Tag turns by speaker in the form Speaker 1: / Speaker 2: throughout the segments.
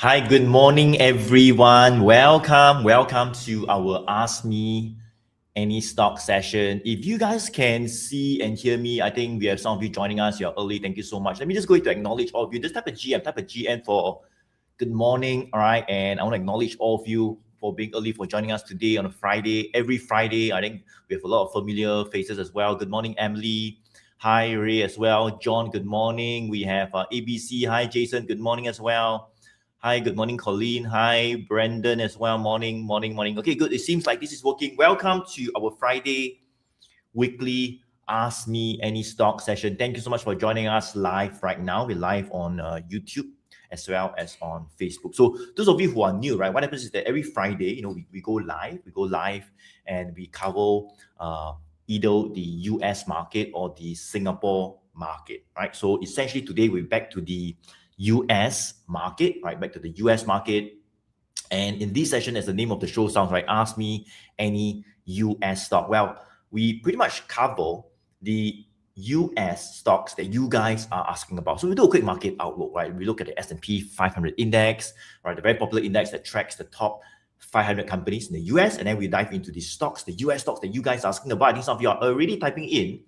Speaker 1: Hi, good morning, everyone. Welcome to our Ask Me Any Stock session. If you guys can see and hear me, I think we have some of you joining us. You're early. Thank you so much. Let me just go to acknowledge all of you. Just type a GN for good morning. All right. And I want to acknowledge all of you for being early, for joining us today on a Friday. Every Friday, I think we have a lot of familiar faces as well. Good morning, Emily. Hi, Ray as well. John, good morning. We have ABC. Hi, Jason. Good morning as well. Hi, good morning, Colleen. Hi, Brendan as well. Morning. Okay, good. It seems like this is working. Welcome to our Friday weekly Ask Me Any Stock session. Thank you so much for joining us live right now. We're live on YouTube as well as on Facebook. So those of you who are new, right, what happens is that every Friday, we go live and we cover either the US market or the Singapore market, right? So essentially today we're back to the US market, right? Back to the US market. And in this session, as the name of the show sounds, right? Ask me any US stock. Well, we pretty much cover the US stocks that you guys are asking about. So we do a quick market outlook, right? We look at the S&P 500 index, right? The very popular index that tracks the top 500 companies in the US. And then we dive into the stocks, the US stocks that you guys are asking about. I think some of you are already typing in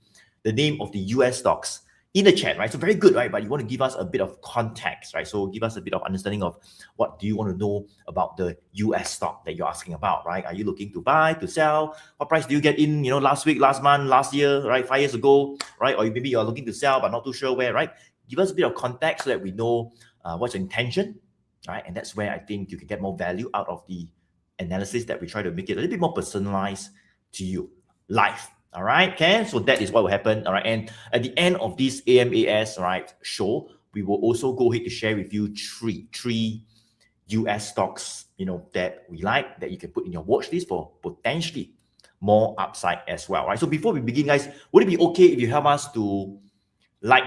Speaker 1: the name of the US stocks in the chat, right? So very good, right? But you want to give us a bit of context, right? So give us a bit of understanding of what do you want to know about the US stock that you're asking about, right? Are you looking to buy, to sell? What price do you get in, last week, last month, last year, right? 5 years ago, right? Or maybe you're looking to sell, but not too sure where, right? Give us a bit of context so that we know what's your intention, right? And that's where I think you can get more value out of the analysis that we try to make it a little bit more personalized to you, live. All right, okay, so that is what will happen. All right, and at the end of this AMAS show, we will also go ahead to share with you three US stocks, that we like, that you can put in your watch list for potentially more upside as well. Right. So before we begin, guys, would it be okay if you help us to like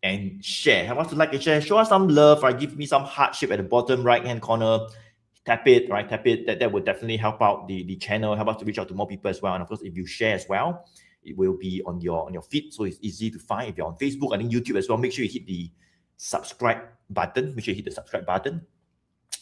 Speaker 1: and share? Help us to like and share. Show us some love. Right. Give me some heart shape at the bottom right hand corner. Tap it, right? Tap it. That would definitely help out the channel, help us to reach out to more people as well. And of course, if you share as well, it will be on your feed, so it's easy to find. If you're on Facebook, I think YouTube as well, make sure you hit the subscribe button. Make sure you hit the subscribe button.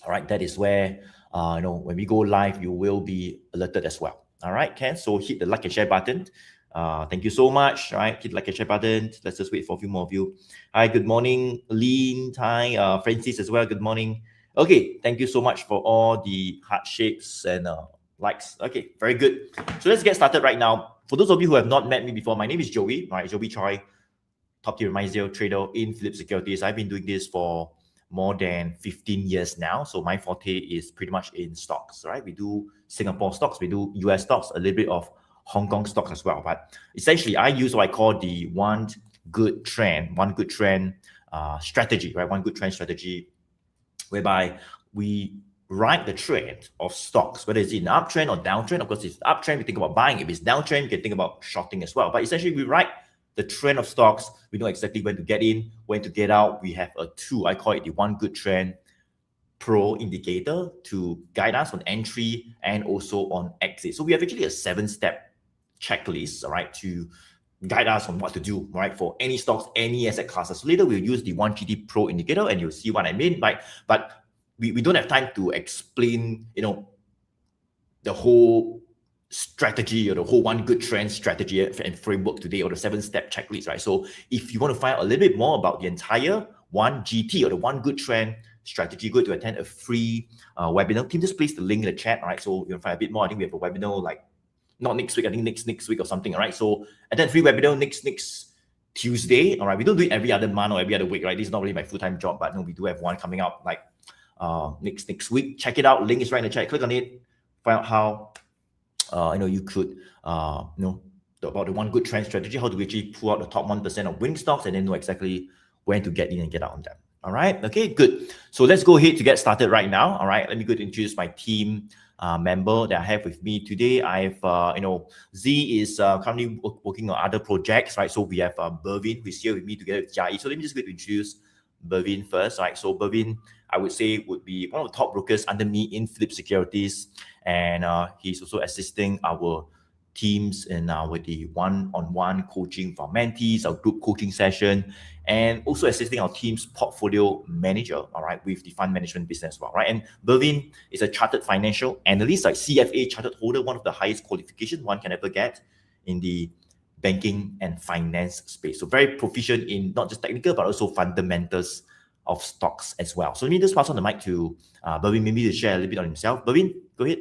Speaker 1: All right, that is where when we go live, you will be alerted as well. All right, Ken. So hit the like and share button. Thank you so much. All right, hit the like and share button. Let's just wait for a few more of you. Hi, good morning, Lean, Ty, Francis as well. Good morning. Okay, thank you so much for all the heart shapes and likes. Okay, very good. So let's get started right now. For those of you who have not met me before, my name is Joey, right? Joey Choy, top tier MyZero trader in Phillip Securities. I've been doing this for more than 15 years now. So my forte is pretty much in stocks, right? We do Singapore stocks, we do US stocks, a little bit of Hong Kong stocks as well. But essentially, I use what I call the one good trend strategy, right? One good trend strategy, whereby we ride the trend of stocks, whether it's in an uptrend or downtrend. Of course, if it's uptrend, we think about buying. If it's downtrend, you can think about shorting as well. But essentially, we ride the trend of stocks. We know exactly when to get in, when to get out. We have a tool, I call it the One Good Trend Pro indicator, to guide us on entry and also on exit. So we have actually a 7-step checklist, all right, to guide us on what to do, right, for any stocks, any asset classes. So later we'll use the 1GT Pro indicator and you'll see what I mean, right? But we don't have time to explain, the whole strategy or the whole one good trend strategy and framework today, or the 7-step checklist, right? So if you want to find out a little bit more about the entire 1GT or the one good trend strategy, go to attend a free webinar. Team, just place the link in the chat, all right? So you'll find a bit more. I think we have a webinar like not next week, I think next week or something, all right? So attend free webinar next Tuesday, all right? We don't do it every other month or every other week, right? This is not really my full-time job, but no, we do have one coming up like next week. Check it out. Link is right in the chat. Click on it. Find out how you could about the one good trend strategy, how to actually pull out the top 1% of winning stocks, and then know exactly when to get in and get out on them. All right. Okay, good. So let's go ahead to get started right now. All right. Let me go to introduce my team member that I have with me today. I have, Z is currently working on other projects, right? So we have Bervin, who's here with me together with Jai. So let me just go to introduce Bervin first, right? So Bervin, I would say, would be one of the top brokers under me in Phillip Securities, and he's also assisting our teams in with the one-on-one coaching for mentees, our group coaching session, and also assisting our team's portfolio manager, all right, with the fund management business as well, right? And Bervin is a chartered financial analyst, like CFA chartered holder, one of the highest qualifications one can ever get in the banking and finance space. So very proficient in not just technical, but also fundamentals of stocks as well. So let me just pass on the mic to Bervin, maybe to share a little bit on himself. Bervin, go ahead.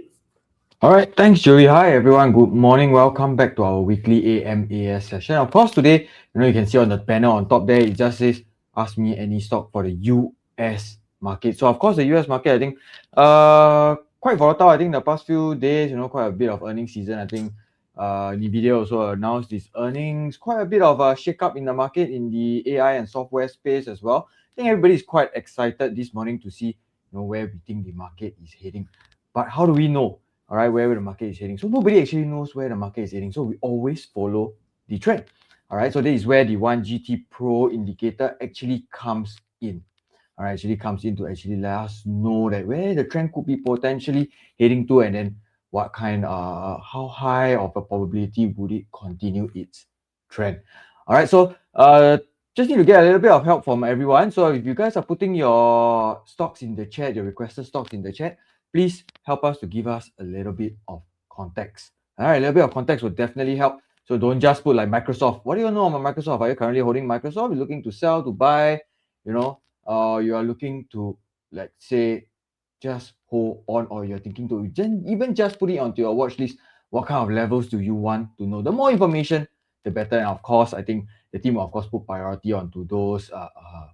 Speaker 2: All right, thanks, Joey. Hi, everyone. Good morning. Welcome back to our weekly AMAS session. Of course, today, you can see on the panel on top there, it just says, ask me any stock for the US market. So, of course, the US market, I think, quite volatile. I think the past few days, quite a bit of earnings season. I think Nvidia also announced its earnings. Quite a bit of a shake-up in the market in the AI and software space as well. I think everybody is quite excited this morning to see, where we think the market is heading. But how do we know? All right, where the market is heading. So nobody actually knows where the market is heading. So we always follow the trend. All right, so this is where the 1GT Pro indicator actually comes in. All right, actually comes in to actually let us know that where the trend could be potentially heading to, and then what kind, how high of a probability would it continue its trend. All right, so just need to get a little bit of help from everyone. So if you guys are putting your stocks in the chat, your requested stocks in the chat, please help us to give us a little bit of context. All right, a little bit of context will definitely help. So don't just put like Microsoft. What do you know about Microsoft? Are you currently holding Microsoft? You're looking to sell, to buy, you are looking to, let's say, just hold on, or you're thinking to even just put it onto your watch list. What kind of levels do you want to know? The more information, the better. And of course, I think the team will, of course, put priority onto those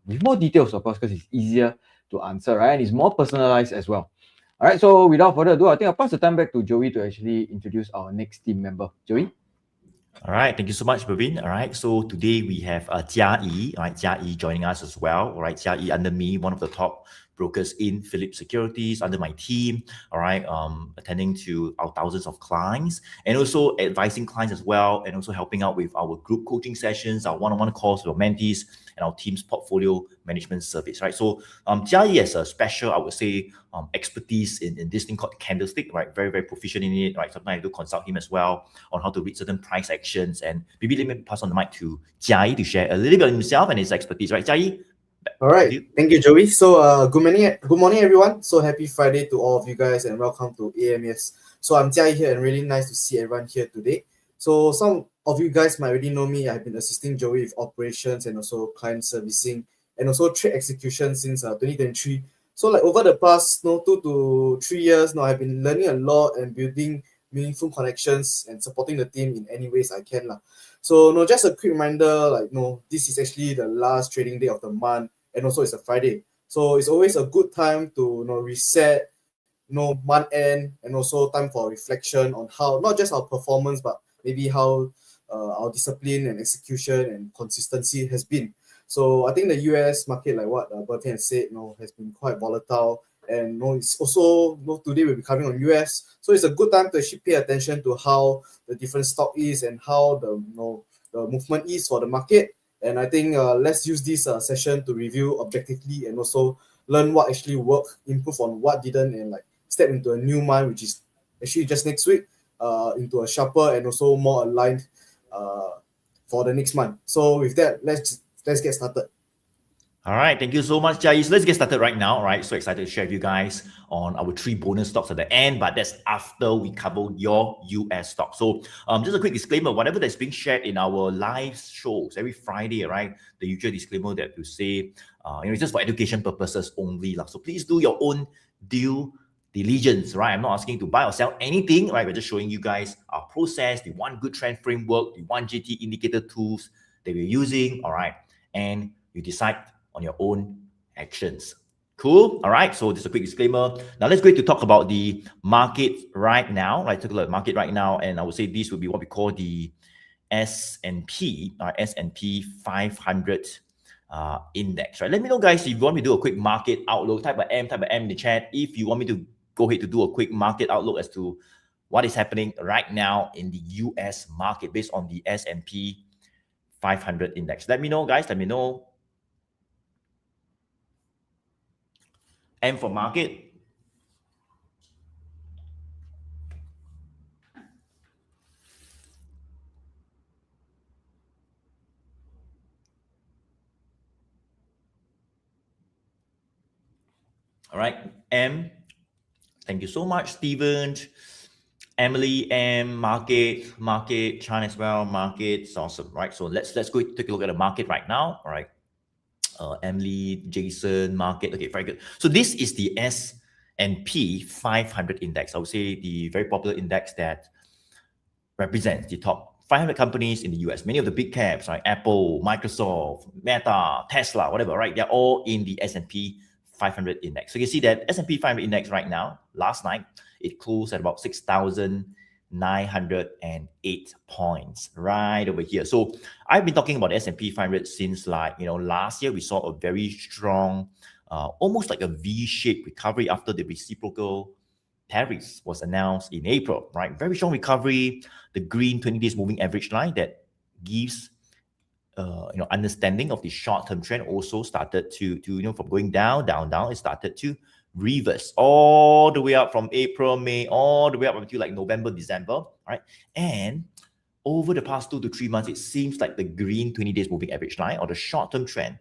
Speaker 2: with more details, of course, because it's easier to answer, right? And it's more personalized as well. All right, so without further ado, I think I'll pass the time back to Joey to actually introduce our next team member. Joey?
Speaker 1: All right, thank you so much, Bervin. All right, so today we have Jia Yi, all right, Jia Yi joining us as well. All right, Jia Yi under me, one of the top brokers in Philips Securities under my team, all right, attending to our thousands of clients and also advising clients as well, and also helping out with our group coaching sessions, our one-on-one calls with our mentees, and our team's portfolio management service, right? So Jia Yi has a special, I would say, expertise in this thing called candlestick, right? Very, very proficient in it, right? Sometimes I do consult him as well on how to read certain price actions. And maybe let me pass on the mic to Jia Yi to share a little bit on himself and his expertise, right? Jia Yi?
Speaker 3: All right, thank you, Joey. So good morning, everyone. So happy Friday to all of you guys, and welcome to AMS. So I'm Jia Yi here, and really nice to see everyone here today. So some of you guys might already know me. I've been assisting Joey with operations and also client servicing and also trade execution since 2023. So like over the past 2 to 3 years now, I've been learning a lot and building meaningful connections and supporting the team in any ways I can lah. So just a quick reminder, like this is actually the last trading day of the month, and also it's a Friday. So it's always a good time to reset, month end, and also time for reflection on how not just our performance, but maybe how our discipline and execution and consistency has been. So I think the US market, like what Bertie has said, has been quite volatile. And it's also today we'll be covering on US. So it's a good time to actually pay attention to how the different stock is and how the the movement is for the market. And I think let's use this session to review objectively and also learn what actually worked, improve on what didn't, and like step into a new month, which is actually just next week, into a sharper and also more aligned for the next month. So with that, let's get started.
Speaker 1: All right, thank you so much, Jai. So let's get started right now. All right, so excited to share with you guys on our 3 bonus stocks at the end, but that's after we cover your US stock. So just a quick disclaimer, whatever that's being shared in our live shows every Friday, right? The usual disclaimer that you say, it's just for education purposes only. So please do your own due diligence, right? I'm not asking to buy or sell anything, right? We're just showing you guys our process, the one good trend framework, the 1GT indicator tools that we're using, all right? And you decide on your own actions. Cool. All right. So just a quick disclaimer. Now let's go to talk about the market right now. Right. Take a look at market right now, and I would say this would be what we call the S&P 500 index. Right. Let me know, guys, if you want me to do a quick market outlook. Type a M in the chat if you want me to go ahead to do a quick market outlook as to what is happening right now in the US market based on the S&P 500 index. Let me know, guys. Let me know. M for market. All right, M. Thank you so much, Steven. Emily, M, market, Chan as well, market, it's awesome, right? So let's go take a look at the market right now, all right? Emily, Jason, market, okay, very good. So this is the S&P 500 index. I would say the very popular index that represents the top 500 companies in the US. Many of the big caps, right? Apple, Microsoft, Meta, Tesla, whatever, right? They're all in the S&P 500 index. So you can see that S&P 500 index right now, last night, it closed at about 6,908 points right over here. So I've been talking about the S&P 500 since last year. We saw a very strong, almost like a V-shaped recovery after the reciprocal tariffs was announced in April, right? Very strong recovery. The green 20 days moving average line that gives understanding of the short-term trend also started to from going down, it started to reverse all the way up from April, May, all the way up until like November, December, right? And over the past 2 to 3 months, it seems like the green 20 days moving average line or the short-term trend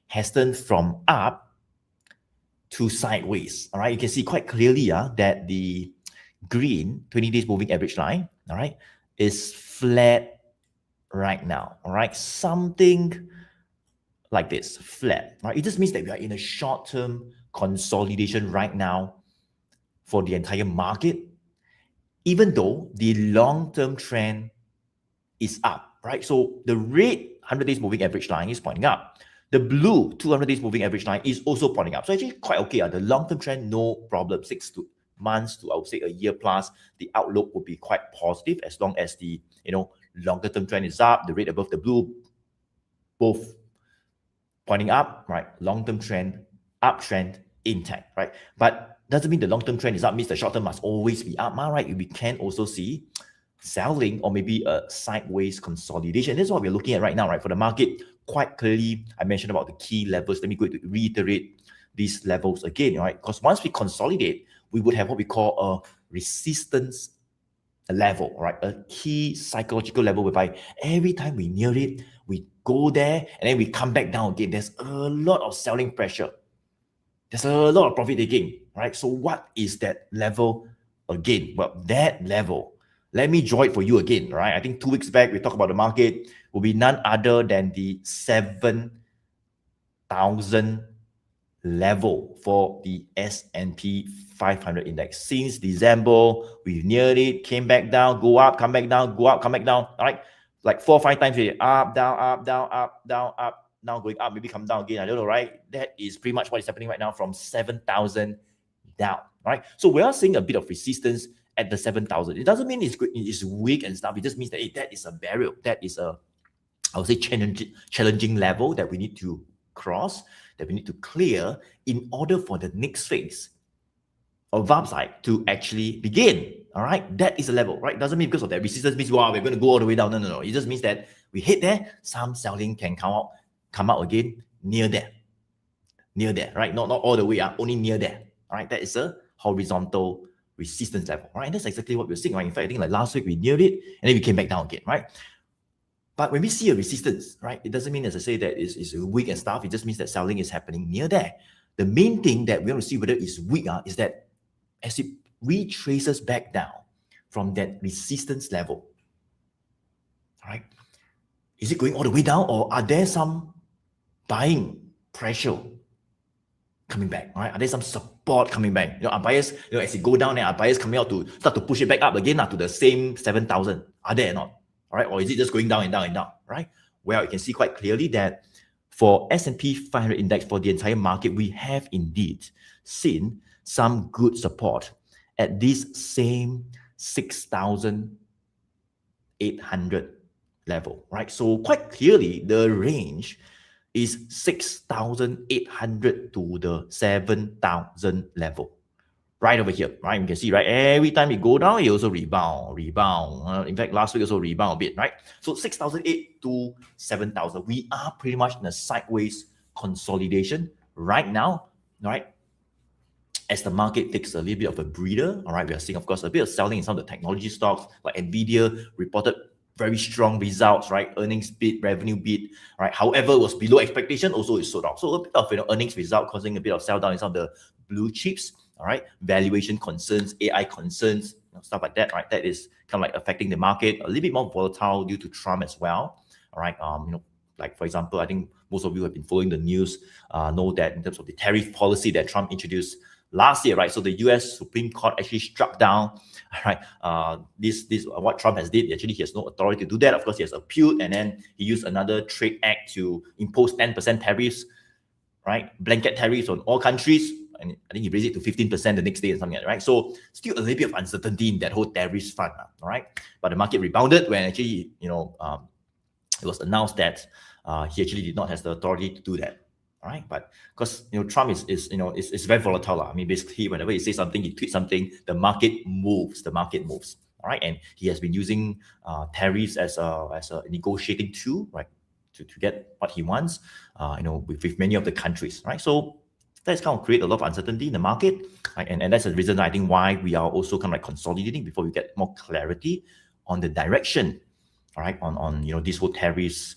Speaker 1: has turned from up to sideways, all right? You can see quite clearly that the green 20 days moving average line, all right, is flat right now, all right? Something like this, flat, right? It just means that we are in a short-term consolidation right now for the entire market, even though the long-term trend is up, right? So the red 100 days moving average line is pointing up. The blue 200 days moving average line is also pointing up. So actually quite okay. The long-term trend, no problem. 6 months to, I would say, a year plus, the outlook will be quite positive as long as the, longer term trend is up, the red above the blue, both pointing up, right? Long-term trend, uptrend, intact, right? But doesn't mean the long-term trend is up, means the short-term must always be up, right? We can also see selling or maybe a sideways consolidation. This is what we're looking at right now, right? For the market, quite clearly, I mentioned about the key levels. Let me go to reiterate these levels again, right? Because once we consolidate, we would have what we call a resistance level, right? A key psychological level whereby every time we near it, we go there and then we come back down again. There's a lot of selling pressure. There's a lot of profit taking, right? So what is that level again? Well, that level, let me draw it for you again, right? I think 2 weeks back, we talked about the market will be none other than the 7,000 level for the S&P 500 index. Since December, we neared it, came back down, go up, come back down, go up, come back down. All right, like 4 or 5 times here, up, down, up, down, up, down, up. Now going up, maybe come down again. I don't know, right? That is pretty much what is happening right now from 7,000 down. Right? So we are seeing a bit of resistance at the 7,000. It doesn't mean it's weak and stuff. It just means that that is a barrier. That is a, I would say, challenging level that we need to cross, that we need to clear in order for the next phase of upside to actually begin. All right, that is a level, right? Doesn't mean because of that resistance means wow, we're going to go all the way down. No. It just means that we hit there, some selling can come out again near there, right? Not all the way, only near there. All right, that is a horizontal resistance level. All right, and that's exactly what we're seeing. Right, in fact, I think like last week we neared it and then we came back down again, right? But when we see a resistance, right, it doesn't mean, as I say, that it's weak and stuff. It just means that selling is happening near there. The main thing that we want to see whether it's weak is that as it retraces back down from that resistance level, right, is it going all the way down or are there some buying pressure coming back, right? Are there some support coming back? Our buyers, as it go down, and our buyers coming out to start to push it back up again to the same 7,000. Are there or not? All right, or is it just going down and down and down, right? Well, you can see quite clearly that for S&P 500 index, for the entire market, we have indeed seen some good support at this same 6,800 level, right? So quite clearly, the range is 6,800 to the 7,000 level. Right over here, right? You can see, right? Every time it go down, it also rebound. In fact, last week also rebound a bit, right? So 6,008 to 7,000. We are pretty much in a sideways consolidation right now, right? As the market takes a little bit of a breather, all right, we are seeing, of course, a bit of selling in some of the technology stocks, like Nvidia reported very strong results, right? Earnings beat, revenue beat, right? However, it was below expectation, also it sold out. So a bit of earnings result causing a bit of sell down in some of the blue chips, all right, valuation concerns, AI concerns, stuff like that, right? That is kind of like affecting the market, a little bit more volatile due to Trump as well, all right? Like for example, I think most of you have been following the news, know that in terms of the tariff policy that Trump introduced last year, right? So the US Supreme Court actually struck down, right? This what Trump has did. Actually, he has no authority to do that. Of course, he has appealed, and then he used another trade act to impose 10% tariffs, right? Blanket tariffs on all countries. And I think he raised it to 15% the next day or something like that, right? So still a little bit of uncertainty in that whole tariffs front, all right? But the market rebounded when actually, it was announced that he actually did not have the authority to do that. All right, but because Trump is very volatile. I mean, basically, whenever he says something, he tweets something, the market moves. The market moves. All right, and he has been using tariffs as a negotiating tool, right, to get what he wants. With many of the countries, right. So that's kind of create a lot of uncertainty in the market, right? And that's the reason I think why we are also kind of like consolidating before we get more clarity on the direction, all right, on this whole tariffs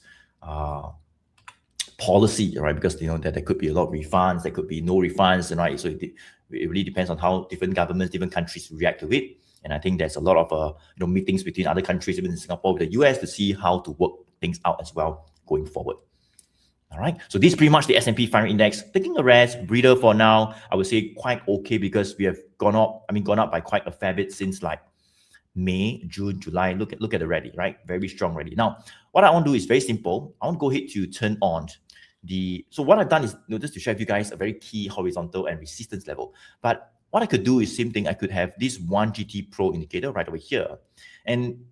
Speaker 1: policy, right? Because that there could be a lot of refunds, there could be no refunds, right? So it really depends on how different governments, different countries react to it. And I think there's a lot of meetings between other countries, even in Singapore with the US, to see how to work things out as well going forward. All right. So this is pretty much the S&P 500 index. Taking a rest breather for now, I would say quite okay because we have gone up by quite a fair bit since like May, June, July. Look at the rally, right? Very strong rally. Now, what I want to do is very simple. I want to go ahead to turn on so what I've done is just to share with you guys a very key horizontal and resistance level. But what I could do is same thing. I could have this 1GT Pro indicator right over here. And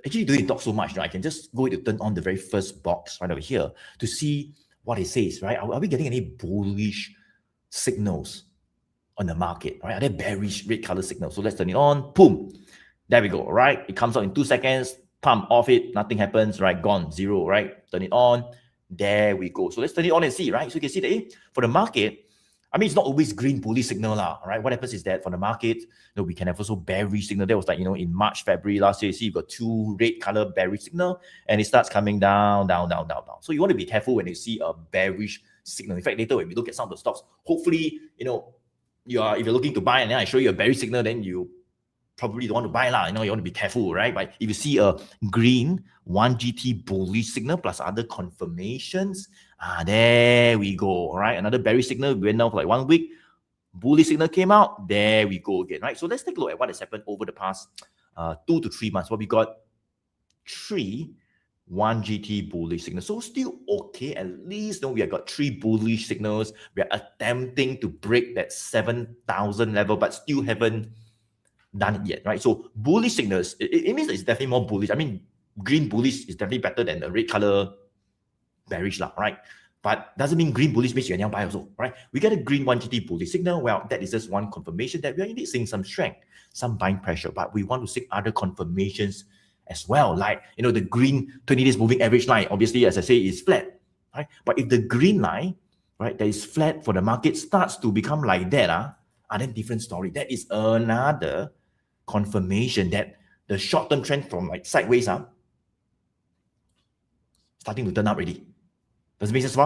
Speaker 1: actually doing talk so much, I can just go to turn on the very first box right over here to see what it says, right? Are we getting any bullish signals on the market, right? Are there bearish red color signals? So let's turn it on. Boom. There we go, right? It comes out in 2 seconds. Pump off it. Nothing happens, right? Gone. Zero, right? Turn it on. There we go. So let's turn it on and see, right? So you can see that for the market, I mean, it's not always green bullish signal, right? What happens is that for the market, we can have also bearish signal. There was like, in March, February last year, you see you've got 2 red color bearish signal and it starts coming down. So you want to be careful when you see a bearish signal. In fact, later when we look at some of the stocks, hopefully, if you're looking to buy and then I show you a bearish signal, then you probably don't want to buy, you want to be careful, right? But if you see a green 1GT bullish signal plus other confirmations, there we go, all right? Another bearish signal went down for like 1 week. Bullish signal came out. There we go again, right? So let's take a look at what has happened over the past 2 to 3 months. Well, we got 3 1GT bullish signals. So still okay. At least we have got 3 bullish signals. We are attempting to break that 7,000 level, but still haven't done it yet, right? So bullish signals, it means that it's definitely more bullish. I mean, green bullish is definitely better than the red color bearish, right? But doesn't mean green bullish means you're now buy also, right? We get a green 1GT bullish signal. Well, that is just one confirmation that we are indeed seeing some strength, some buying pressure, but we want to seek other confirmations as well. Like, the green 20 days moving average line, obviously, as I say, is flat, right? But if the green line, right, that is flat for the market starts to become like that, then different story. That is another confirmation that the short-term trend from like sideways starting to turn up already. Does it make sense?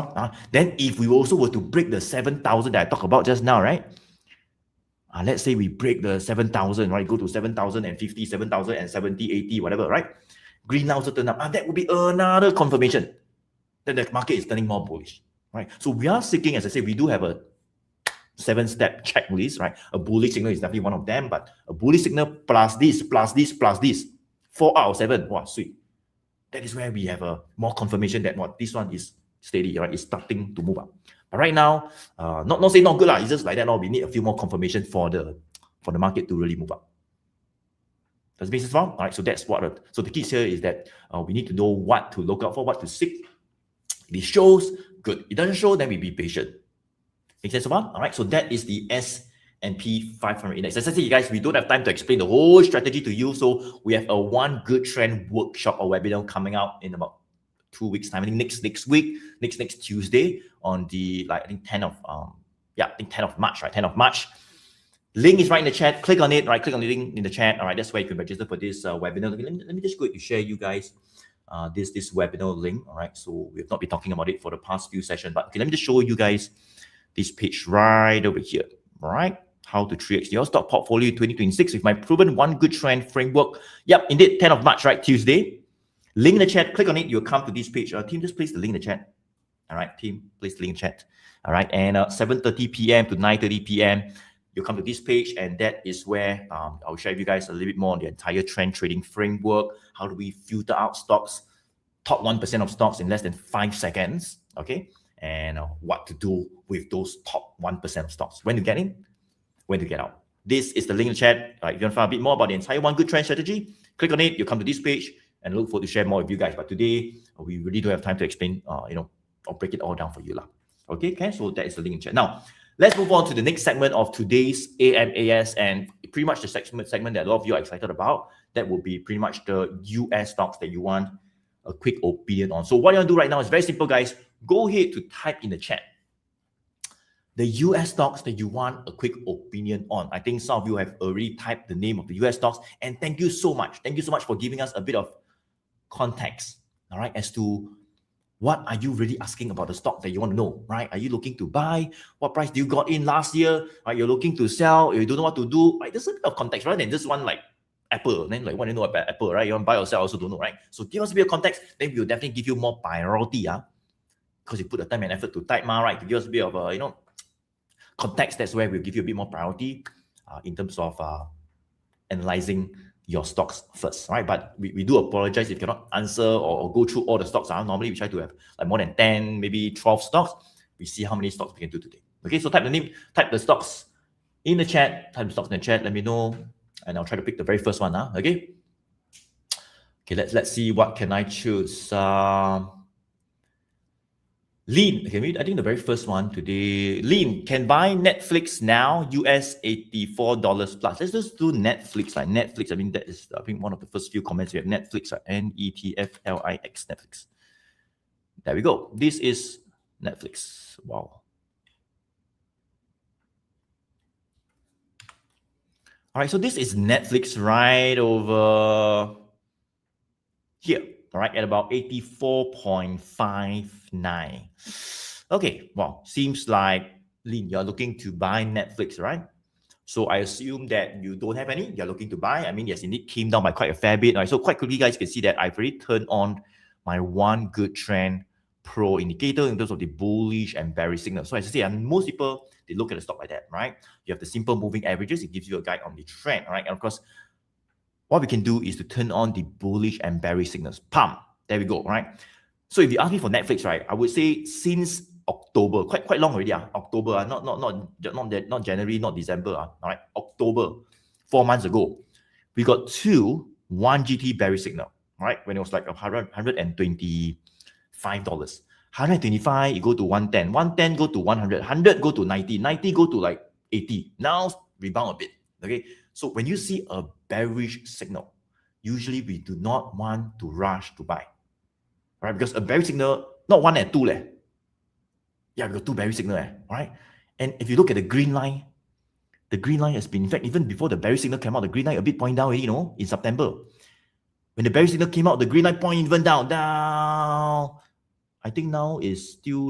Speaker 1: Then if we also were to break the 7,000 that I talked about just now, right? Let's say we break the 7,000, right? Go to 7,050, 7,070, 80, whatever, right? Green now also turn up. That would be another confirmation that the market is turning more bullish, right? So we are seeking, as I say, we do have a 7-step checklist, right? A bullish signal is definitely one of them, but a bullish signal plus this, plus this, plus this, 4 out of 7. Wow, sweet. That is where we have a more confirmation that this one is steady, right? It's starting to move up. But right now, not saying not good, it's just like that. We need a few more confirmation for the market to really move up. Does it make sense? All right, so that's what. So the key here is that we need to know what to look out for, what to seek. If it shows, good. It doesn't show, then we be patient. Make sense? All right, so that is the S&P 500 index. As I said, you guys, we don't have time to explain the whole strategy to you, so we have a one good trend workshop or webinar coming out in about 2 weeks time. I think next week, next Tuesday on the 10th of March, right? 10th of March. Link is right in the chat. Click on it, right? Click on the link in the chat. All right, that's where you can register for this webinar. Let me just go to share you guys this webinar link. All right, so we have not been talking about it for the past few sessions, but let me just show you guys this page right over here. All right. How to 3x your stock portfolio in 2026 with my proven one good trend framework. Yep, indeed, 10th of March, right? Tuesday. Link in the chat. Click on it. You'll come to this page. Team, just place the link in the chat. All right, team, place the link in the chat. All right, and 7:30 p.m. to 9:30 p.m. You'll come to this page, and that is where I'll share with you guys a little bit more on the entire trend trading framework. How do we filter out stocks, top 1% of stocks in less than 5 seconds? Okay, and what to do with those top 1% of stocks. When to get in, when to get out. This is the link in the chat. If you want to find a bit more about the entire one good trend strategy, click on it. You come to this page, and look forward to share more with you guys. But today, we really don't have time to explain, or break it all down for you. Okay, so that is the link in the chat. Now, let's move on to the next segment of today's AMAS, and pretty much the segment that a lot of you are excited about. That will be pretty much the US stocks that you want a quick opinion on. So what you want to do right now is very simple, guys. Go ahead to type in the chat the US stocks that you want a quick opinion on. I think some of you have already typed the name of the US stocks, and thank you so much. Thank you so much for giving us a bit of context, all right, as to what are you really asking about the stock that you want to know, right? Are you looking to buy? What price do you got in last year? Right? You're looking to sell, you don't know what to do, right? There's a bit of context, rather than just one like Apple, then like what do you know about Apple, right? You want to buy or sell, also don't know, right? So give us a bit of context, then we'll definitely give you more priority, because you put the time and effort to type, right? To give us a bit of context, that's where we'll give you a bit more priority in terms of analyzing your stocks first, right? But we do apologize if you cannot answer or go through all the stocks. Normally we try to have like more than 10, maybe 12 stocks. We see how many stocks we can do today. Okay, so type the name, type the stocks in the chat, let me know, and I'll try to pick the very first one. Okay, let's see, what can I choose? Lean, okay, I think the very first one today. Lean, can buy Netflix now, US $84 plus. Let's just do Netflix. Netflix, I mean, that is, I think, one of the first few comments we have. Netflix, NETFLIX, Netflix. There we go. This is Netflix. Wow. All right, so this is Netflix right over here. All right, at about 84.59. Okay, well, seems like, Lin, you're looking to buy Netflix, right? So I assume that you don't have any, you're looking to buy. I mean, yes, indeed came down by quite a fair bit. Right? So quite quickly, guys, you can see that I've already turned on my one good trend pro indicator in terms of the bullish and bearish signal. So as I say, most people, they look at the stock like that, right? You have the simple moving averages. It gives you a guide on the trend, right? And of course, what we can do is to turn on the bullish and bearish signals. Pam, there we go, right? So if you ask me for Netflix, right, I would say since October, quite long already, October, not January, not December, all right, October, 4 months ago, we got 1 GT bearish signal, right? When it was like $125, 125, you go to 110, 110 go to 100, 100 go to 90, 90 go to like 80. Now rebound a bit, okay? So when you see a bearish signal, usually we do not want to rush to buy, right? Because a bearish signal, not 1 and 2 leh. Yeah, we got 2 bearish signal, right? And if you look at the green line has been, in fact, even before the bearish signal came out, the green line a bit point down already, in September. When the bearish signal came out, the green line point even down. I think now is still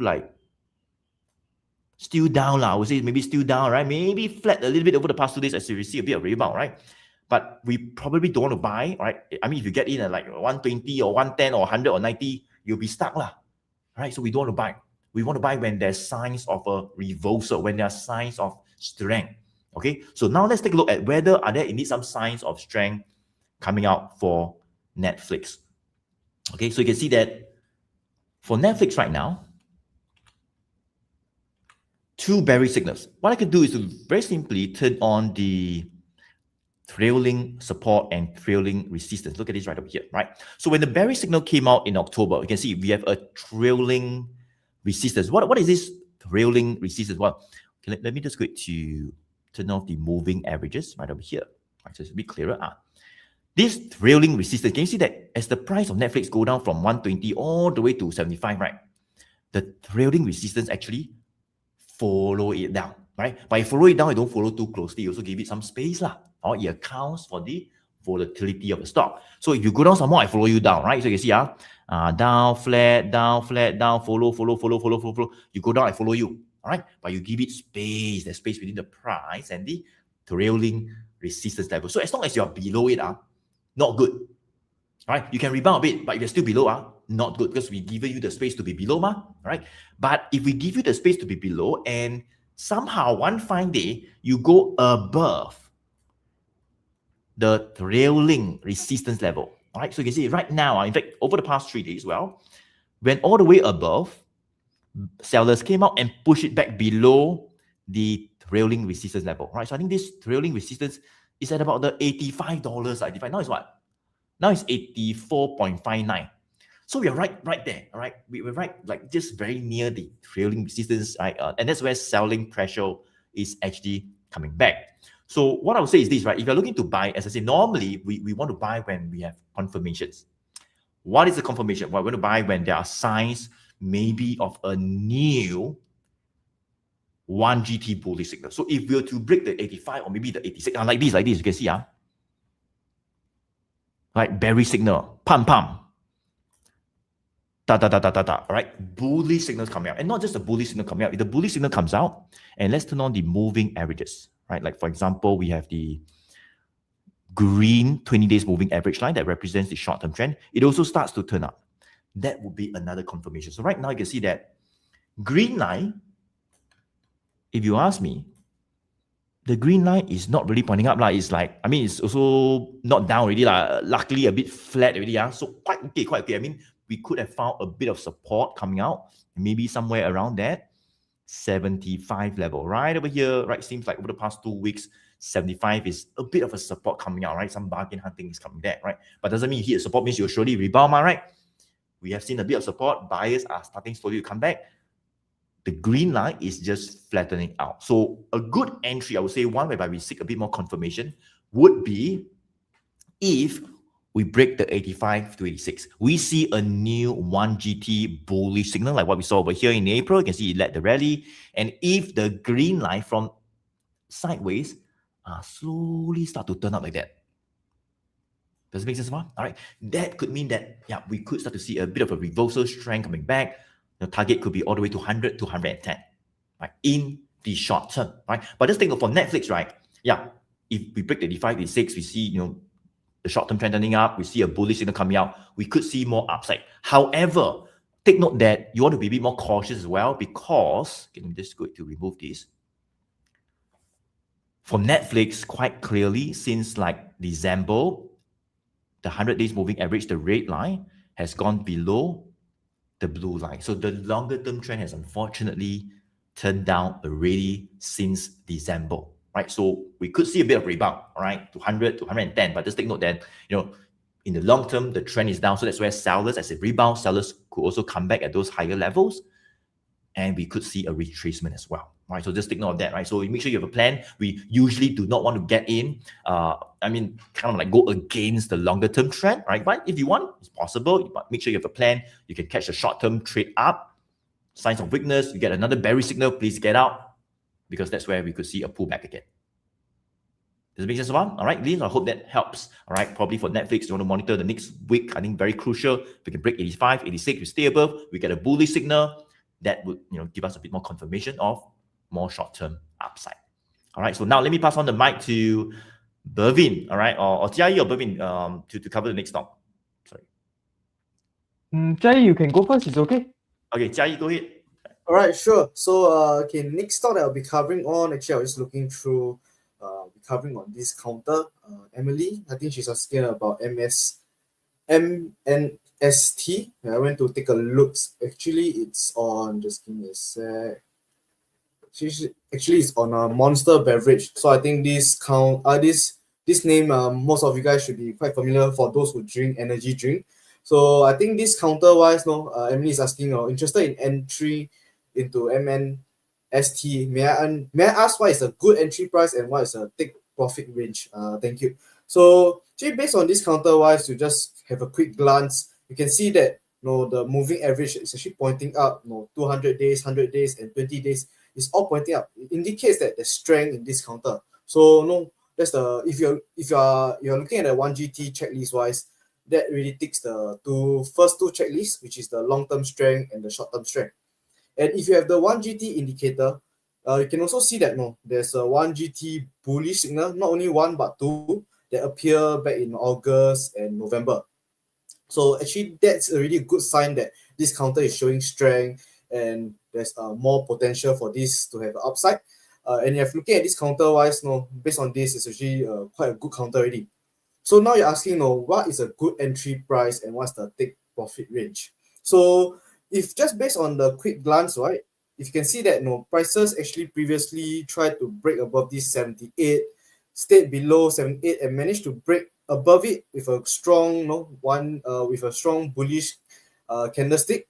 Speaker 1: down. I would say maybe still down, right? Maybe flat a little bit over the past 2 days as you see a bit of rebound, right? But we probably don't want to buy, right? I mean, if you get in at like 120 or 110 or 100 or 90, you'll be stuck, right? So we don't want to buy. We want to buy when there's signs of a reversal, when there are signs of strength. Okay, so now let's take a look at whether are there indeed some signs of strength coming out for Netflix. Okay, so you can see that for Netflix right now, 2 bearish signals. What I can do is to very simply turn on the trailing support and trailing resistance. Look at this right over here, right? So when the bearish signal came out in October, you can see we have a trailing resistance. What is this trailing resistance? Well, okay, let me just go to turn off the moving averages right over here. Right, so it's a bit clearer. This trailing resistance, can you see that as the price of Netflix go down from 120 all the way to 75, right? The trailing resistance actually follow it down, right? But if follow it down, I don't follow too closely. You also give it some space, or it accounts for the volatility of the stock. So if you go down some more, I follow you down, right? So you can see, down, flat, down, flat, down, follow. You go down, I follow you. all right? But you give it space, there's space between the price and the trailing resistance level. So as long as you're below it, not good. All right, you can rebound a bit, but if you're still below, not good, because we give you the space to be below, all right? But if we give you the space to be below and somehow one fine day, you go above the trailing resistance level, all right? So you can see right now, in fact, over the past 3 days, went all the way above, sellers came out and pushed it back below the trailing resistance level, right? So I think this trailing resistance is at about the $85. Now it's what? Now it's 84.59. So we're right there, all right? We're right, like just very near the trailing resistance, right? And that's where selling pressure is actually coming back. So what I would say is this, right? If you're looking to buy, as I say, normally we want to buy when we have confirmations. What is the confirmation? Well, we're going to buy when there are signs maybe of a new 1 GT bullish signal. So if we were to break the 85 or maybe the 86, like this, you can see, right, bearish signal, pump, right, bullish signals coming out, and not just the bullish signal coming out. If the bullish signal comes out, and let's turn on the moving averages, right? Like for example, we have the green 20 days moving average line that represents the short-term trend. It also starts to turn up. That would be another confirmation. So right now you can see that green line, if you ask me, the green line is not really pointing up. It's like, I mean, it's also not down already. Luckily, a bit flat already. So quite okay. I mean, we could have found a bit of support coming out, maybe somewhere around that 75 level. Right over here, right? Seems like over the past 2 weeks, 75 is a bit of a support coming out, right? Some bargain hunting is coming there, right? But doesn't mean you hit support means you'll surely rebound, right? We have seen a bit of support. Buyers are starting slowly to come back. The green line is just flattening out. So a good entry, I would say one whereby we seek a bit more confirmation, would be if we break the 85 to 86. We see a new 1 GT bullish signal like what we saw over here in April. You can see it led the rally. And if the green line from sideways slowly start to turn up like that. Does it make sense, All right. That could mean that, we could start to see a bit of a reversal strength coming back. The target could be all the way to 100 to 110, right? In the short term, right? But just think of for Netflix, right? If we break the 85, 86, we see, the short-term trend turning up, we see a bullish signal coming out, we could see more upside. However, take note that you want to be a bit more cautious as well because, let me just go to remove this. For Netflix, quite clearly, since like December, the 100 days moving average, the red line, has gone below the blue line. So the longer term trend has unfortunately turned down already since December, right? So we could see a bit of rebound, all right, to 100 to 110, but just take note that, in the long term, the trend is down. So that's where sellers, as a rebound, sellers could also come back at those higher levels. And we could see a retracement as well, right? So just take note of that, right? So make sure you have a plan. We usually do not want to get in, kind of like go against the longer term trend, right? But if you want, it's possible, but make sure you have a plan. You can catch the short-term trade up, signs of weakness, you get another bearish signal, please get out, because that's where we could see a pullback again. Does it make sense, All right, Lynn, I hope that helps. All right, probably for Netflix, you want to monitor the next week. I think very crucial. If we can break 85, 86, we stay above, we get a bullish signal. That would give us a bit more confirmation of more short-term upside. All right, so now let me pass on the mic to Bervin, all right, or Jia or Bervin to cover the next stock. Sorry.
Speaker 2: Jia, you can go first, it's okay.
Speaker 1: Okay, Jia, go ahead.
Speaker 3: All right, sure. So, next stock that I'll be covering on, actually, I was looking through, covering on this counter. Emily, I think she's asking about MNST. I went to take a look. Actually, it's on, just give me a sec. Actually, it's on a Monster Beverage. So I think this name, most of you guys should be quite familiar for those who drink energy drink. So I think this counter-wise, Emily is asking, interested in entry into MNST. May I ask what is a good entry price and what is a take profit range? Thank you. So actually, based on this counter-wise, you just have a quick glance. You can see that the moving average is actually pointing up. 200 days, 100 days, and 20 days is all pointing up. It indicates that there's strength in this counter. So that's the if you're looking at the 1 GT checklist wise, that really ticks the first two checklists, which is the long-term strength and the short-term strength. And if you have the 1GT indicator, you can also see that there's a 1GT bullish signal, not only one but two, that appear back in August and November. So actually, that's a really good sign that this counter is showing strength and there's more potential for this to have an upside. And if looking at this counter wise, based on this, it's actually quite a good counter already. So now you're asking, what is a good entry price and what's the take profit range? So if just based on the quick glance, right, if you can see that prices actually previously tried to break above this 78, stayed below 78 and managed to break above it with a strong with a strong bullish candlestick.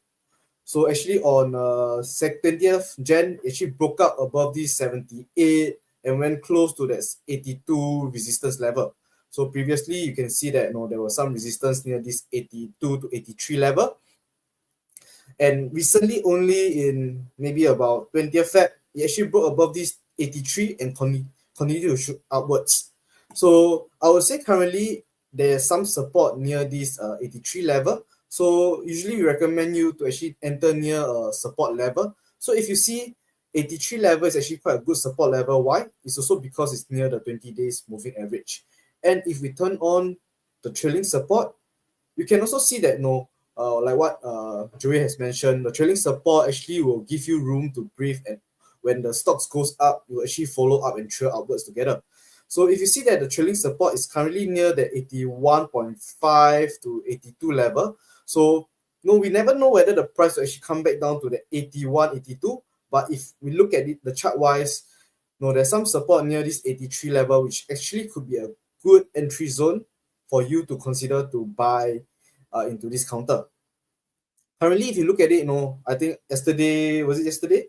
Speaker 3: So actually on 20th Jan, it actually broke up above this 78 and went close to that 82 resistance level. So previously you can see that there was some resistance near this 82 to 83 level. And recently, only in maybe about 20th Feb, it actually broke above this 83 and continued to shoot upwards. So I would say currently there's some support near this 83 level. So usually we recommend you to actually enter near a support level. So if you see 83 level is actually quite a good support level. Why? It's also because it's near the 20 days moving average. And if we turn on the trailing support, you can also see that like what Joey has mentioned, the trailing support actually will give you room to breathe, and when the stocks goes up, you will actually follow up and trail upwards together. So if you see that the trailing support is currently near the 81.5 to 82 level, so we never know whether the price will actually come back down to the 81, 82. But if we look at it, the chart wise, there's some support near this 83 level, which actually could be a good entry zone for you to consider to buy into this counter. Currently, if you look at it, I think yesterday, was it yesterday?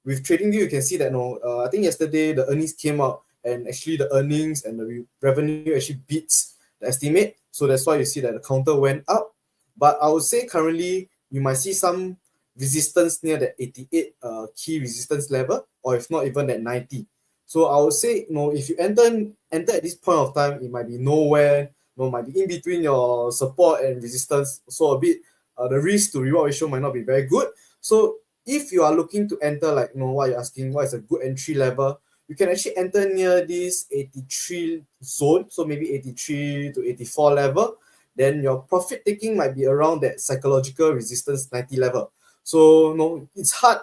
Speaker 3: With TradingView, you can see that I think yesterday the earnings came out, and actually the earnings and the revenue actually beats the estimate. So that's why you see that the counter went up. But I would say currently you might see some resistance near the 88 key resistance level, or if not even that 90. So I would say, if you enter at this point of time, it might be nowhere, might be in between your support and resistance. So a bit the risk to reward ratio might not be very good. So if you are looking to enter, like what you're asking, what is a good entry level, you can actually enter near this 83 zone, so maybe 83 to 84 level. Then your profit taking might be around that psychological resistance 90 level. So it's hard.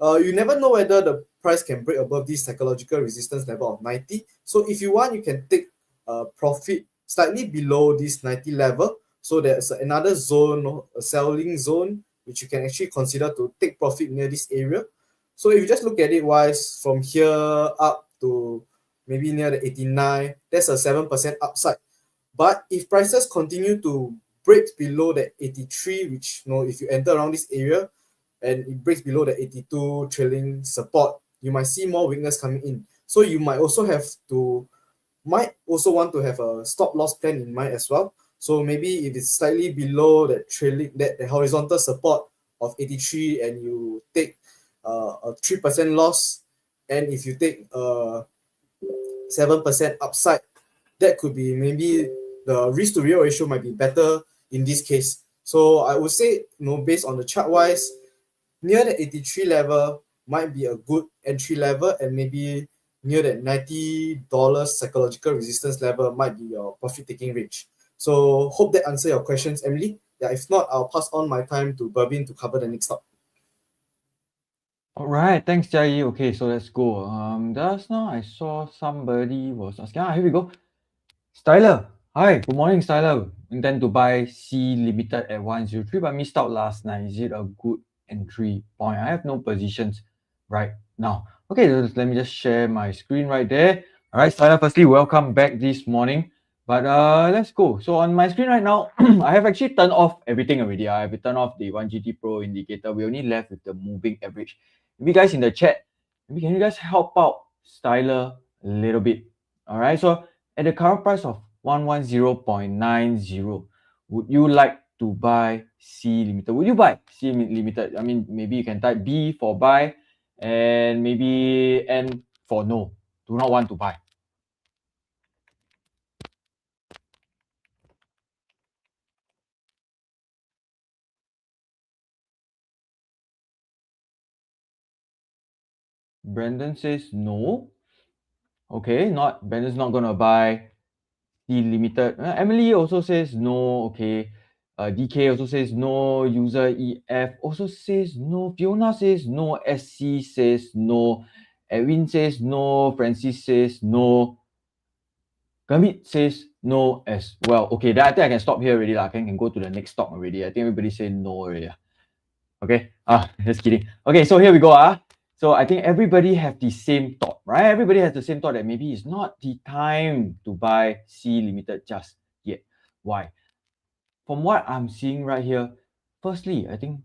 Speaker 3: You never know whether the price can break above this psychological resistance level of 90. So if you want, you can take profit slightly below this 90 level. So there's another zone, a selling zone, which you can actually consider to take profit near this area. So if you just look at it wise, from here up to maybe near the 89, that's a 7% upside. But if prices continue to break below the 83, which if you enter around this area and it breaks below the 82 trailing support, you might see more weakness coming in. So you might also want to have a stop loss plan in mind as well. So maybe if it's slightly below that the horizontal support of 83 and you take a 3% loss, and if you take 7% upside, that could be maybe the risk to reward ratio might be better in this case. So I would say, based on the chart wise, near the 83 level might be a good entry level, and maybe near that $90 psychological resistance level might be your profit taking range. So hope that answer your questions, Emily. Yeah, if not, I'll pass on my time to Bervin to cover the next stock.
Speaker 2: All right, thanks, Jai. Okay, so let's go. Just now I saw somebody was asking. Here we go. Styler. Hi, good morning, Styler. Intend to buy C Limited at 103, but missed out last night. Is it a good entry point? I have no positions right now. Okay, let me just share my screen right there. All right, Styler, firstly, welcome back this morning. But let's go. So on my screen right now, I have actually turned off everything already. I have turned off the 1GT Pro indicator. We only left with the moving average. If you guys in the chat, maybe can you guys help out Styler a little bit? All right, so at the current price of 110.90, would you like to buy C Limited? Would you buy C Limited? I mean, maybe you can type B for buy and maybe N for no. Do not want to buy. Brandon says no. Okay, Brandon's not gonna buy the limited. Emily also says no. Okay. DK also says no. User EF also says no. Fiona says no. SC says no. Edwin says no. Francis says no. Gurmeet says no as well. Okay, then I think I can stop here already. I can go to the next stock already. I think everybody say no already. Okay, just kidding. Okay, so here we go. So I think everybody have the same thought, right? Everybody has the same thought that maybe it's not the time to buy C Limited just yet. Why? From what I'm seeing right here, firstly, I think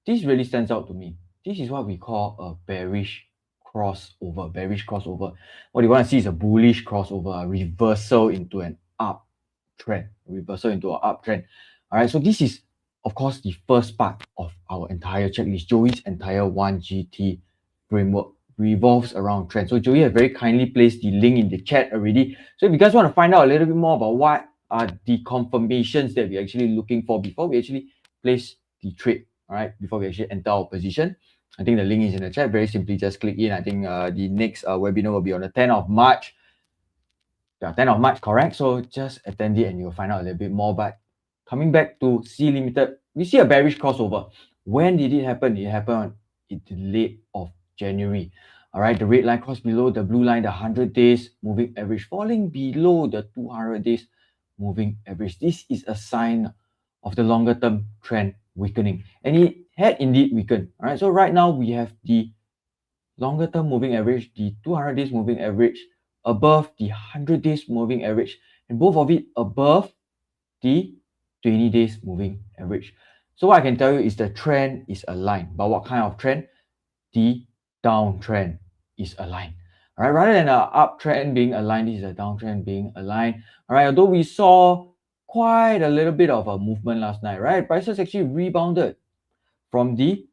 Speaker 2: this really stands out to me. This is what we call a bearish crossover. Bearish crossover. What you want to see is a bullish crossover, a reversal into an uptrend. Reversal into an uptrend. All right, so this is, of course, the first part of our entire checklist. Joey's entire 1GT framework revolves around trend. So Joey has very kindly placed the link in the chat already. So if you guys want to find out a little bit more about what are the confirmations that we're actually looking for before we actually place the trade, all right, before we actually enter our position, I think the link is in the chat. Very simply, just click in. I think the next webinar will be on the 10th of March. Yeah, 10th of March, correct? So just attend it and you'll find out a little bit more. But coming back to C Limited, we see a bearish crossover. When did it happen? It happened in the late of January. All right, the red line crossed below the blue line, the 100 days moving average, falling below the 200 days moving average. This is a sign of the longer term trend weakening. And it had indeed weakened. All right, so right now we have the longer term moving average, the 200 days moving average above the 100 days moving average, and both of it above the 20 days moving average. So what I can tell you is the trend is aligned. But what kind of trend? The downtrend is aligned. All right, rather than an uptrend being aligned, this is a downtrend being aligned. All right, although we saw quite a little bit of a movement last night, right? Prices actually rebounded from the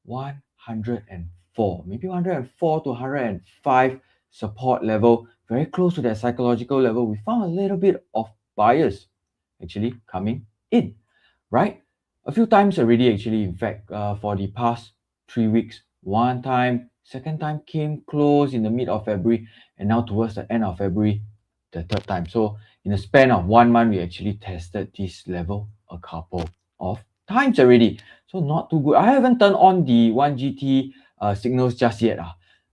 Speaker 2: 104, maybe 104 to 105 support level, very close to that psychological level. We found a little bit of buyers actually coming in, right? A few times already, actually, in fact, for the past 3 weeks. One time, second time came close in the mid of February, and now towards the end of February, the third time. So in a span of 1 month, we actually tested this level a couple of times already. So not too good. I haven't turned on the 1GT signals just yet.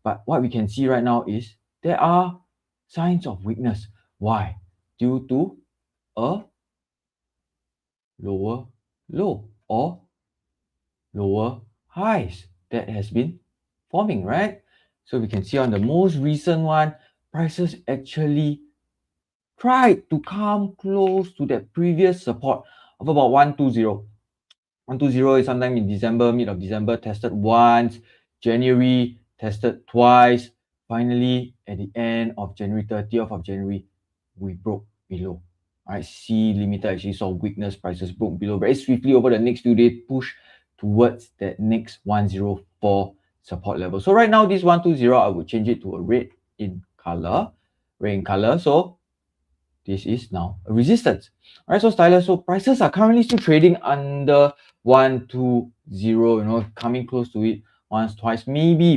Speaker 2: But what we can see right now is there are signs of weakness. Why? Due to a lower low or lower highs that has been forming, right? So we can see on the most recent one, prices actually tried to come close to that previous support of about 120. 120 is sometime in December, mid of December, tested once, January, tested twice. Finally, at the end of January, 30th of January, we broke below. All right, C Limited actually saw weakness, prices broke below very swiftly over the next few days, push towards that next 104 support level. So right now, this 120, I would change it to a red in color. So this is now a resistance. All right, so stylers, so prices are currently still trading under 120, coming close to it once, twice. Maybe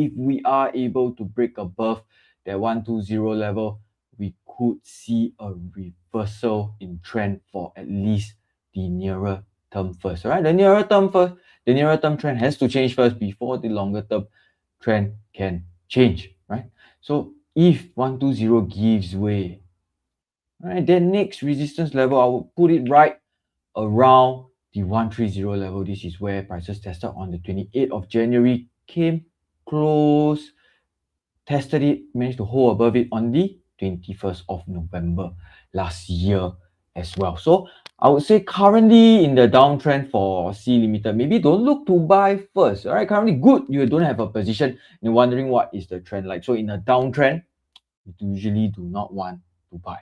Speaker 2: if we are able to break above that 120 level, we could see a reversal in trend for at least the nearer term first. All right, the nearer term trend has to change first before the longer term trend can change, right? So if 120 gives way, all right, then next resistance level, I will put it right around the 130 level. This is where prices tested on the 28th of January, came close, tested it, managed to hold above it on the 21st of November last year as well. So I would say currently in the downtrend for C Limited, maybe don't look to buy first. All right, currently good, you don't have a position and you're wondering what is the trend like. So in a downtrend, you usually do not want to buy.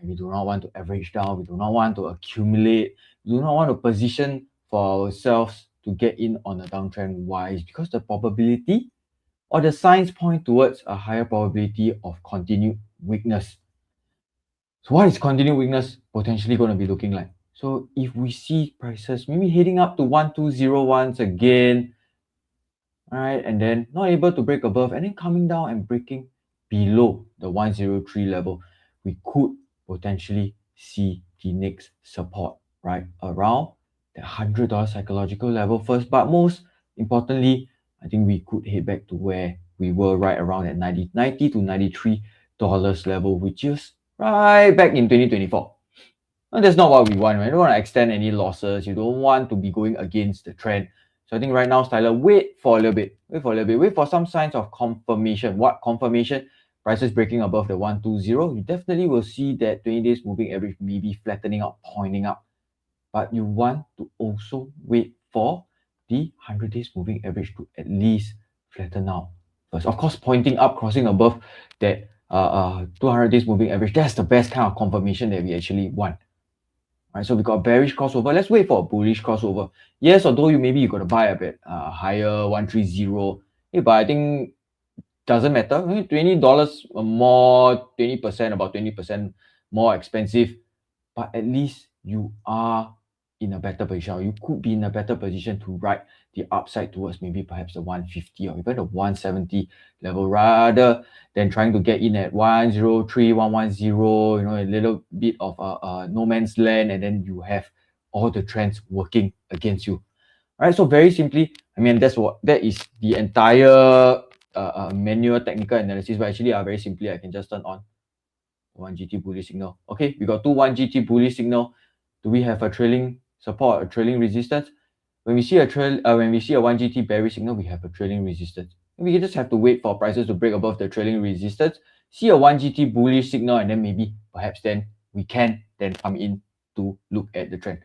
Speaker 2: We do not want to average down. We do not want to accumulate. We do not want to position for ourselves to get in on a downtrend. Why? It's because the probability or the signs point towards a higher probability of continued weakness. So what is continued weakness potentially going to be looking like? So if we see prices maybe heading up to 120 once again, all right, and then not able to break above, and then coming down and breaking below the 103 level, we could potentially see the next support right around the $100 psychological level first. But most importantly, I think we could head back to where we were right around at $90 to $93 level, which is right back in 2024. And that's not what we want, right? You don't want to extend any losses. You don't want to be going against the trend. So I think right now, styler, wait for a little bit. Wait for some signs of confirmation. What confirmation? Prices breaking above the 120. You definitely will see that 20 days moving average maybe flattening out, pointing up. But you want to also wait for the 100 days moving average to at least flatten out first. Of course, pointing up, crossing above that 200 days moving average, that's the best kind of confirmation that we actually want. Right, so we got a bearish crossover. Let's wait for a bullish crossover. Yes, although you got to buy a bit higher, 130. Hey, but I think doesn't matter. $20 more, 20%, about 20% more expensive. But at least you are in a better position, or you could be in a better position to ride the upside towards maybe perhaps the 150 or even the 170 level, rather than trying to get in at 103, 110, a little bit of no man's land, and then you have all the trends working against you. All right, so very simply, I mean, that is the entire manual technical analysis, but actually very simply, I can just turn on 1 GT bullish signal. Okay, we got 1 GT bullish signal. Do we have a trailing support, a trailing resistance? When we see a 1 GT bearish signal, we have a trailing resistance. We just have to wait for prices to break above the trailing resistance, see a 1 GT bullish signal, and then maybe perhaps then we can then come in to look at the trend.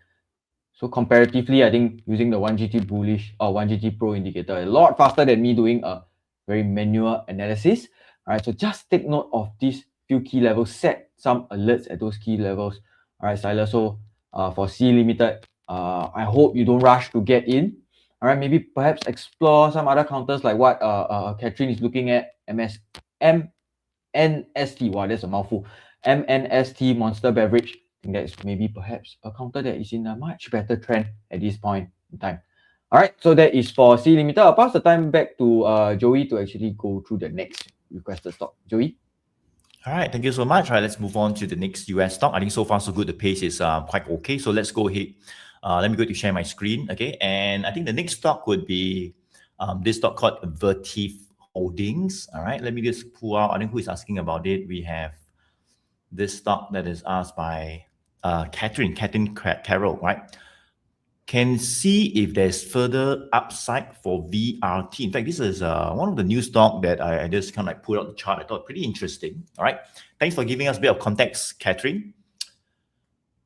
Speaker 2: So comparatively, I think using the 1 GT bullish or 1 GT pro indicator a lot faster than me doing a very manual analysis. All right, so just take note of these few key levels, set some alerts at those key levels. All right, styler. So for C Limited, I hope you don't rush to get in. All right, maybe perhaps explore some other counters like what Catherine is looking at, MNST. Wow, that's a mouthful. MNST, Monster Beverage. I think that's maybe perhaps a counter that is in a much better trend at this point in time. All right, so that is for C Limited. I'll pass the time back to Joey to actually go through the next requested stock. Joey?
Speaker 1: All right, thank you so much. All right, let's move on to the next US stock. I think so far so good. The pace is quite okay. So let's go ahead. Let me go to share my screen. Okay, and I think the next stock would be this stock called Vertiv Holdings. All right, let me just pull out. I think who is asking about it. We have this stock that is asked by Catherine Carroll, right? Can see if there's further upside for VRT. In fact, this is one of the new stock that I just kind of like put out the chart. I thought pretty interesting. All right. Thanks for giving us a bit of context, Catherine.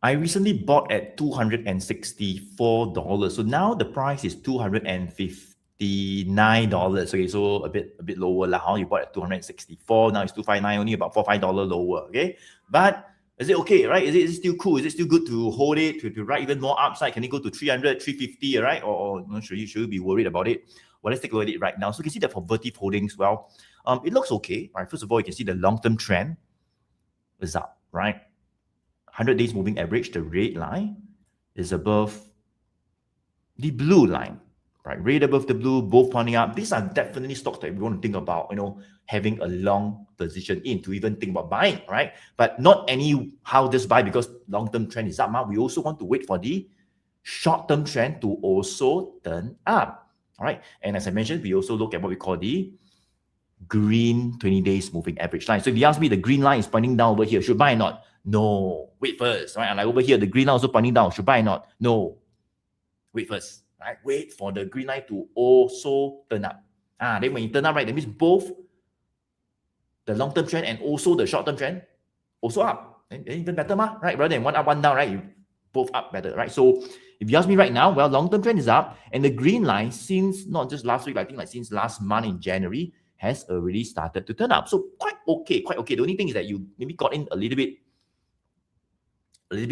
Speaker 1: I recently bought at $264. So now the price is $259. Okay, so a bit lower. How you bought at 264, now it's 259, only about $4-5 lower. Okay, but is it okay, right? Is it still cool? Is it still good to hold it, to ride even more upside? Can it go to 300, 350, right? Or should you be worried about it? Well, let's take a look at it right now. So you can see that for Vertiv Holdings, well, it looks okay, right? First of all, you can see the long-term trend is up, right? 100 days moving average, the red line is above the blue line, right? Red above the blue, both pointing up. These are definitely stocks that we want to think about, having a long position in, to even think about buying, right? But not anyhow just buy because long-term trend is up. We also want to wait for the short-term trend to also turn up, all right? And as I mentioned, we also look at what we call the green 20 days moving average line. So if you ask me, the green line is pointing down over here, should buy or not? No, wait first, right? And like over here, the green line also pointing down, should buy or not? No, wait first, right? Wait for the green line to also turn up. Then when you turn up, right, that means both the long-term trend and also the short-term trend also up. And even better, right? Rather than one up, one down, right? You both up better, right? So if you ask me right now, well, long-term trend is up, and the green line, since not just last week, but I think like since last month in January, has already started to turn up. So quite okay. The only thing is that you maybe got in a little bit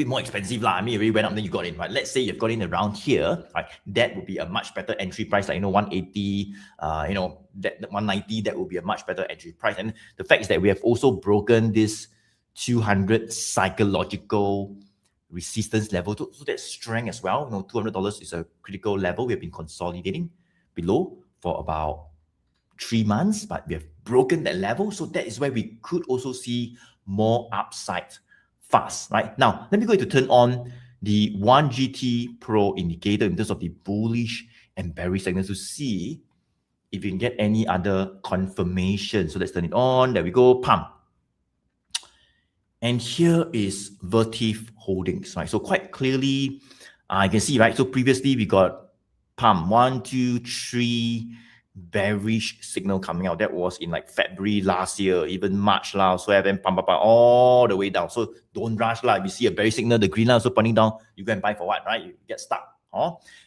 Speaker 1: more expensive. I mean, it really went up, then you got in, right? Let's say you've got in around here, right? That would be a much better entry price, like 180, that 190, that would be a much better entry price. And the fact is that we have also broken this 200 psychological resistance level, so that's strength as well. $200 is a critical level. We have been consolidating below for about 3 months, but we have broken that level. So that is where we could also see more upside fast, right? Now, let me go to turn on the 1GT Pro indicator in terms of the bullish and bearish signals to see if you can get any other confirmation. So let's turn it on. There we go. Pump. And here is Vertiv Holdings, right? So quite clearly, you can see, right? So previously we got pump 1, 2, 3 bearish signal coming out. That was in like February last year, even March last. So then pump all the way down. So don't rush lah. If you see a bearish signal, the green line also pointing down, you go and buy for what, right? You get stuck.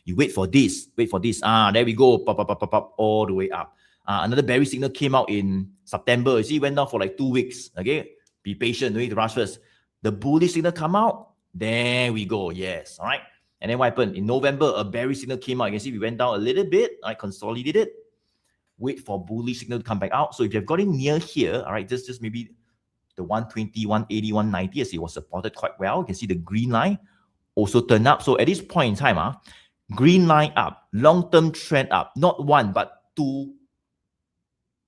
Speaker 1: You wait for this. There we go. Pop, all the way up. Another bearish signal came out in September. You see, it went down for like 2 weeks. Okay, be patient. No need to rush first. The bullish signal come out. There we go. Yes. All right. And then what happened? In November, a bearish signal came out. You can see we went down a little bit. I consolidated. Wait for bullish signal to come back out. So if you've got it near here, all right, just maybe the 120, 180, 190, as it was supported quite well. You can see the green line also turn up. So at this point in time, green line up, long-term trend up, not one, but two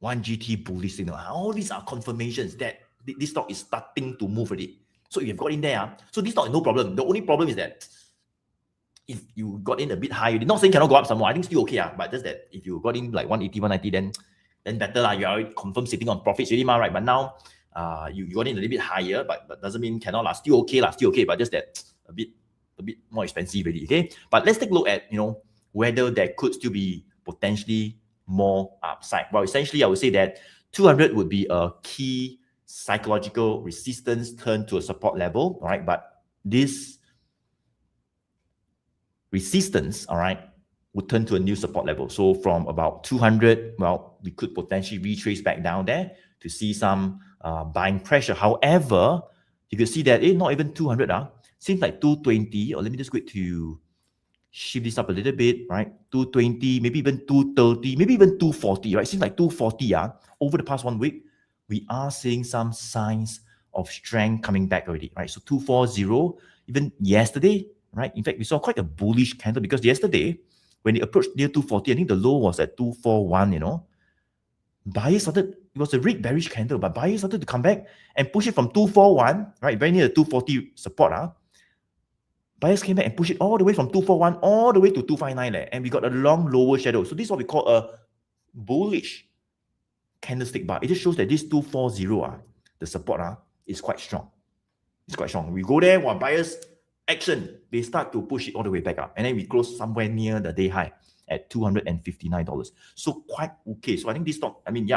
Speaker 1: 1GT bullish signal. All these are confirmations that this stock is starting to move already. So if you've got in there, so this stock is no problem. The only problem is that if you got in a bit higher, not saying cannot go up some more, I think still okay, but just that if you got in like 180, 190, then better lah. You are confirmed sitting on profits already, right? But now you got in a little bit higher, but doesn't mean cannot lah. Still okay, but just that a bit more expensive already. Okay, but let's take a look at whether there could still be potentially more upside. Well, essentially, I would say that 200 would be a key psychological resistance turn to a support level. All right, but this resistance, all right, would turn to a new support level. So from about 200, well, we could potentially retrace back down there to see some buying pressure. However, you can see that not even 200, seems like 220, or let me just go to shift this up a little bit, right? 220, maybe even 230, maybe even 240, right? Seems like 240, over the past 1 week, we are seeing some signs of strength coming back already, right? So 240, even yesterday, right? In fact, we saw quite a bullish candle because yesterday, when it approached near 240, I think the low was at 241, Buyers started, it was a red bearish candle, but buyers started to come back and push it from 241, right? Very near the 240 support, Buyers came back and pushed it all the way from 241 all the way to 259, and we got a long lower shadow. So this is what we call a bullish candlestick bar. It just shows that this 240, the support is quite strong. It's quite strong. We go there, while buyers action, they start to push it all the way back up. And then we close somewhere near the day high at $259. So quite okay. So I think this stock, I think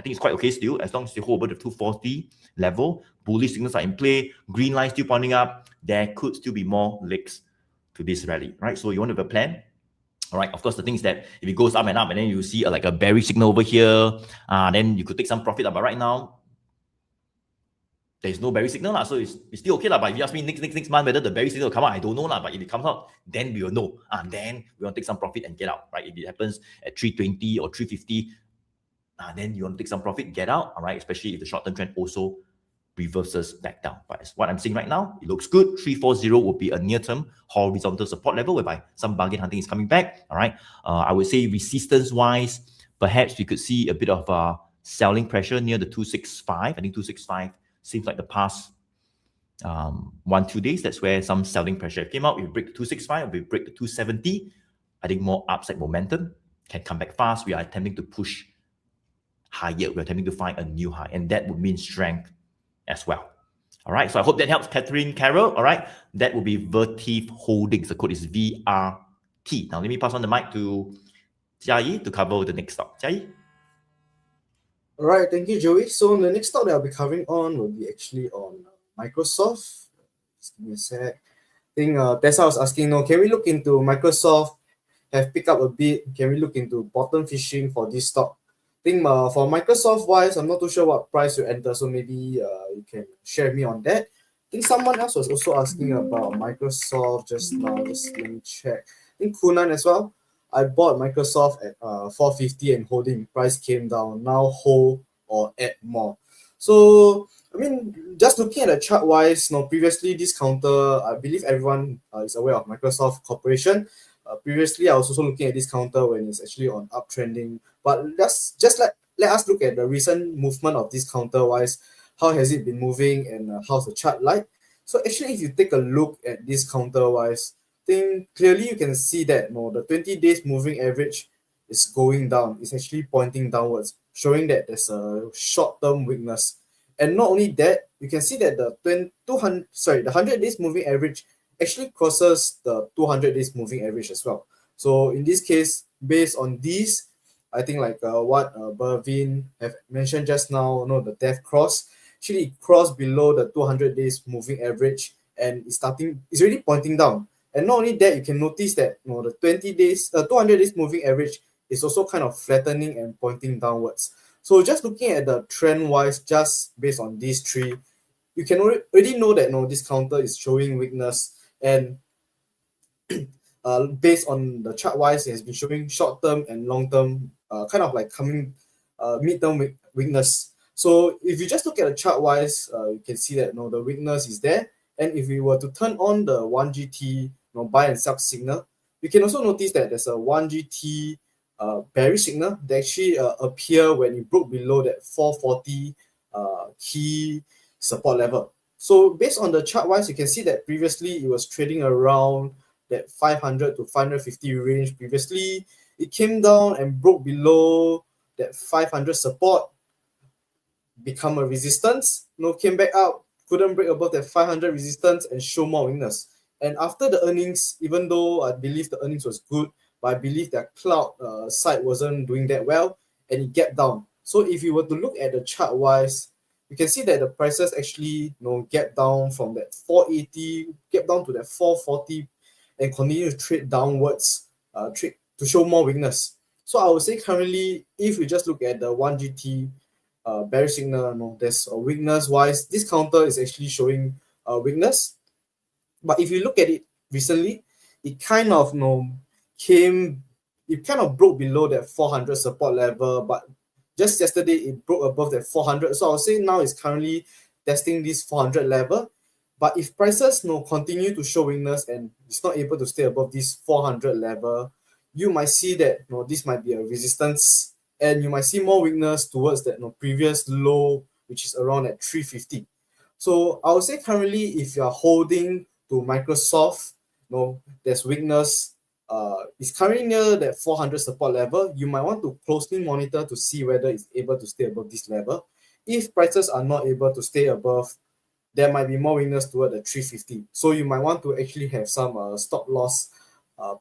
Speaker 1: it's quite okay still, as long as they hold over the 240 level. Bullish signals are in play. Green line still pointing up. There could still be more legs to this rally, right? So you want to have a plan. All right. Of course, the thing is that if it goes up, and then you see like a bearish signal over here, then you could take some profit. But right now, there's no bearish signal, so it's still okay. But if you ask me next month whether the bearish signal will come out, I don't know. But if it comes out, then we will know. And then we want to take some profit and get out, right? If it happens at 320 or 350, then you want to take some profit, get out, all right? Especially if the short-term trend also reverses back down. But as what I'm seeing right now, it looks good. 340 will be a near-term horizontal support level whereby some bargain hunting is coming back, all right? I would say resistance-wise, perhaps we could see a bit of selling pressure near the 265. I think 265 seems like the past 1-2 days, that's where some selling pressure came out. If we break the 265, we break the 270, I think more upside momentum can come back fast. We are attempting to push higher. We're attempting to find a new high, and that would mean strength as well. All right, so I hope that helps, Catherine Carroll. All right, that will be Vertiv Holdings. The code is VRT. Now, let me pass on the mic to Jia to cover the next stock. Jia?
Speaker 3: All right, thank you, Joey. So the next stock that I'll be covering on will be actually on Microsoft. Just give me a sec. I think Tessa was asking, can we look into Microsoft, have picked up a bit? Can we look into bottom fishing for this stock? I think for Microsoft-wise, I'm not too sure what price you enter, so maybe you can share with me on that. I think someone else was also asking about Microsoft just now. Just let me check. I think Kunan as well. I bought Microsoft at 450 and holding. Price came down. Now hold or add more. So, just looking at the chart wise, previously this counter, I believe everyone is aware of Microsoft Corporation. Previously, I was also looking at this counter when it's actually on uptrending. But let us look at the recent movement of this counter wise. How has it been moving and how's the chart like? So actually, if you take a look at this counter wise, think clearly you can see that the 20 days moving average is going down. It's actually pointing downwards, showing that there's a short-term weakness. And not only that, you can see that the 100 days moving average actually crosses the 200 days moving average as well. So in this case, based on these, I think like what Bervin have mentioned just now, the death cross, actually it crossed below the 200 days moving average and it's already pointing down. And not only that, you can notice that the 200 days moving average is also kind of flattening and pointing downwards. So just looking at the trend wise, just based on these three, you can already know that this counter is showing weakness, and based on the chart wise, it has been showing short term and long term, kind of like coming mid-term weakness. So if you just look at the chart wise, you can see that the weakness is there. And if we were to turn on the 1GT buy and sell signal, you can also notice that there's a 1GT bearish signal that actually appear when it broke below that 440 key support level. So based on the chart wise, you can see that previously it was trading around that 500 to 550 range. Previously, it came down and broke below that 500 support, become a resistance, came back up, couldn't break above that 500 resistance and show more weakness. And after the earnings, even though I believe the earnings was good, but I believe that cloud side wasn't doing that well, and it gapped down. So if you were to look at the chart wise, you can see that the prices actually gapped down from that 480, gapped down to that 440, and continue to trade downwards, to show more weakness. So I would say currently, if we just look at the 1GT bearish signal, there's a weakness wise. This counter is actually showing weakness. But if you look at it recently, it kind of broke below that 400 support level, but just yesterday it broke above that 400. So I would say now it's currently testing this 400 level. But if prices continue to show weakness and it's not able to stay above this 400 level, you might see that this might be a resistance, and you might see more weakness towards that previous low, which is around at 350. So I would say currently, if you are holding to Microsoft, there's weakness. It's currently near that 400 support level. You might want to closely monitor to see whether it's able to stay above this level. If prices are not able to stay above, there might be more weakness toward the 350. So you might want to actually have some stop loss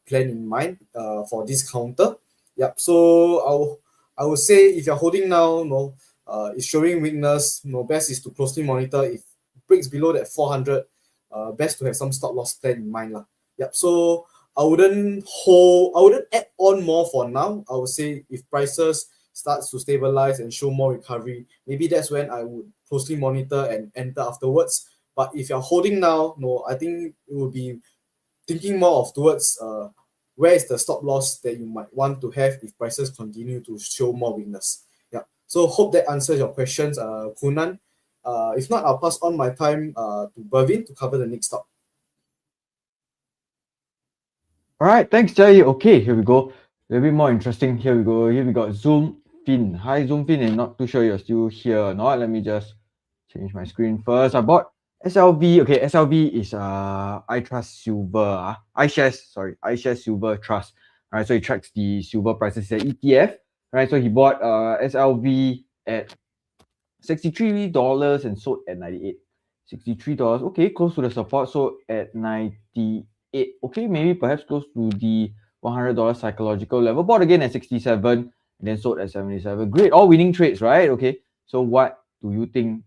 Speaker 3: plan in mind for this counter. Yep. So I would say if you're holding now, it's showing weakness. Best is to closely monitor. If it breaks below that 400, best to have some stop loss plan in mind lah. Yep. So I wouldn't add on more for now. I would say if prices starts to stabilize and show more recovery, maybe that's when I would closely monitor and enter afterwards. But if you're holding now, I think it would be thinking more of towards where is the stop loss that you might want to have if prices continue to show more weakness. Yeah. So hope that answers your questions, Kunan. If not, I'll pass on my time to Bervin to cover the next stop.
Speaker 2: All right, thanks, Jai. Okay, here we go. A little bit more interesting. Here we go. Here we got Zoom Fin. Hi, Zoom Fin. I'm not too sure you're still here or not. Let me just change my screen first. I bought SLV. Okay, SLV is iTrust Silver. iShares Silver Trust. All right, so it tracks the silver prices. It's an ETF. All right, so he bought SLV at $63 and sold at 98. $63. Okay, close to the support. So at 98. Okay, maybe perhaps close to the $100 psychological level. Bought again at 67 and then sold at 77. Great, all winning trades, right? Okay, so what do you think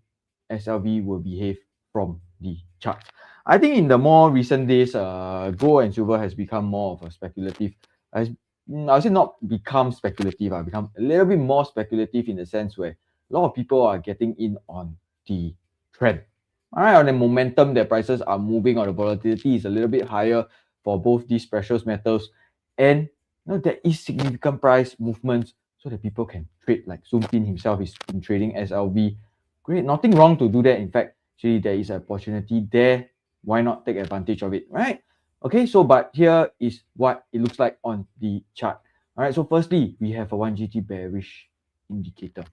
Speaker 2: SLV will behave from the chart? I think in the more recent days, gold and silver has become more of a speculative. I would say not become speculative, become a little bit more speculative in the sense where a lot of people are getting in on the trend. All right, on the momentum that prices are moving, or the volatility is a little bit higher for both these precious metals, and there is significant price movements so that people can trade. Like Zoom Tin himself is in trading SLV. Great, nothing wrong to do that. In fact, actually there is an opportunity there. Why not take advantage of it, right? Okay, so but here is what it looks like on the chart. All right, so firstly, we have a 1GT bearish indicator,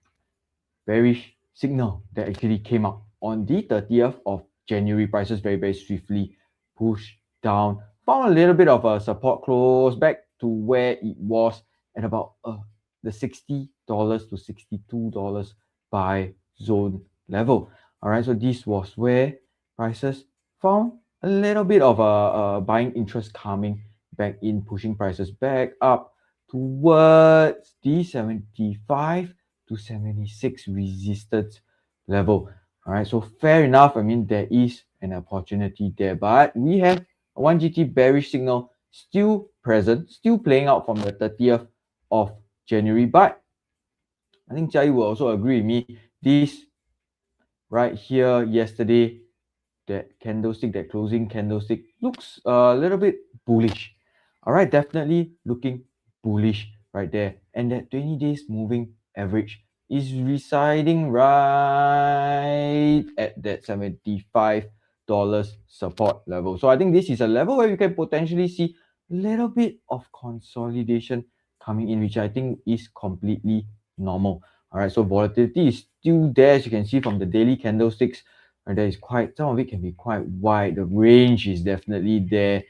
Speaker 2: bearish signal that actually came out on the 30th of January. Prices very swiftly pushed down, found a little bit of a support close back to where it was at about the $60 to $62 buy zone level. All right, so this was where prices found a little bit of a buying interest coming back in, pushing prices back up towards the 75 to 76 resistance level. All right, so fair enough. I mean, there is an opportunity there, but we have a 1GT bearish signal still present, still playing out from the 30th of January. But I think Jai will also agree with me. This right here yesterday, that candlestick, that closing candlestick looks a little bit bullish. All right, definitely looking bullish right there. And that 20 days moving average is residing right at that $75 support level. So I think this is a level where you can potentially see a little bit of consolidation coming in, which I think is completely normal. All right, so volatility is still there, as you can see from the daily candlesticks. And there is quite, some of it can be quite wide. The range is definitely there.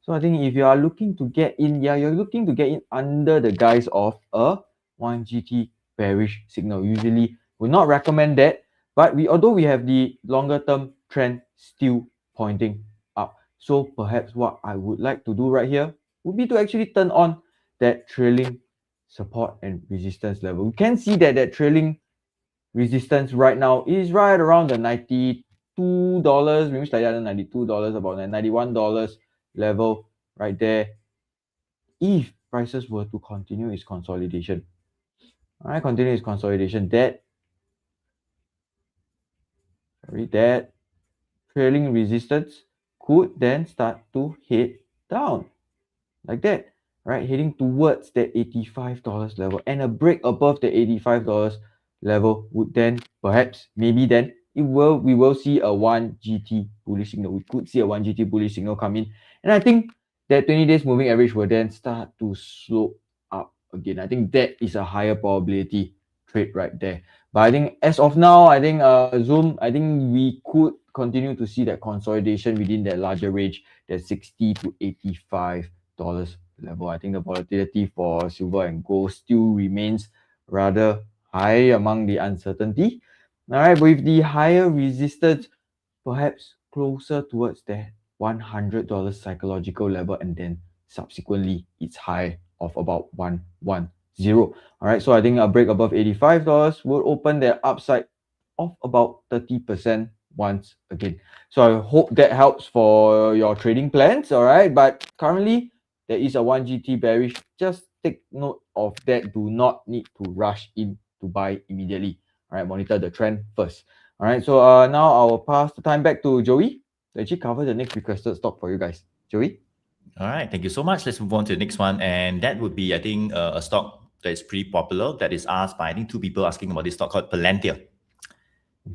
Speaker 2: So I think if you are looking to get in, yeah, you're looking to get in under the guise of a 1GT bearish signal. Usually would not recommend that, but although we have the longer term trend still pointing up. So perhaps what I would like to do right here would be to actually turn on that trailing support and resistance level. You can see that trailing resistance right now is right around the $92, maybe slightly under $92, about the $91 level right there. If prices were to continue its consolidation, all right, continue its consolidation, that trailing resistance could then start to head down like that, right? Heading towards that $85 level, and a break above the $85 level would then perhaps, maybe then we will see a 1GT bullish signal. We could see a 1GT bullish signal come in, and I think that 20 days moving average will then start to slope up again. I think that is a higher probability trade right there. But I think as of now, I think Zoom, I think we could continue to see that consolidation within that larger range, that 60 to $85 level. I think the volatility for silver and gold still remains rather high among the uncertainty. All right, with the higher resistance, perhaps closer towards that $100 psychological level, and then subsequently its high of about 110. All right, so I think a break above $85 will open the upside of about 30% once again. So I hope that helps for your trading plans. All right, but currently there is a 1GT bearish. Just take note of that. Do not need to rush in to buy immediately. All right, monitor the trend first. All right, so now I'll pass the time back to Joey to actually cover the next requested stock for you guys. Joey?
Speaker 1: All right, thank you so much. Let's move on to the next one. And that would be, I think, a stock that is pretty popular, that is asked by, I think, two people asking about this stock called Palantir.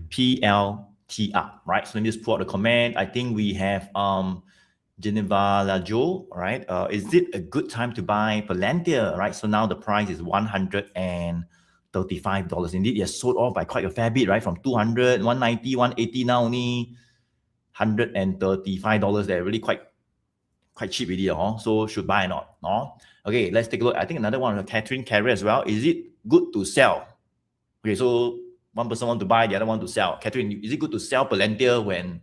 Speaker 1: PLTR, right? So let me just pull out the comment. I think we have Geneva Lajo, right? Is it a good time to buy Palantir, right? So now the price is $135. Indeed, it has sold off by quite a fair bit, right? From 200, 190, 180, now only $135. They're really quite cheap really, so should buy or not? Okay, let's take a look. I think another one, Catherine Carey as well. Is it good to sell? Okay, so one person want to buy, the other one to sell. Catherine, is it good to sell Palantir when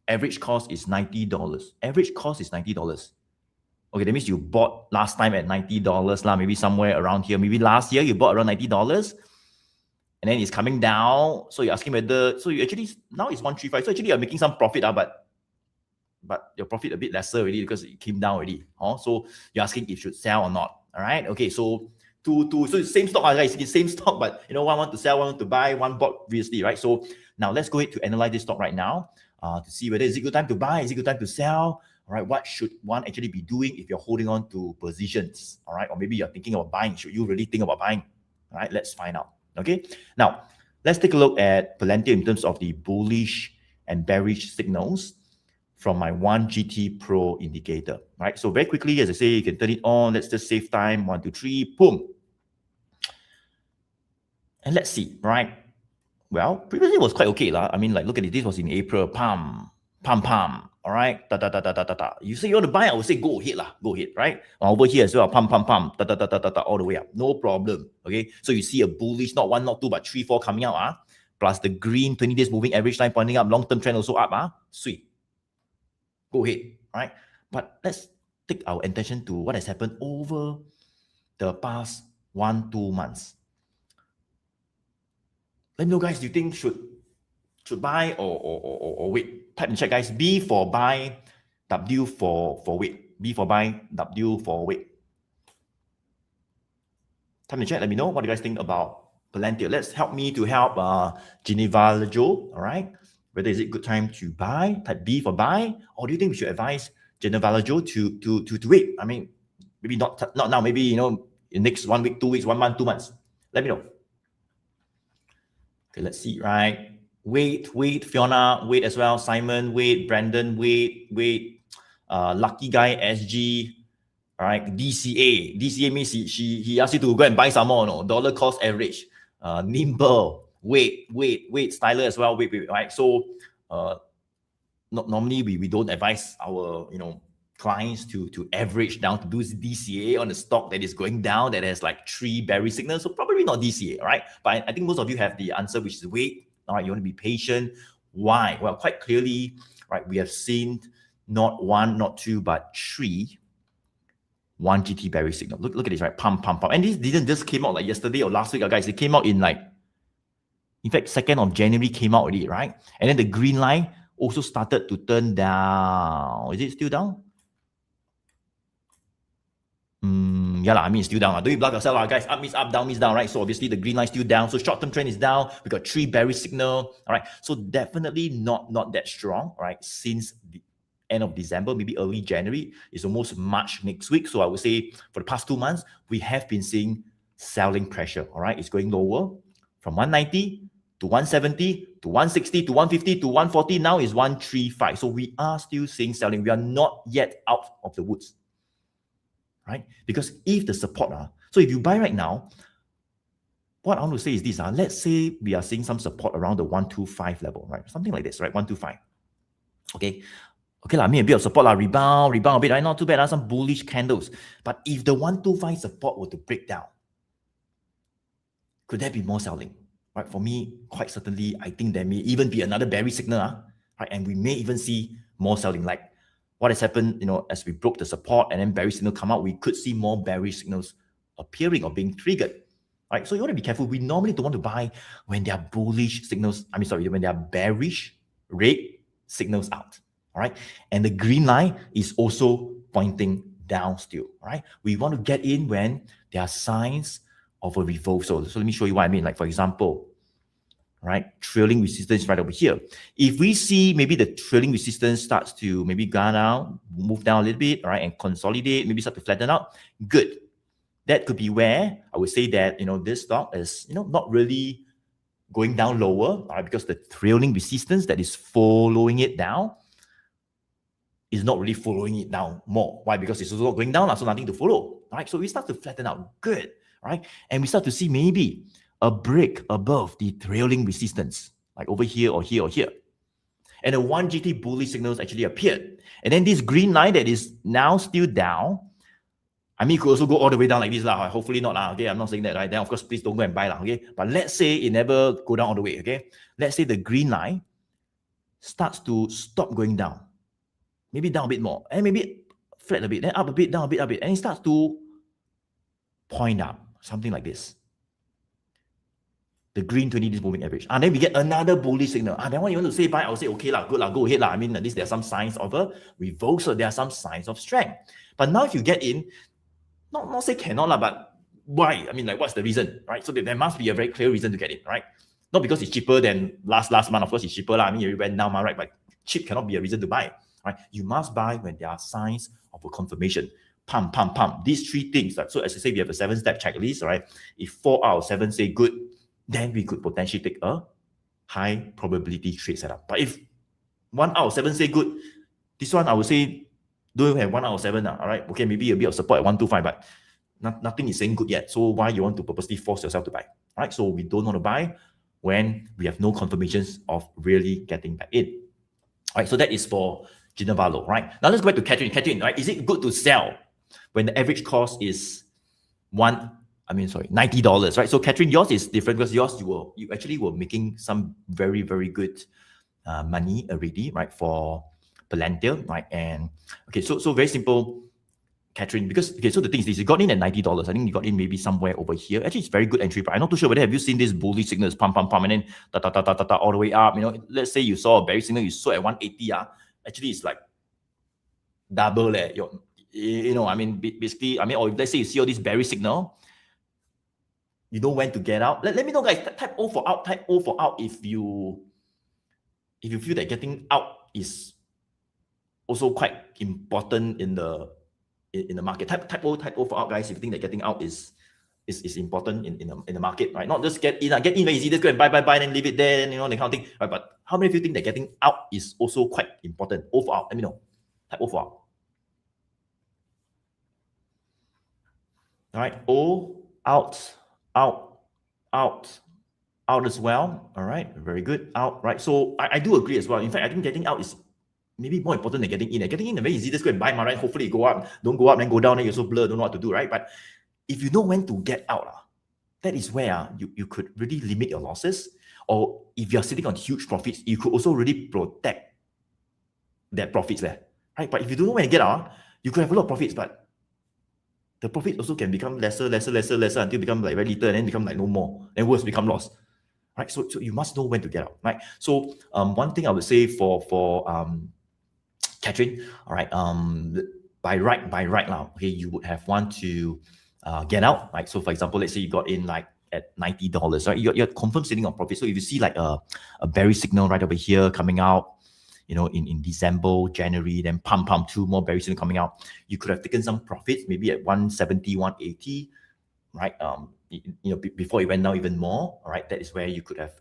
Speaker 1: average cost is $90? Average cost is $90. Okay, that means you bought last time at $90, maybe somewhere around here. Maybe last year you bought around $90, and then it's coming down. So you're asking whether, so you actually, now it's 135. So actually you're making some profit, but your profit a bit lesser already because it came down already. So you're asking if you should sell or not. All right. Okay. So so it's the same stock, guys. It's the same stock, but one want to sell, one want to buy, one bought previously, right? So now let's go ahead to analyze this stock right now to see whether is it good time to buy, is it good time to sell. All right. What should one actually be doing if you're holding on to positions? All right. Or maybe you're thinking about buying. Should you really think about buying? All right. Let's find out. Okay. Now let's take a look at Palantir in terms of the bullish and bearish signals. from my 1GT Pro indicator, right? So very quickly, as I say, you can turn it on. Let's just save time. 1, 2, 3, boom. And let's see, right? Well, previously it was quite okay. I mean, like, look at it. This was in April. Pam, pam, pam. All right. Da, da, da, da, da, da, da. You say you want to buy, I would say go ahead. Go ahead, right? Over here as well. Pam, pam, pam. Da, da, da, da, da, da, all the way up. No problem. Okay. So you see a bullish, not 1, not 2, but 3, 4 coming out. Plus the green 20 days moving average line pointing up. Long-term trend also up. Sweet. Go ahead. Right? But let's take our attention to what has happened over the past 1, 2 months. Let me know, guys, do you think should buy or wait? Type in chat, guys. B for buy, W for wait. B for buy, W for wait. Type in chat, let me know what you guys think about Palantir. Let's help me to help Geneva Lejo, all right? Whether is it good time to buy? Type B for buy, or do you think we should advise Geneva Lejo to wait? I mean, maybe not now, maybe, you know, in next 1 week, 2 weeks, 1 month, 2 months. Let me know. Okay, let's see, right? Wait, Fiona, wait as well. Simon, wait. Brandon, wait. Lucky Guy, SG, all right. DCA means he asked you to go and buy some more, no? Dollar cost average. Nimble, wait. Styler as well, wait, right? So, normally we don't advise our, you know, clients to average down to do DCA on a stock that is going down, that has like 3 bearish signals. So probably not DCA, right? But I think most of you have the answer, which is wait. All right, you want to be patient. Why? Well, quite clearly, right, we have seen not 1, not 2, but 3 1GT bearish signal. Look at this, right? Pump. And this didn't just came out like yesterday or last week, guys. It came out in like, in fact, 2nd of January came out already, right? And then the green line also started to turn down. Is it still down? Yeah, I mean, it's still down. Don't you block yourself, guys. Up means up, down means down, right? So obviously the green line is still down. So short-term trend is down. We got 3 bearish signal. All right. So definitely not that strong, right? Since the end of December, maybe early January. It's almost March next week. So I would say for the past 2 months, we have been seeing selling pressure. All right. It's going lower from 190 to 170 to 160 to 150 to 140. Now is 135. So we are still seeing selling. We are not yet out of the woods. Right? Because if the support, so if you buy right now, what I want to say is this, let's say we are seeing some support around the 125 level, right? Something like this, right? 125. Okay, I mean a bit of support, rebound a bit, right? Not too bad, some bullish candles. But if the 125 support were to break down, could there be more selling? Right? For me, quite certainly, I think there may even be another bearish signal, right? And we may even see more selling, like what has happened, you know, as we broke the support and then bearish signal come out, we could see more bearish signals appearing or being triggered, right? So you want to be careful. We normally don't want to buy when there are bullish signals. When there are bearish red signals out, all right? And the green line is also pointing down still, all right? We want to get in when there are signs of a reversal. So let me show you what I mean. Like, for example, right, trailing resistance right over here. If we see maybe the trailing resistance starts to maybe go down, move down a little bit, right, and consolidate, maybe start to flatten out, good. That could be where I would say that, you know, this stock is, you know, not really going down lower, right, because the trailing resistance that is following it down is not really following it down more. Why? Because it's also going down, so nothing to follow, right? So we start to flatten out, good, right? And we start to see maybe a break above the trailing resistance, like over here or here or here. And a 1GT bullish signals actually appeared. And then this green line that is now still down, I mean, it could also go all the way down like this. Hopefully not. Okay, I'm not saying that, right? Then, of course, please don't go and buy. Okay, but let's say it never go down all the way. Okay, let's say the green line starts to stop going down. Maybe down a bit more. And maybe flat a bit. Then up a bit, down a bit, up a bit. And it starts to point up. Something like this. The green 20 days moving average. And then we get another bullish signal. Then what you want to say buy? I will say, okay, good, go ahead. I mean, at least there are some signs of a reversal. There are some signs of strength. But now if you get in, not say cannot, but why? I mean, like, what's the reason, right? So there must be a very clear reason to get in, right? Not because it's cheaper than last month. Of course, it's cheaper. I mean, it went down, right? But cheap cannot be a reason to buy, right? You must buy when there are signs of a confirmation. Pump. These 3 things. Right? So as I say, we have a 7-step checklist, right? If 4 out of 7 say good, then we could potentially take a high probability trade setup. But if 1 out of 7 say good, This one I would say don't have 1 out of 7. All right. Okay, maybe a bit of support at 125, but nothing is saying good yet. So why you want to purposely force yourself to buy? All right. So we don't want to buy when we have no confirmations of really getting back in. All right. So that is for Ginavalo, right? Now let's go back to Catherine. Catherine, right? Is it good to sell when the average cost is $90, right? So Catherine, yours is different because yours you actually were making some very, very good money already, right? For Palantir, right? And okay, so very simple, Catherine, because so the thing is this, you got in at $90. I think you got in maybe somewhere over here. Actually, it's very good entry, but I'm not too sure whether have you seen this bullish signals, pump, and then all the way up. Let's say you saw a bearish signal, you saw at 180. Actually, it's like double basically, or let's say you see all this bearish signal, you know when to get out. Let me know, guys. Type O for out. Type O for out if you feel that getting out is also quite important in the market. Type O for out, guys. If you think that getting out is important in the market, right? Not just get in very easy. Just go and buy, then leave it there, and the kind of thing. Right? But how many of you think that getting out is also quite important? O for out. Let me know. Type O for out. All right. O out as well. All right. Very good. Out. Right. So I do agree as well. In fact, I think getting out is maybe more important than getting in. Getting in is very easy. Just go and buy, right? Hopefully it go up. Don't go up, then go down, then you're so blurred, don't know what to do, right? But if you know when to get out, that is where you could really limit your losses. Or if you're sitting on huge profits, you could also really protect that profits there, right? But if you don't know when to get out, you could have a lot of profits, but the profit also can become lesser until become like very little and then become like no more. And worse, become loss. Right? So you must know when to get out, right? So one thing I would say for Catherine, all right, by right now, okay, you would have want to get out, right? So for example, let's say you got in like at $90, right? You're confirmed sitting on profit. So if you see like a bearish signal right over here coming out, in December, January, then pump, 2 more bearish signal coming out, you could have taken some profits, maybe at 170, 180, right? Before it went down even more, all right? That is where you could have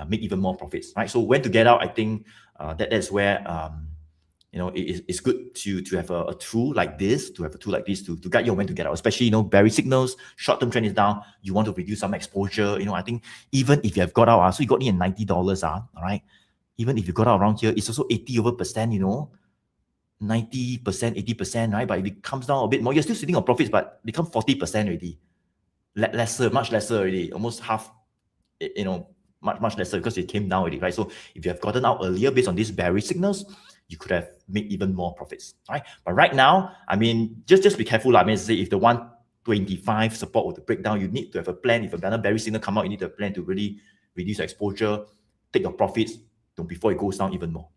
Speaker 1: made even more profits, right? So when to get out, I think that's where it's good to have a tool like this, to guide you when to get out, especially, bearish signals, short-term trend is down, you want to reduce some exposure. I think even if you have got out, so you got in at $90, all right? Even if you got out around here, it's also 80%, 90%, 80%, right? But if it comes down a bit more, you're still sitting on profits, but become 40% already. Much lesser already, almost half, much lesser because it came down already, right? So if you have gotten out earlier based on these bearish signals, you could have made even more profits, right? But right now, just be careful. Say if the 125 support were to break down, you need to have a plan. If another bearish signal come out, you need to have a plan to really reduce your exposure, take your profits before it goes down even more.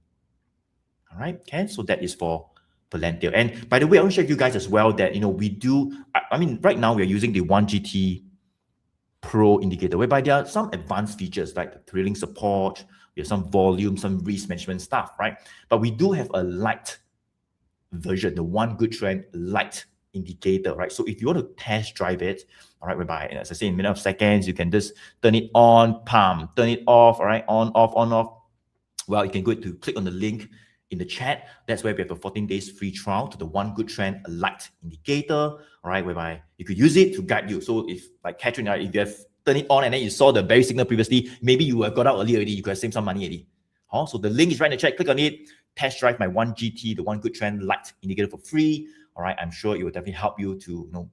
Speaker 1: All right, okay? So that is for Palantir. And by the way, I want to share with you guys as well that, we do, right now we are using the 1GT Pro indicator, whereby there are some advanced features like the trailing support, we have some volume, some risk management stuff, right? But we do have a light version, the one good trend light indicator, right? So if you want to test drive it, all right, whereby, as I say, in a minute of seconds, you can just turn it on, pump, turn it off, all right, on, off. Well, you can go to click on the link in the chat. That's where we have a 14 days free trial to the one good trend light indicator, all right, whereby you could use it to guide you. So if, like Catherine, if you have turned it on and then you saw the bearish signal previously, maybe you have got out earlier already, you could have saved some money already. So the link is right in the chat. Click on it, test drive my 1GT, the one good trend light indicator for free. All right, I'm sure it will definitely help you to,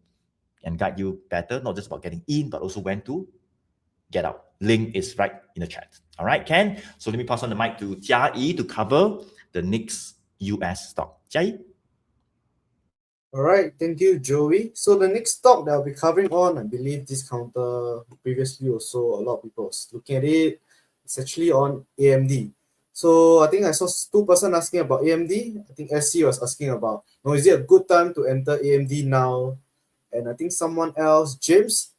Speaker 1: and guide you better, not just about getting in, but also when to get out. Link is right in the chat. All right, Ken. So let me pass on the mic to Jia Yi to cover the next US stock. Jia Yi.
Speaker 3: All right, thank you, Joey. So the next stock that I'll be covering on, I believe this counter previously also a lot of people was looking at it. It's actually on AMD. So I think I saw 2 persons asking about AMD. I think SC was asking about, is it a good time to enter AMD now? And I think someone else, James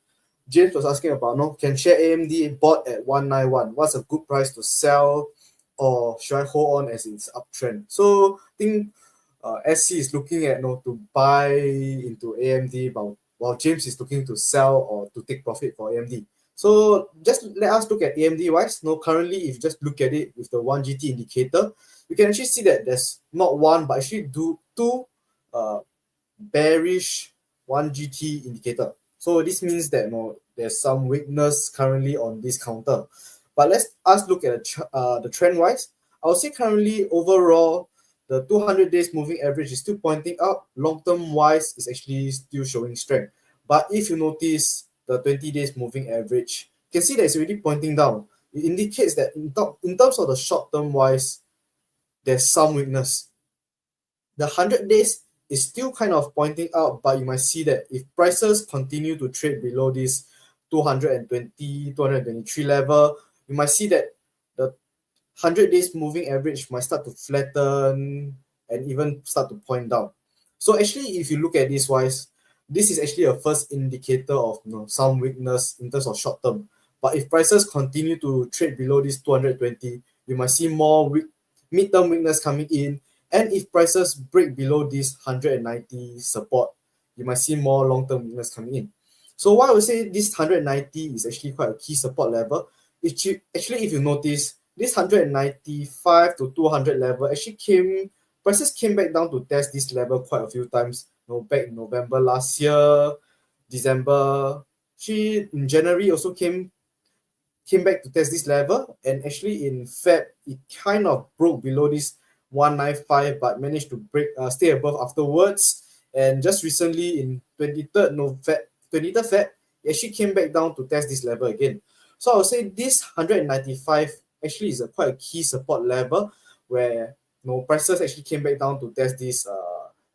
Speaker 3: was asking about, can share AMD bought at 191? What's a good price to sell, or should I hold on as it's uptrend? So I think SC is looking at to buy into AMD, while James is looking to sell or to take profit for AMD. So just let us look at AMD wise. Currently, if you just look at it with the 1GT indicator, we can actually see that there's not one, but actually two bearish 1GT indicator. So this means that there's some weakness currently on this counter. But let's look at the trend wise. I would say currently overall the 200 days moving average is still pointing up. Long term wise is actually still showing strength. But if you notice the 20 days moving average, you can see that it's already pointing down. It indicates that in terms of the short term wise, there's some weakness. The 100 days is still kind of pointing out, but you might see that if prices continue to trade below this 220, 223 level, you might see that the 100 days moving average might start to flatten and even start to point down. So actually, if you look at this wise, this is actually a first indicator of some weakness in terms of short term. But if prices continue to trade below this 220, you might see more mid-term weakness coming in. And if prices break below this 190 support, you might see more long-term weakness coming in. So why I would say this 190 is actually quite a key support level. If you notice, this 195 to 200 level prices came back down to test this level quite a few times. Back in November last year, December, in January also came back to test this level, and actually in Feb it kind of broke below this 195 but managed to stay above afterwards. And just recently in 23rd Feb, it actually came back down to test this level again. So I would say this 195 actually is quite a key support level where prices actually came back down to test this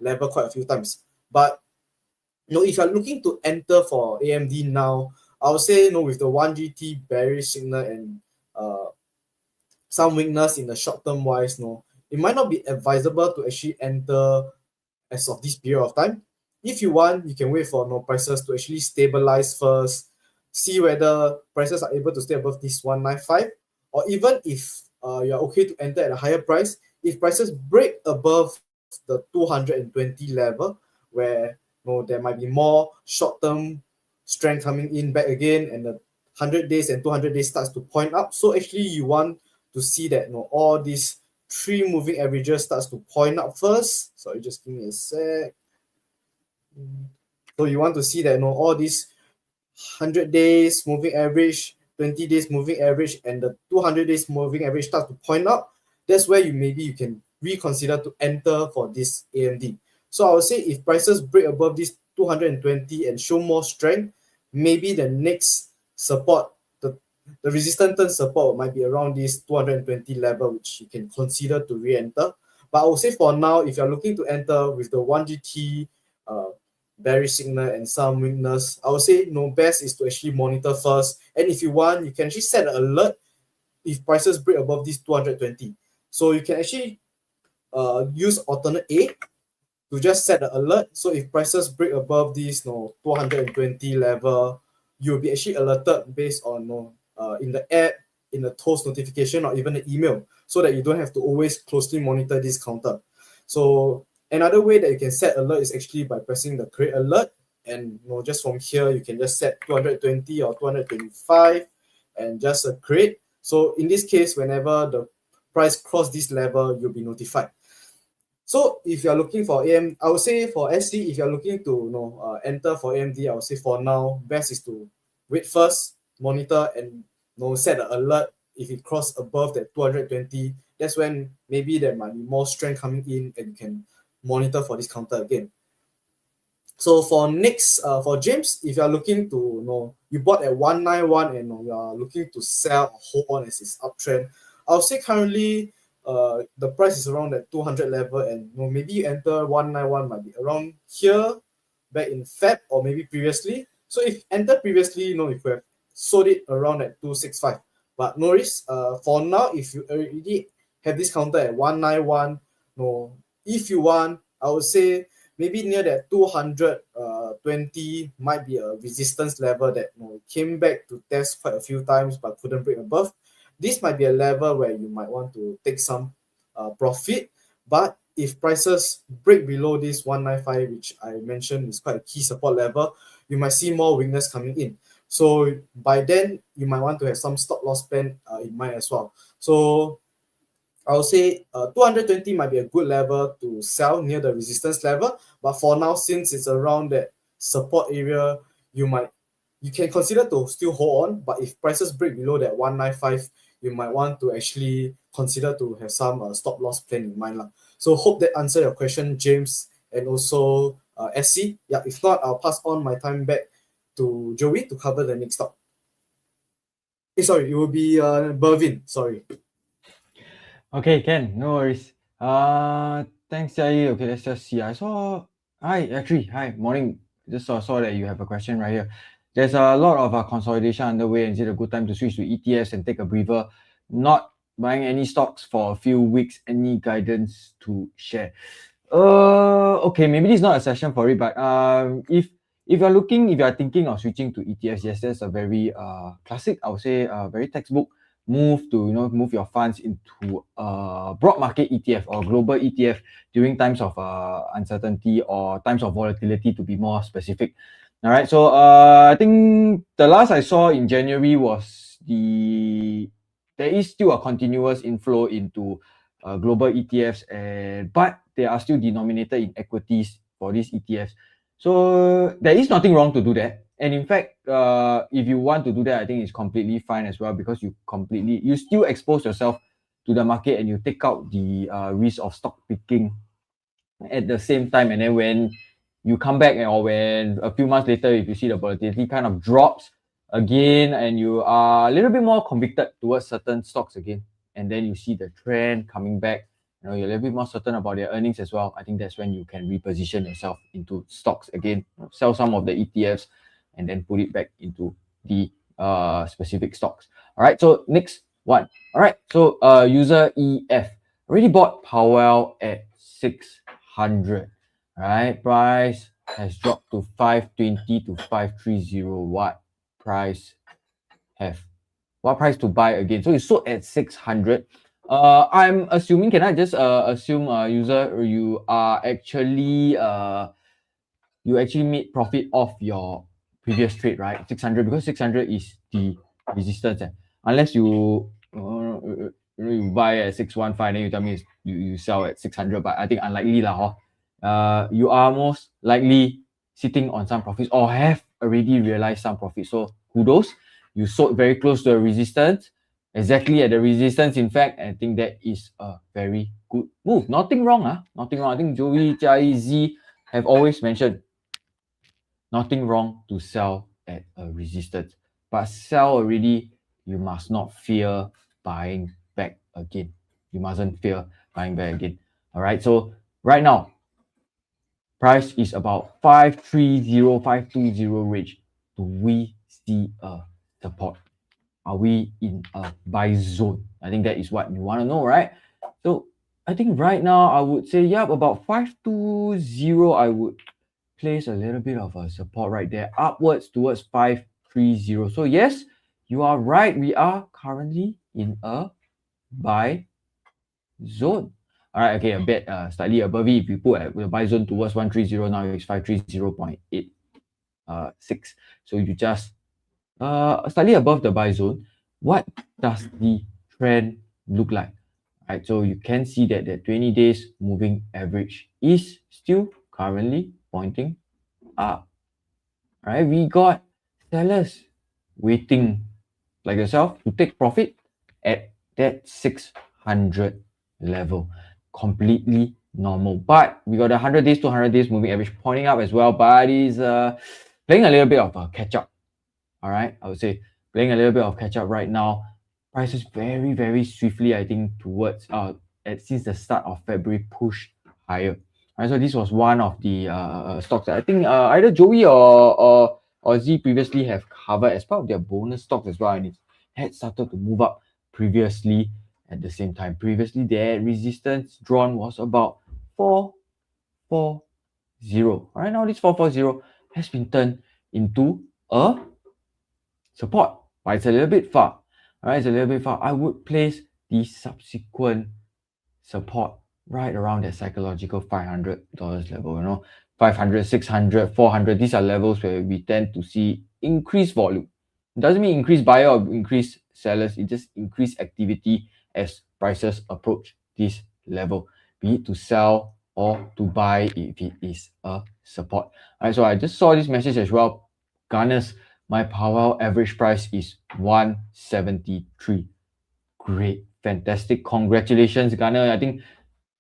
Speaker 3: level quite a few times. But if you're looking to enter for AMD now, I would say with the 1GT bearish signal and some weakness in the short term wise, it might not be advisable to actually enter as of this period of time. If you want, you can wait for prices to actually stabilize first, see whether prices are able to stay above this 195, or even if you're okay to enter at a higher price, if prices break above the 220 level, where there might be more short-term strength coming in back again, and the 100 days and 200 days starts to point up. So actually you want to see that all these three moving averages starts to point up first. Sorry, just give me a sec. So you want to see that all these 100 days moving average, 20 days moving average, and the 200 days moving average start to point up. That's where you can reconsider to enter for this AMD. So I would say if prices break above this 220 and show more strength, maybe the next support, the resistance support might be around this 220 level, which you can consider to re-enter. But I would say for now, if you're looking to enter with the 1GT bearish signal and some weakness, I would say best is to actually monitor first. And if you want, you can actually set an alert if prices break above this 220. So you can actually use alternate A to just set the alert. So if prices break above this 220 level, you'll be actually alerted based on in the app, in the toast notification, or even the email, so that you don't have to always closely monitor this counter. So another way that you can set alert is actually by pressing the create alert, and just from here you can just set 220 or 225 and just create. So in this case, whenever the price cross this level, you'll be notified. So if you're looking for I would say for SC, if you're looking to enter for AMD, I would say for now, best is to wait first, monitor, and set an alert. If it cross above that 220, that's when maybe there might be more strength coming in, and you can monitor for this counter again. So for next, for James, if you're looking to you bought at 191 and you are looking to sell or hold on as it's uptrend, I would say currently the price is around that 200 level, and maybe you enter 191 might be around here back in Feb or maybe previously. So if enter previously, if you have sold it around at 265, but no risk. For now, if you already have this counter at 191, if you want, I would say maybe near that 220 might be a resistance level that came back to test quite a few times but couldn't break above. This might be a level where you might want to take some profit. But if prices break below this 195, which I mentioned is quite a key support level, you might see more weakness coming in. So by then, you might want to have some stop loss plan in mind as well. So I would say 220 might be a good level to sell near the resistance level, but for now, since it's around that support area, you can consider to still hold on. But if prices break below that 195, you might want to actually consider to have some stop loss plan in mind lah. So hope that answered your question, James, and also SC. Yeah, if not, I'll pass on my time back to Joey to cover the next stock. Sorry, it will be Bervin. Sorry.
Speaker 2: Okay, Ken, no worries. Thanks, Jai. Okay, let's just see. Hi, morning. Just saw that you have a question right here. There's a lot of consolidation underway, and is it a good time to switch to ETFs and take a breather? Not buying any stocks for a few weeks. Any guidance to share? Okay, maybe this is not a session for it, but if you are thinking of switching to ETFs, yes, that's a very classic, I would say, very textbook move to move your funds into a broad market ETF or global ETF during times of uncertainty or times of volatility, to be more specific. All right, so I think the last I saw in January was there is still a continuous inflow into global ETFs, but they are still denominated in equities for these ETFs. So there is nothing wrong to do that. And in fact, if you want to do that, I think it's completely fine as well, because you still expose yourself to the market and you take out the risk of stock picking at the same time. And then when you come back, or when a few months later, if you see the volatility kind of drops again and you are a little bit more convicted towards certain stocks again, and then you see the trend coming back, you're a little bit more certain about their earnings as well, I think that's when you can reposition yourself into stocks again, sell some of the ETFs and then put it back into the specific stocks. All right, so next one. All right, so user EF already bought POWL at 600. Right, price has dropped to 520 to 530. What price to buy again? So you sold at 600. I'm assuming, can I just assume, user, you are actually you actually made profit off your previous trade, right? 600, because 600 is the resistance. Unless you buy at 615, then you tell me you sell at 600, but I think unlikely lah. You are most likely sitting on some profits or have already realized some profits. So kudos, you sold very close to a resistance, exactly at the resistance. In fact, I think that is a very good move. Nothing wrong, nothing wrong. I think Joey, Jai, Z have always mentioned nothing wrong to sell at a resistance, but sell already, you must not fear buying back again. You mustn't fear buying back again. All right, so right now, price is about 530, 520 range. Do we see a support? Are we in a buy zone? I think that is what you want to know, right? So I think right now I would say, yep, about 520, I would place a little bit of a support right there, upwards towards 530. So yes, you are right. We are currently in a buy zone. All right, okay, a bit slightly above it. If you put the buy zone towards 130, now it's 530.86. So you just slightly above the buy zone. What does the trend look like? All right, so you can see that the 20 days moving average is still currently pointing up. All right, we got sellers waiting like yourself to take profit at that 600 level. Completely normal. But we got the 100 days, 200 days moving average pointing up as well, but it's playing a little bit of a catch up. All right, I would say playing a little bit of catch up right now. Prices very, very swiftly, I think, towards since the start of February, push higher. All right, so this was one of the stocks that I think either Joey or Z previously have covered as part of their bonus stocks as well, and it had started to move up previously at the same time. Previously, their resistance drawn was about 440. All right, now this 440 has been turned into a support, but it's a little bit far. All right, it's a little bit far. I would place the subsequent support right around that psychological $500 level. 500, 600, 400. These are levels where we tend to see increased volume. It doesn't mean increased buyer or increased sellers. It just increased activity as prices approach this level, be it to sell or to buy if it is a support. Alright, so I just saw this message as well. Gunners, my POWL average price is 173. Great, fantastic. Congratulations, Gunner. I think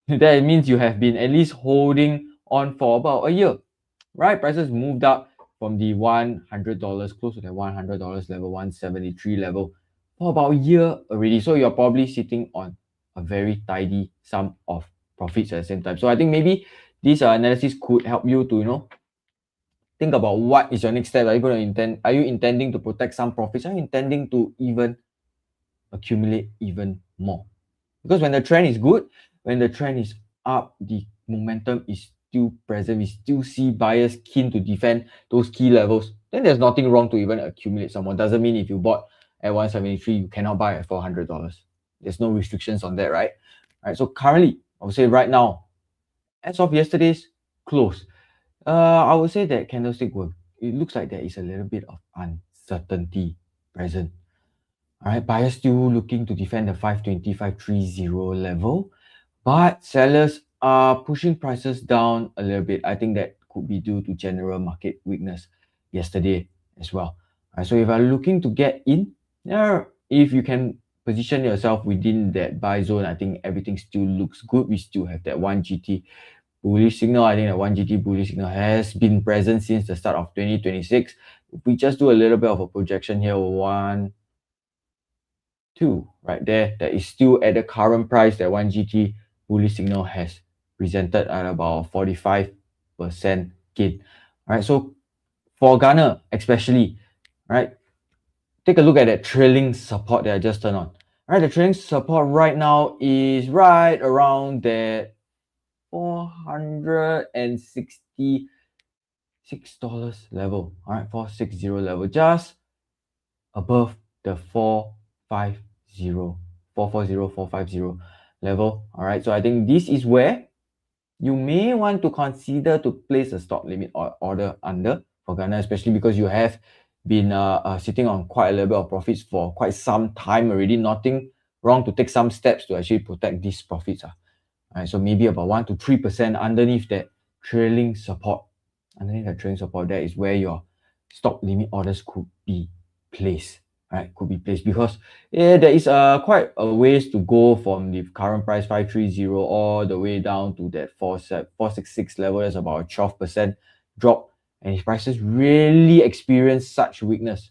Speaker 2: that means you have been at least holding on for about a year, right? Prices moved up from the $100, close to the $100 level, 173 level, for about a year already. So you're probably sitting on a very tidy sum of profits at the same time. So I think maybe this analysis could help you to, think about what is your next step. Are you intending to protect some profits? Are you intending to even accumulate even more? Because when the trend is good, when the trend is up, the momentum is still present. We still see buyers keen to defend those key levels. Then there's nothing wrong to even accumulate some more. Doesn't mean if you bought at 173, you cannot buy at $400. There's no restrictions on that, right? So currently, I would say right now, as of yesterday's close, I would say that candlestick it looks like there is a little bit of uncertainty present. Alright, buyers still looking to defend the 520, 530 level, but sellers are pushing prices down a little bit. I think that could be due to general market weakness yesterday as well. Alright, so if you're looking to get in, if you can position yourself within that buy zone, I think everything still looks good. We still have that 1 GT bullish signal. I think that 1 GT bullish signal has been present since the start of 2026. If we just do a little bit of a projection here, 1, 2 right there, that is still at the current price that 1 GT bullish signal has presented at about 45% gain. Right, so for Ghana especially, right, take a look at that trailing support that I just turned on. Right, the trailing support right now is right around that $466 level. All right, 460 level, just above the 450 level. All right, so I think this is where you may want to consider to place a stop limit or order under for Ghana, especially because you have been sitting on quite a little bit of profits for quite some time already. Nothing wrong to take some steps to actually protect these profits. Right, so maybe about 1 to 3% underneath that trailing support. Underneath the trailing support, that is where your stop limit orders could be placed. Right, could be placed because there is quite a ways to go from the current price 530 all the way down to that 466 level. That's about a 12% drop, and if prices really experience such weakness,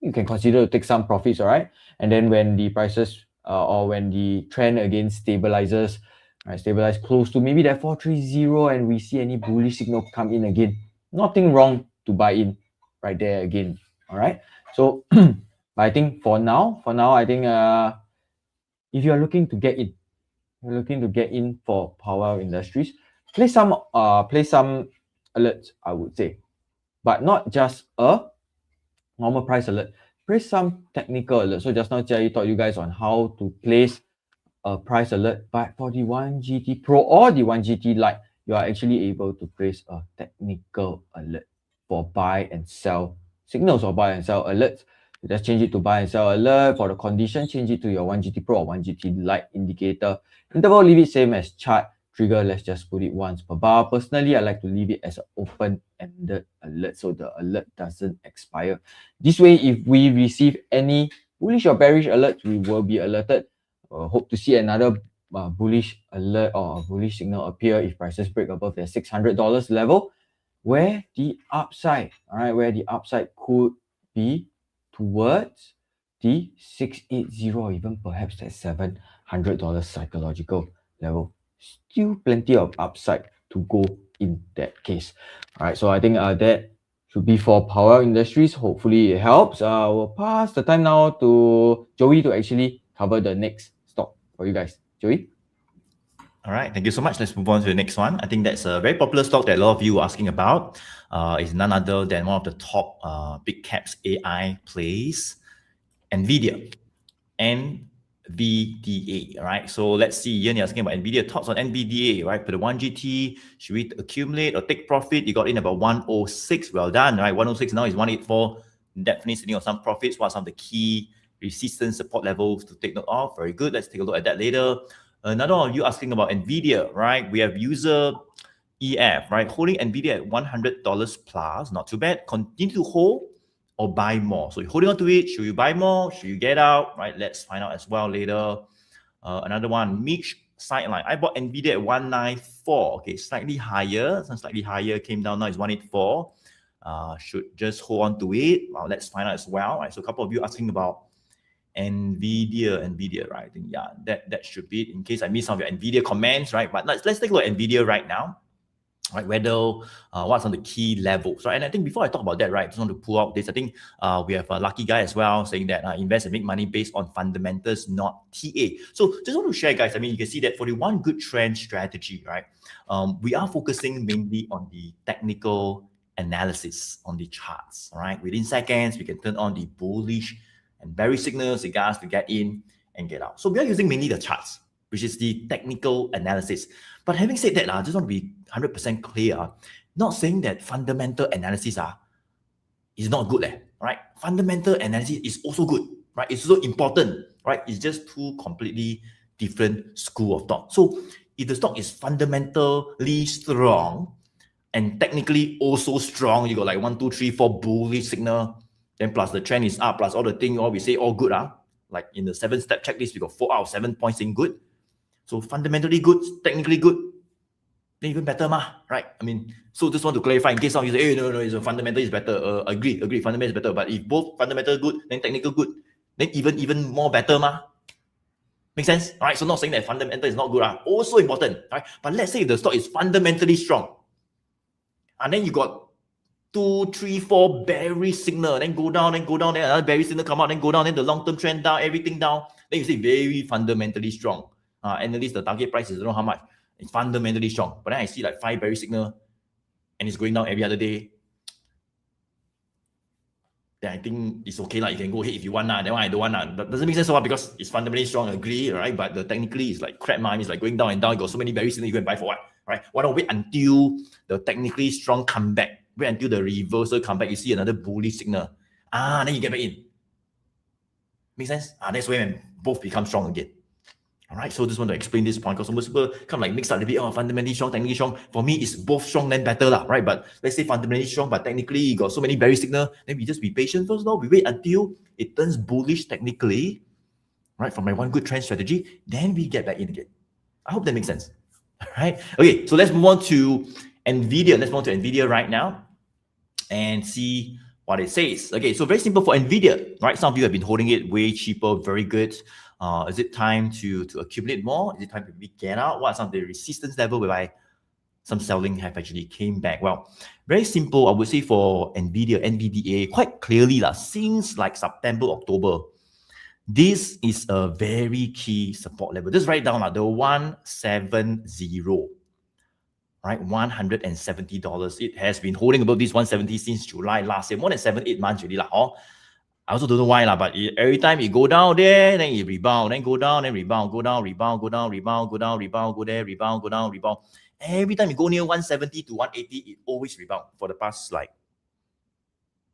Speaker 2: you can consider to take some profits. All right, and then when the prices or when the trend again stabilizes, right, stabilize close to maybe that 430, and we see any bullish signal come in again, nothing wrong to buy in right there again. All right, so I think for now, I think if you are looking to get in, for POWL Industries, place some alerts, I would say, but not just a normal price alert. Place some technical alert. So just now Jia taught you guys on how to place a price alert, but for the 1 GT Pro or the 1 GT Lite, you are actually able to place a technical alert for buy and sell signals or buy and sell alerts. You just change it to buy and sell alert. For the condition, change it to your 1 GT Pro or 1 GT Lite indicator. Interval, leave it same as chart. Trigger, let's just put it once per bar. Personally, I like to leave it as an open-ended alert so the alert doesn't expire. This way, if we receive any bullish or bearish alerts, we will be alerted. Hope to see another bullish alert or a bullish signal appear if prices break above the $600 level, where the upside, all right, where the upside could be towards the 680 or even perhaps that $700 psychological level. Still plenty of upside to go in that case. All right, so I think that should be for POWL Industries. Hopefully it helps. We'll pass the time now to Joey to actually cover the next stock for you guys. Joey?
Speaker 1: All right, thank you so much. Let's move on to the next one. I think that's a very popular stock that a lot of you are asking about. It's none other than one of the top big caps AI plays, Nvidia. NVDA, right? So let's see, Ian, you're asking about Nvidia, thoughts on NVDA, right? For the 1 GT, should we accumulate or take profit? You got in about 106, well done, right? 106 now is 184, definitely sitting on some profits. What are some of the key resistance support levels to take note of. Very good. Let's take a look at that later. Another one of you asking about Nvidia, right? We have user EF, right? Holding Nvidia at $100 plus, not too bad. Continue to hold or buy more. So you're holding on to it. Should you buy more? Should you get out? Right? Let's find out as well later. Another one, Mitch sideline. I bought Nvidia at 194. Okay, slightly higher. Some slightly higher. Came down now. It's 184. Should just hold on to it. Well, let's find out as well. Right? So a couple of you asking about Nvidia, right? I think yeah, that should be it. In case I missed some of your Nvidia comments, right? But let's take a look at Nvidia right now. Right, whether what's on the key levels, right? And I think before I talk about that, right, I just want to pull out this. I think we have a lucky guy as well saying that invest and make money based on fundamentals, not TA. So just want to share, guys. I mean, you can see that for the one good trend strategy, right? We are focusing mainly on the technical analysis on the charts. All right, within seconds, we can turn on the bullish and bearish signals, cigars to get in and get out. So we are using mainly the charts, which is the technical analysis. But having said that, I just want to be 100% clear, not saying that fundamental analysis is not good, right? Fundamental analysis is also good, right? It's also important, right? It's just two completely different school of thought. So if the stock is fundamentally strong and technically also strong, you got like 1, 2, 3, 4 bullish signal, then plus the trend is up, plus all the thing, all we say all good, like in the 7-step checklist, we got 4 out of 7 points in good. So fundamentally good, technically good, then even better, right? I mean, so just want to clarify in case some of you say, hey, no, it's a fundamental is better. Agree, fundamental is better. But if both fundamental good, then technical good, then even more better, Make sense? All right, so not saying that fundamental is not good, also important, right? But let's say the stock is fundamentally strong, and then you got 2, 3, 4 bearish signal, then go down, then another bearish signal come out, then go down, then the long-term trend down, everything down, then you say very fundamentally strong. Analyst, the target price is I don't know how much. It's fundamentally strong. But then I see like 5 bearish signal and it's going down every other day. Then I think it's okay. You can go ahead if you want. That one I don't want. But doesn't make sense because it's fundamentally strong, agree, right? But the technically it's like crap, It's like going down and down. You got so many bearish signals, you go and buy for what? Right? Why don't wait until the technically strong comeback? Wait until the reversal comeback. You see another bullish signal. Then you get back in. Make sense? That's when both become strong again. All right, so just want to explain this point because most people come like mix up a bit. Fundamentally strong, technically strong. For me, it's both strong then better, right? But let's say fundamentally strong, but technically you got so many bearish signal. Then we just be patient first. Now we wait until it turns bullish technically, right? From my one good trend strategy, then we get back in again. I hope that makes sense. All right. Okay, so let's move on to Nvidia. Let's move on to Nvidia right now and see what it says. Okay, so very simple for Nvidia, right? Some of you have been holding it way cheaper, very good. Is it time to accumulate more? Is it time to get out? What are some of the resistance level whereby some selling have actually came back? Well, very simple. I would say for Nvidia, NVDA, quite clearly since like September, October, this is a very key support level. Just write down the 170. Right, $170. It has been holding above this 170 since July last year, more than 7-8 months already. I also don't know why, but every time it go down there, then it rebound, then go down, then rebound, go down, rebound, go down, rebound, go down, rebound, go there, rebound, go down, rebound. Every time you go near 170 to 180, it always rebound for the past like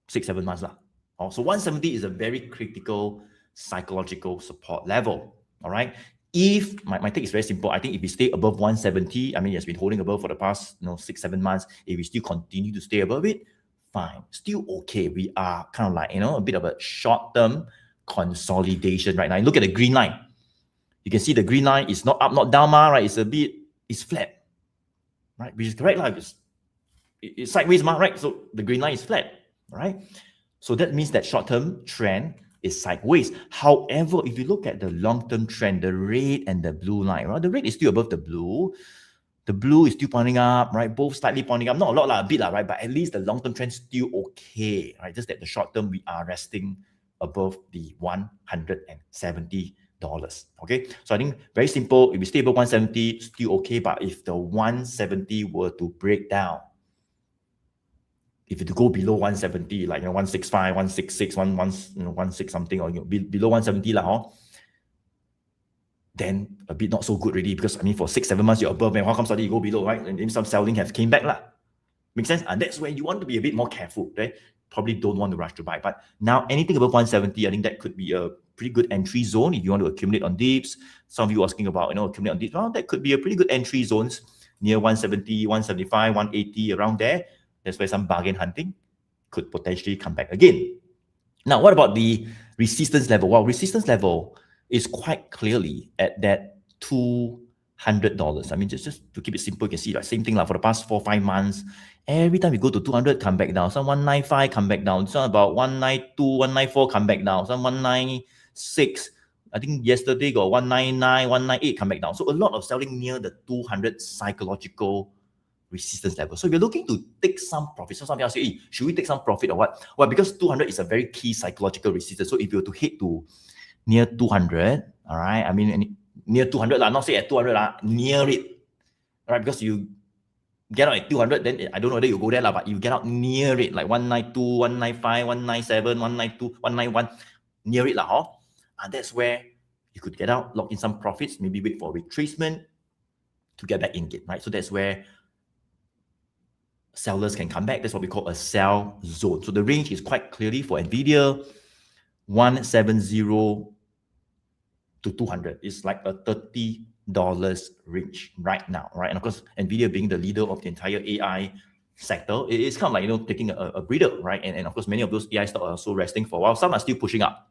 Speaker 1: 6-7 months. So 170 is a very critical psychological support level. All right. If my take is very simple, I think if we stay above 170, I mean, it's been holding above for the past 6-7 months. If we still continue to stay above it, fine, still okay. We are kind of like a bit of a short-term consolidation right now. And look at the green line. You can see the green line is not up, not down, right? It's flat, right? Which is correct, it's sideways, right? So the green line is flat, right? So that means that short-term trend is sideways. However, if you look at the long-term trend, the red and the blue line, right? The red is still above the blue. The blue is still pointing up, right? Both slightly pointing up. Not a lot, a bit, right? But at least the long-term trend is still okay, right? Just that the short-term, we are resting above the $170. Okay? So I think very simple. If we stay above 170, still okay. But if the 170 were to break down, if it go below 170, like 165, 166, 16 something, or below 170, then a bit not so good already, because I mean for 6-7 months you're above, and how come suddenly you go below, right? And then some selling have came back. Make sense? And that's where you want to be a bit more careful, right? Probably don't want to rush to buy. But now anything above 170, I think that could be a pretty good entry zone if you want to accumulate on dips. Some of you asking about, accumulate on dips. Well, that could be a pretty good entry zones near 170, 175, 180, around there. That's where some bargain hunting could potentially come back again. Now, what about the resistance level? Well, resistance level is quite clearly at that $200. I mean, just to keep it simple, you can see, right? Same thing like for the past 4-5 months. Every time we go to 200, come back down. Some 195, come back down. Some about 192, 194, come back down. Some 196. I think yesterday got 199, 198, come back down. So a lot of selling near the 200 psychological resistance level. So if you're looking to take some profit, so somebody else say, hey, should we take some profit or what? Well, because 200 is a very key psychological resistance. So if you were to hit to near 200, all right, I mean, near 200, not say at 200, near it, all right, because you get out at 200, then I don't know whether you go there, but you get out near it, like 192, 195, 197, 192, 191, near it, and that's where you could get out, lock in some profits, maybe wait for retracement to get back in again, right? So that's where sellers can come back. That's what we call a sell zone. So the range is quite clearly for Nvidia, 170 to 200. It's like a $30 range right now, right? And of course, Nvidia being the leader of the entire AI sector, it's kind of like, taking a breather, right? And of course, many of those AI stocks are also resting for a while. Some are still pushing up,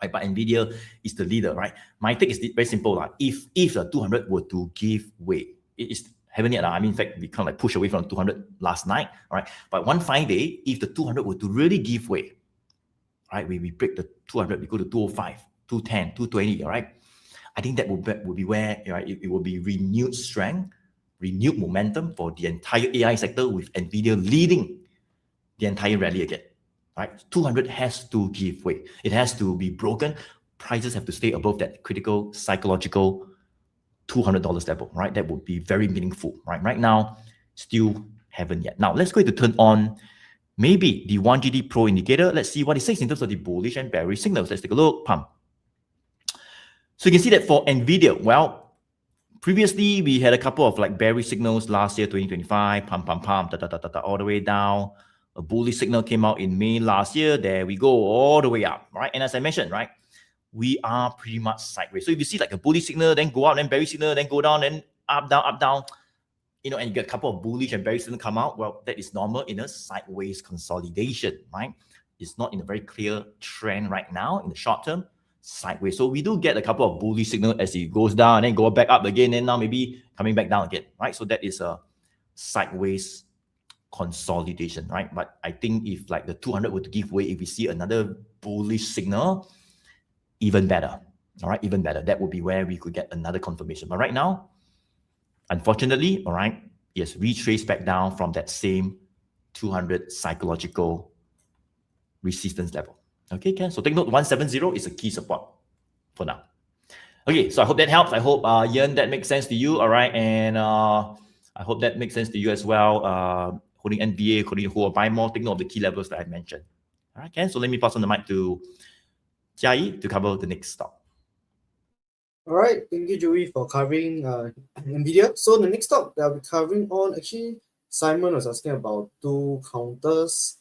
Speaker 1: right? But Nvidia is the leader, right? My take is very simple. If the 200 were to give way, it's haven't yet. I mean, in fact, we kind of like push away from 200 last night, all right? But one fine day, if the 200 were to really give way, right, we break the 200, we go to 205, 210, 220, all right? I think that will be where, right, it will be renewed strength, renewed momentum for the entire AI sector, with Nvidia leading the entire rally again, right? 200 has to give way. It has to be broken. Prices have to stay above that critical psychological $200 level, right? That would be very meaningful, right? Right now, still haven't yet. Now, let's go to turn on maybe the 1GD Pro indicator. Let's see what it says in terms of the bullish and bearish signals. Let's take a look. Pump. So you can see that for Nvidia, well, previously we had a couple of like bearish signals last year, 2025, pump, all the way down. A bullish signal came out in May last year. There we go, all the way up, right? And as I mentioned, right, we are pretty much sideways. So if you see like a bullish signal, then go up, then bearish signal, then go down, then up, down, and you get a couple of bullish and bearish signals come out, well, that is normal in a sideways consolidation, right? It's not in a very clear trend right now in the short term, sideways. So we do get a couple of bullish signals as it goes down, and then go back up again, and now maybe coming back down again, right? So that is a sideways consolidation, right? But I think if like the 200 were to give way, if we see another bullish signal, even better, all right, even better. That would be where we could get another confirmation. But right now, unfortunately, all right, yes, retrace back down from that same 200 psychological resistance level. Okay, Ken? So take note, 170 is a key support for now. Okay, so I hope that helps. I hope, Ian, that makes sense to you, all right? And I hope that makes sense to you as well. Holding NBA, holding who or buy more, take note of the key levels that I mentioned. All right, Ken? So let me pass on the mic to Jiayi to cover the next stock.
Speaker 3: All right, thank you, Joey, for covering Nvidia. So the next stock that I'll be covering on, actually, Simon was asking about two counters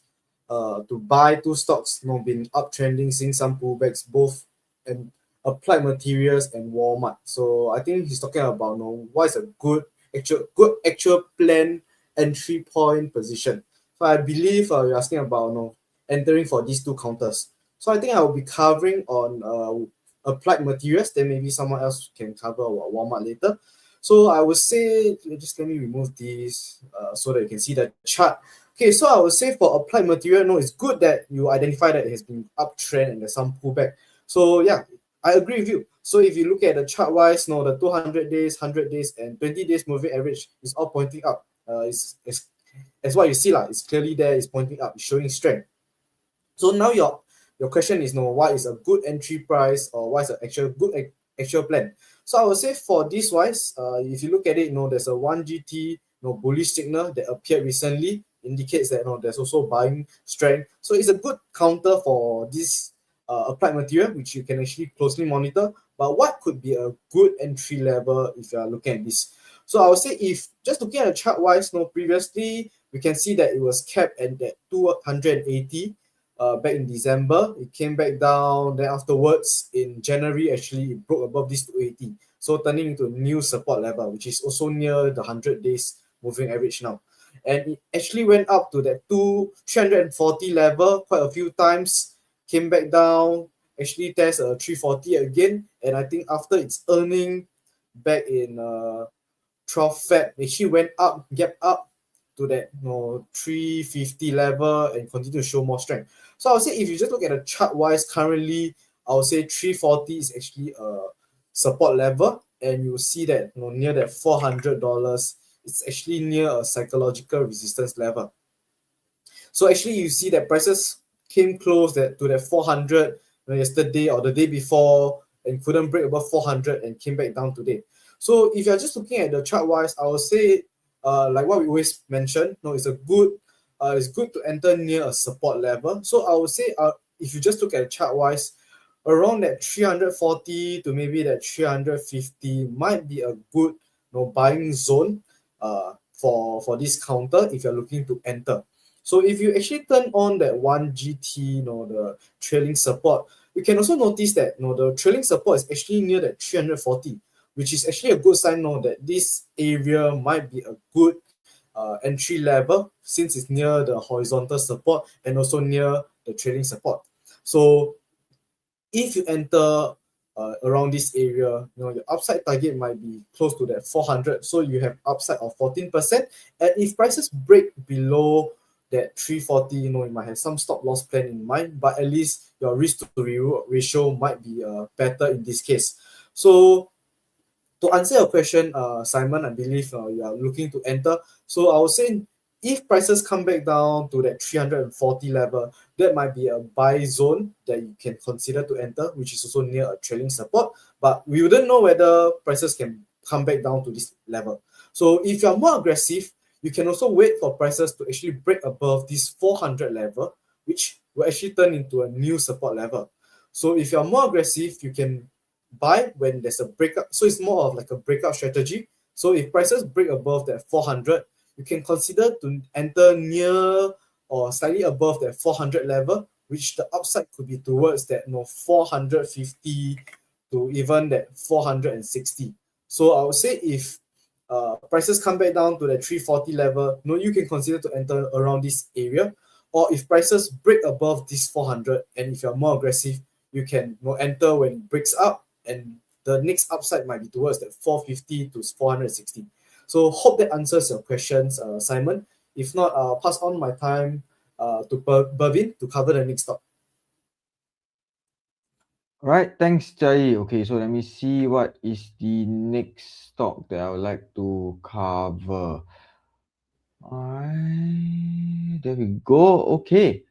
Speaker 3: to buy two stocks, been uptrending, seeing some pullbacks, both and Applied Materials and Walmart. So I think he's talking about what is a good actual plan entry point position. So I believe you're asking about entering for these two counters. So I think I will be covering on Applied Materials. Then maybe someone else can cover Walmart later. So I would say, just let me remove this so that you can see the chart. Okay, so I would say for Applied Material, it's good that you identify that it has been uptrend and there's some pullback. So yeah, I agree with you. So if you look at the chart wise, the 200 days, 100 days, and 20 days moving average is all pointing up. It's what you see, it's clearly there, it's pointing up, it's showing strength. So now your question is, what is a good entry price, or what is an actual plan? So I would say for this wise, if you look at it, there's a 1GT bullish signal that appeared recently, indicates that there's also buying strength. So it's a good counter for this Applied Material, which you can actually closely monitor. But what could be a good entry level if you are looking at this? So I would say, if just looking at the chart wise, previously we can see that it was capped at that 280. back in December. It came back down. Then afterwards, in January, actually, it broke above this 280. So turning into a new support level, which is also near the 100 days moving average now. And it actually went up to that 340 level quite a few times, came back down, actually test a 340 again. And I think after its earning back in 12 Feb, actually went up, gap up to that 350 level and continue to show more strength. So I would say if you just look at the chart wise, currently I would say 340 is actually a support level, and you will see that near that $400, it's actually near a psychological resistance level. So actually you see that prices came close to that 400 yesterday or the day before and couldn't break above 400 and came back down today. So if you're just looking at the chart wise, I would say like what we always mention, it's good to enter near a support level. So I would say if you just look at the chart wise, around that 340 to maybe that 350 might be a good buying zone for this counter if you're looking to enter. So if you actually turn on that 1GT, the trailing support, you can also notice that the trailing support is actually near that 340, which is actually a good sign that this area might be a good entry level since it's near the horizontal support and also near the trailing support. So if you enter around this area, your upside target might be close to that 400. So you have upside of 14%. And if prices break below that 340, you might have some stop loss plan in mind, but at least your risk to reward ratio might be better in this case. So to answer your question, Simon, I believe you are looking to enter. So I would say if prices come back down to that 340 level, that might be a buy zone that you can consider to enter, which is also near a trailing support. But we wouldn't know whether prices can come back down to this level. So if you're more aggressive, you can also wait for prices to actually break above this 400 level, which will actually turn into a new support level. So if you're more aggressive, you can buy when there's a breakout. So it's more of like a breakout strategy. So if prices break above that 400, you can consider to enter near or slightly above that 400 level, which the upside could be towards that 450 to even that 460. So I would say if prices come back down to the 340 level, you can consider to enter around this area. Or if prices break above this 400, and if you're more aggressive, you can enter when it breaks up, and the next upside might be towards that 450 to 460. So hope that answers your questions, Simon. If not, I'll pass on my time to Bervin to cover the next stop.
Speaker 2: All right, thanks, Jai. Okay, so let me see what is the next stock that I would like to cover. Alright, there we go. Okay,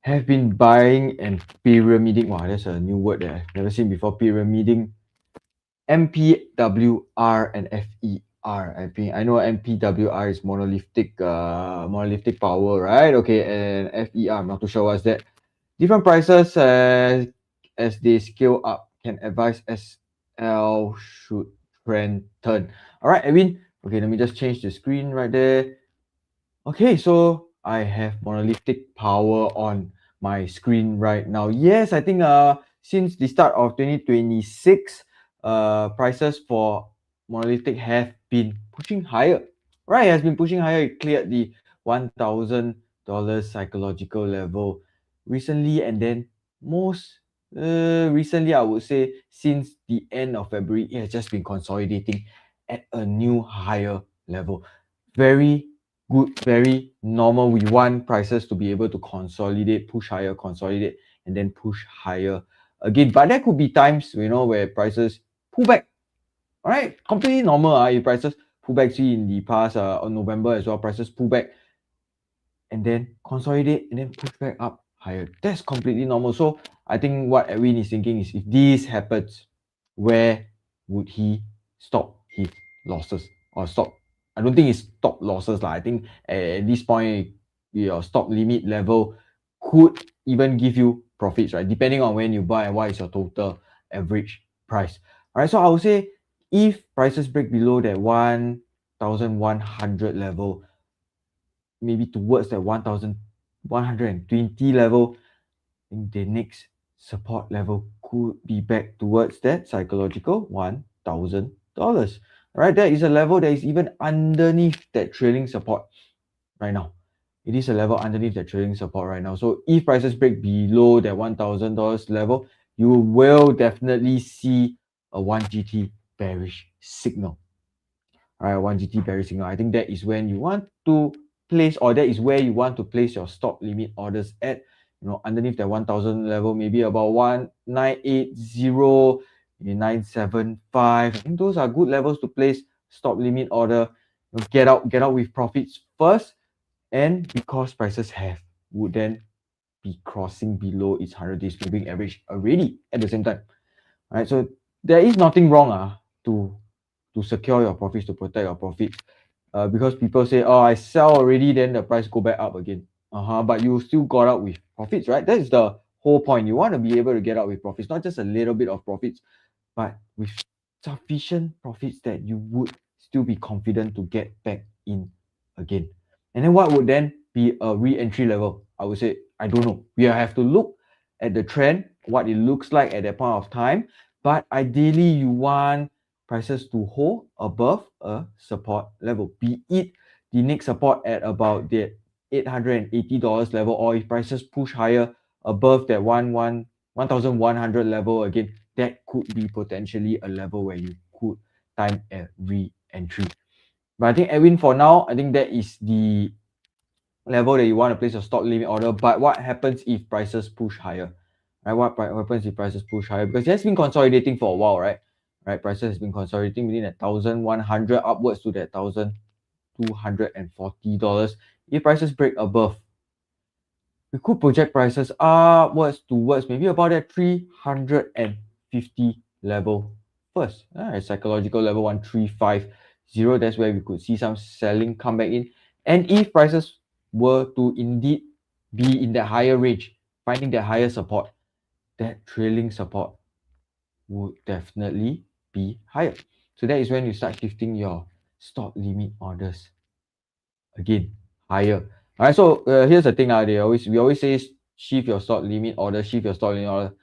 Speaker 2: have been buying and pyramiding. Wow, that's a new word that I've never seen before. Pyramiding MPWR and FER. I know MPWR is monolithic power, right? Okay, and FER, I'm not too sure what's that. Different prices as they scale up can advise SL should trend turn. All right, Edwin. Okay, let me just change the screen right there. Okay, so I have monolithic power on my screen right now. Yes, I think since the start of 2026, prices for monolithic have been pushing higher. Right, it has been pushing higher. It cleared the $1,000 psychological level recently, and then most recently, I would say since the end of February, it has just been consolidating at a new higher level. Very good, very normal. We want prices to be able to consolidate, push higher, consolidate, and then push higher again. But there could be times, where prices pull back. All right, completely normal. If prices pull back, see in the past, on November as well, prices pull back and then consolidate and then push back up higher. That's completely normal. So I think what Edwin is thinking is, if this happens, where would he stop his losses or stop? I don't think it's stop losses. I think at this point, your stop limit level could even give you profits, right? Depending on when you buy and what is your total average price. All right, so I would say if prices break below that 1,100 level, maybe towards that 1,000 120 level, I think the next support level could be back towards that psychological $1,000. Right, that is a level that is even underneath that trailing support right now. It is a level underneath the trailing support right now. So if prices break below that $1,000 level, you will definitely see a 1GT bearish signal. All right, 1GT bearish signal. I think that is when you want to place, or that is where you want to place your stop limit orders at. You know, underneath that 1,000 level, maybe about 1980, maybe 975. I think those are good levels to place stop limit order. You know, get out with profits first. And because prices would then be crossing below its 100-day moving average already at the same time. All right, so there is nothing wrong to secure your profits, to protect your profits. Because people say, oh, I sell already, then the price go back up again. But you still got out with profits, right? That is the whole point. You want to be able to get out with profits, not just a little bit of profits, but with sufficient profits that you would still be confident to get back in again. And then what would then be a re-entry level? I would say, I don't know. We have to look at the trend, what it looks like at that point of time. But ideally, you want prices to hold above a support level, be it the next support at about the $880 level, or if prices push higher above that 1,100 level again, that could be potentially a level where you could time a re-entry. But I think, Edwin, for now, I think that is the level that you want to place your stop limit order. But what happens if prices push higher? Right? What happens if prices push higher? Because it has been consolidating for a while, right? Prices has been consolidating within that 1,100 upwards to that $1,240. If prices break above, we could project prices upwards towards maybe about that 350 level first. Psychological level 1350. That's where we could see some selling come back in. And if prices were to indeed be in that higher range, finding that higher support, that trailing support would definitely be higher. So that is when you start shifting your stop limit orders again higher. All right, so here's the thing. We always say shift your stop limit order, shift your stop limit order.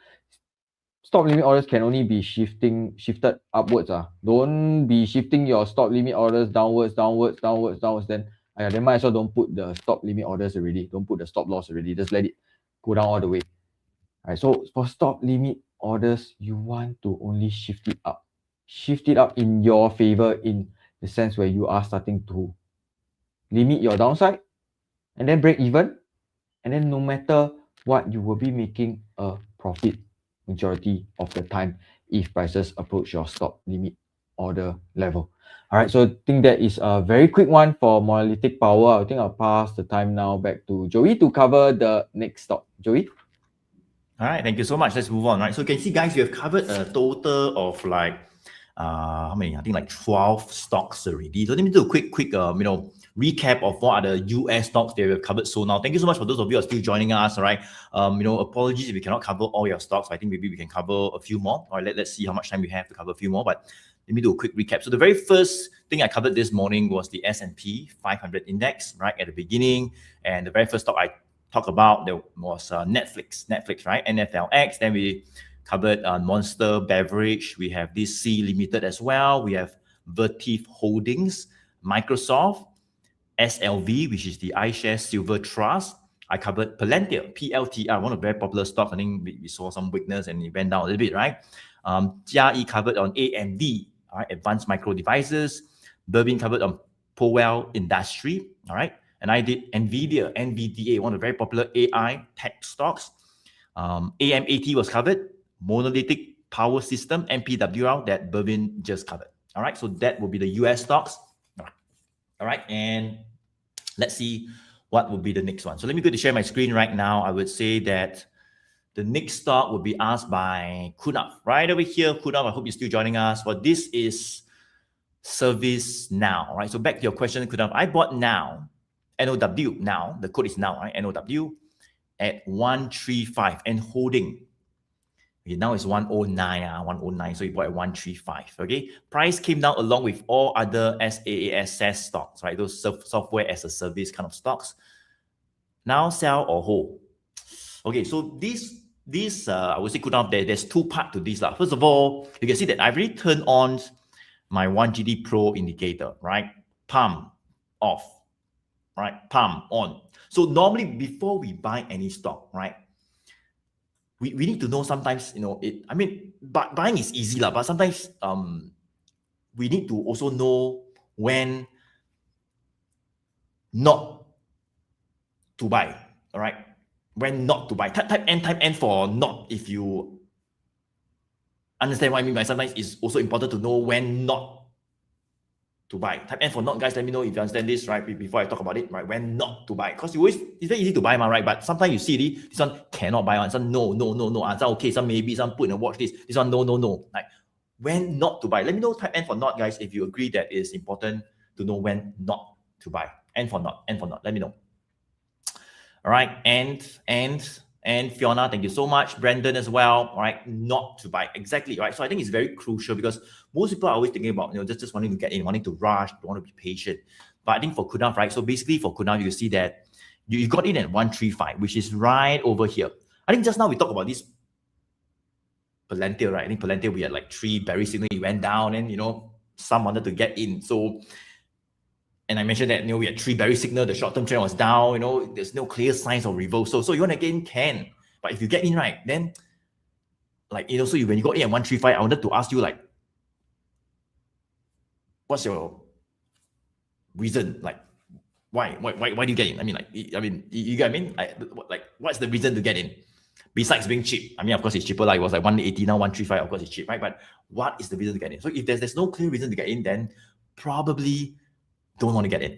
Speaker 2: Stop limit orders can only be shifted upwards. Don't be shifting your stop limit orders downwards. Then they might as well don't put the stop limit orders already. Don't put the stop loss already. Just let it go down all the way. All right, so for stop limit orders, you want to only shift it up. Shift it up in your favor, in the sense where you are starting to limit your downside and then break even. And then no matter what, you will be making a profit majority of the time if prices approach your stop limit order level. All right, so I think that is a very quick one for Monolithic Power. I think I'll pass the time now back to Joey to cover the next stock. Joey?
Speaker 1: All right, thank you so much. Let's move on. Right, so you can see, guys, we have covered a total of like how many? I think like 12 stocks already. So let me do a quick recap of what are the US stocks that we have covered so now. Thank you so much for those of you who are still joining us. All right, apologies if we cannot cover all your stocks. I think maybe we can cover a few more. All right, let's see how much time we have to cover a few more. But let me do a quick recap. So the very first thing I covered this morning was the S&P 500 index, right, at the beginning. And the very first stock I talked about there was Netflix, right, NFLX. Then we covered Monster Beverage. We have this C Limited as well. We have Vertiv Holdings, Microsoft, SLV, which is the iShares Silver Trust. I covered Palantir, PLTR, one of the very popular stocks. I think we saw some weakness and it went down a little bit, right? Jia covered on AMD, all right, Advanced Micro Devices. Bervin covered on POWL Industry, all right? And I did Nvidia, NVDA, one of the very popular AI tech stocks. AMAT was covered. Monolithic Power System, MPWR, that Bervin just covered. All right, so that will be the US stocks. All right, and let's see what will be the next one. So let me go to share my screen right now. I would say that the next stock will be asked by Kunav. Right over here, Kunav, I hope you're still joining us. Well, this is ServiceNow, right? So back to your question, Kunav, I bought now, NOW, now, the code is now, right? NOW at 135 and holding. Okay, now it's 109, 109. So you bought at 135. Okay, price came down along with all other SaaS stocks, right? Those software as a service kind of stocks. Now sell or hold. Okay, so this I would say cool down. There's two parts to this. First of all, you can see that I've already turned on my 1GD Pro indicator, right? Palm off, right? Palm on. So normally before we buy any stock, right? We need to know sometimes, buying is easy, but sometimes we need to also know when not to buy, all right? When not to buy. Type N for not, if you understand what I mean by sometimes it's also important to know when not to buy. Type N for not, guys. Let me know if you understand this, right? Before I talk about it, right? When not to buy. Because it's very easy to buy, right? But sometimes you see this one cannot buy on. Some no. Some okay, some maybe, some put in a watch list. This one no. Like when not to buy. Let me know, type N for not, guys, if you agree that it's important to know when not to buy. N for not. Let me know. All right, and Fiona, thank you so much. Brandon as well. All right, not to buy. Exactly, right? So I think it's very crucial because most people are always thinking about, just wanting to get in, wanting to rush, don't want to be patient. But I think for Kunal, right? So basically for Kunal, you can see that you got in at 135, which is right over here. I think just now we talked about this Palantir, right? I think Palantir, we had like 3 bearish signals. It went down and, some wanted to get in. So, and I mentioned that, we had 3 bearish signals. The short-term trend was down. There's no clear signs of reversal. So you want to get in, can. But if you get in, right, then, so when you got in at 135, I wanted to ask you, what's your reason? Why do you get in? You get what I mean? What's the reason to get in? Besides being cheap. Of course, it's cheaper. It was 180, now 135. Of course, it's cheap, right? But what is the reason to get in? So if there's no clear reason to get in, then probably don't want to get in.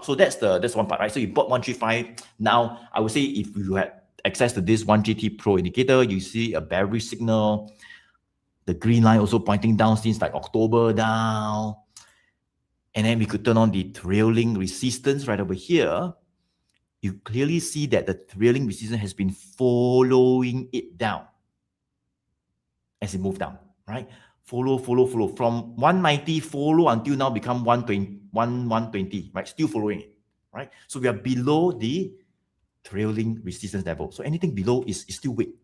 Speaker 1: So that's one part, right? So you bought 135. Now, I would say if you had access to this 1GT Pro indicator, you see a bearish signal. The green line also pointing down since October down. And then we could turn on the trailing resistance right over here. You clearly see that the trailing resistance has been following it down as it moved down, right? Follow. From 190, follow until now become 120, right? Still following it, right? So we are below the trailing resistance level. So anything below is still weak.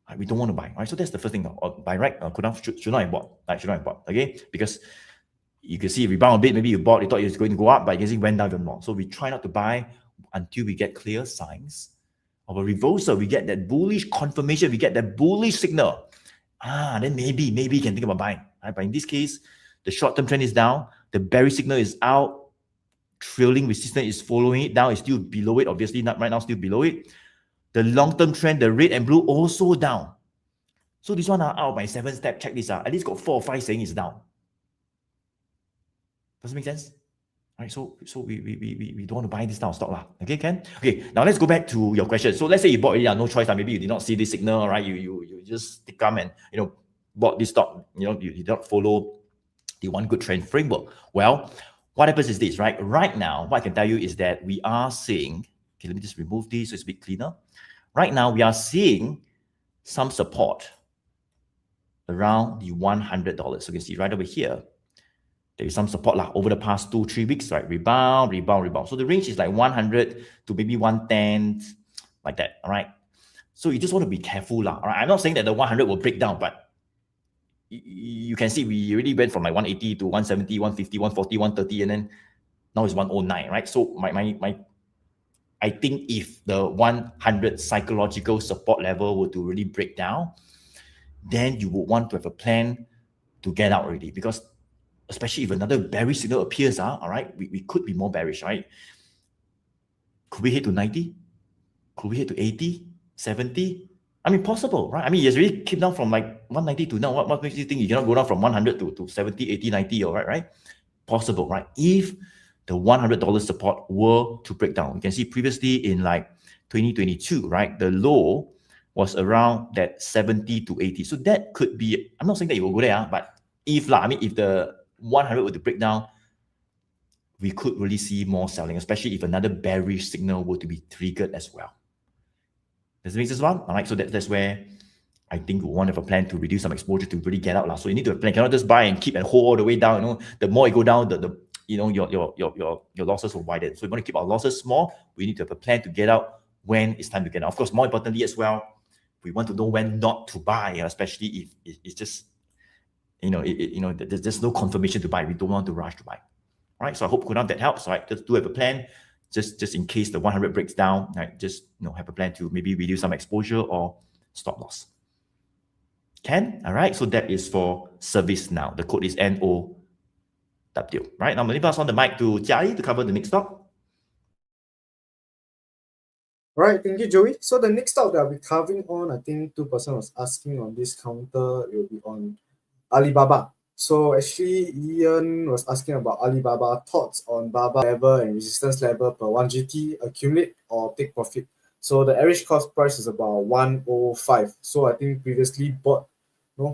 Speaker 1: Right? We don't want to buy, right? So that's the first thing. Buy, right? Should not have bought. Should not have bought, okay? Because you can see it rebound a bit. Maybe you bought, you thought it was going to go up, but you can see it went down even more. So we try not to buy until we get clear signs of a reversal. We get that bullish confirmation. We get that bullish signal. Then maybe you can think about buying. Right? But in this case, the short-term trend is down. The bearish signal is out. Trailing resistance is following it down. It's still below it. Obviously, not right now, still below it. The long-term trend, the red and blue, also down. So this one, out of my 7-step checklist, at least got 4 or 5 saying it's down. Does it make sense? Right, so we don't want to buy this down stock. Okay, Ken? Okay, now let's go back to your question. So let's say you bought already, no choice. Maybe you did not see this signal, right? You just come and bought this stock. You did not follow the one good trend framework. Well, what happens is this, right? Right now, what I can tell you is that we are seeing. Okay, let me just remove this so it's a bit cleaner. Right now, we are seeing some support around the $100. So you can see right over here. There is some support over the past 2-3 weeks, right? Rebound. So the range is 100 to maybe 110, like that, all right? So you just want to be careful, all right? I'm not saying that the 100 will break down, but you can see we already went from 180 to 170, 150, 140, 130, and then now it's 109, right? So I think if the 100 psychological support level were to really break down, then you would want to have a plan to get out already, because especially if another bearish signal appears, all right, we could be more bearish, right? Could we hit to 90? Could we hit to 80, 70? Possible, right? It's really came down from 190 to now. What makes you think you cannot go down from 100 to 70, 80, 90, all right? Possible, right? If the $100 support were to break down. You can see previously in 2022, right? The low was around that 70 to 80. So that could be, I'm not saying that it will go there, but if the 100 were to break down, we could really see more selling, especially if another bearish signal were to be triggered as well. Does it make sense? All right, so that's where I think we want to have a plan to reduce some exposure to really get out. So you need to have a plan. You cannot just buy and keep and hold all the way down. The more it go down, your losses will widen. So we want to keep our losses small. We need to have a plan to get out when it's time to get out. Of course, more importantly as well, we want to know when not to buy, especially if it's just, there's no confirmation to buy. We don't want to rush to buy. Right. So I hope that helps. Right. Just do have a plan, just in case the 100 breaks down. Right. Just have a plan to maybe reduce some exposure or stop loss. Can? All right. So that is for ServiceNow. The code is NOW. Right. Now I'm going to pass on the mic to Jai to cover the next stock.
Speaker 3: Right, thank you, Joey. So the next stock that we're covering on, I think 2% was asking on this counter, it will be on Alibaba. So actually, Ian was asking about Alibaba, thoughts on Baba level and resistance level per 1 GT, accumulate or take profit. So the average cost price is about 105. So I think previously bought,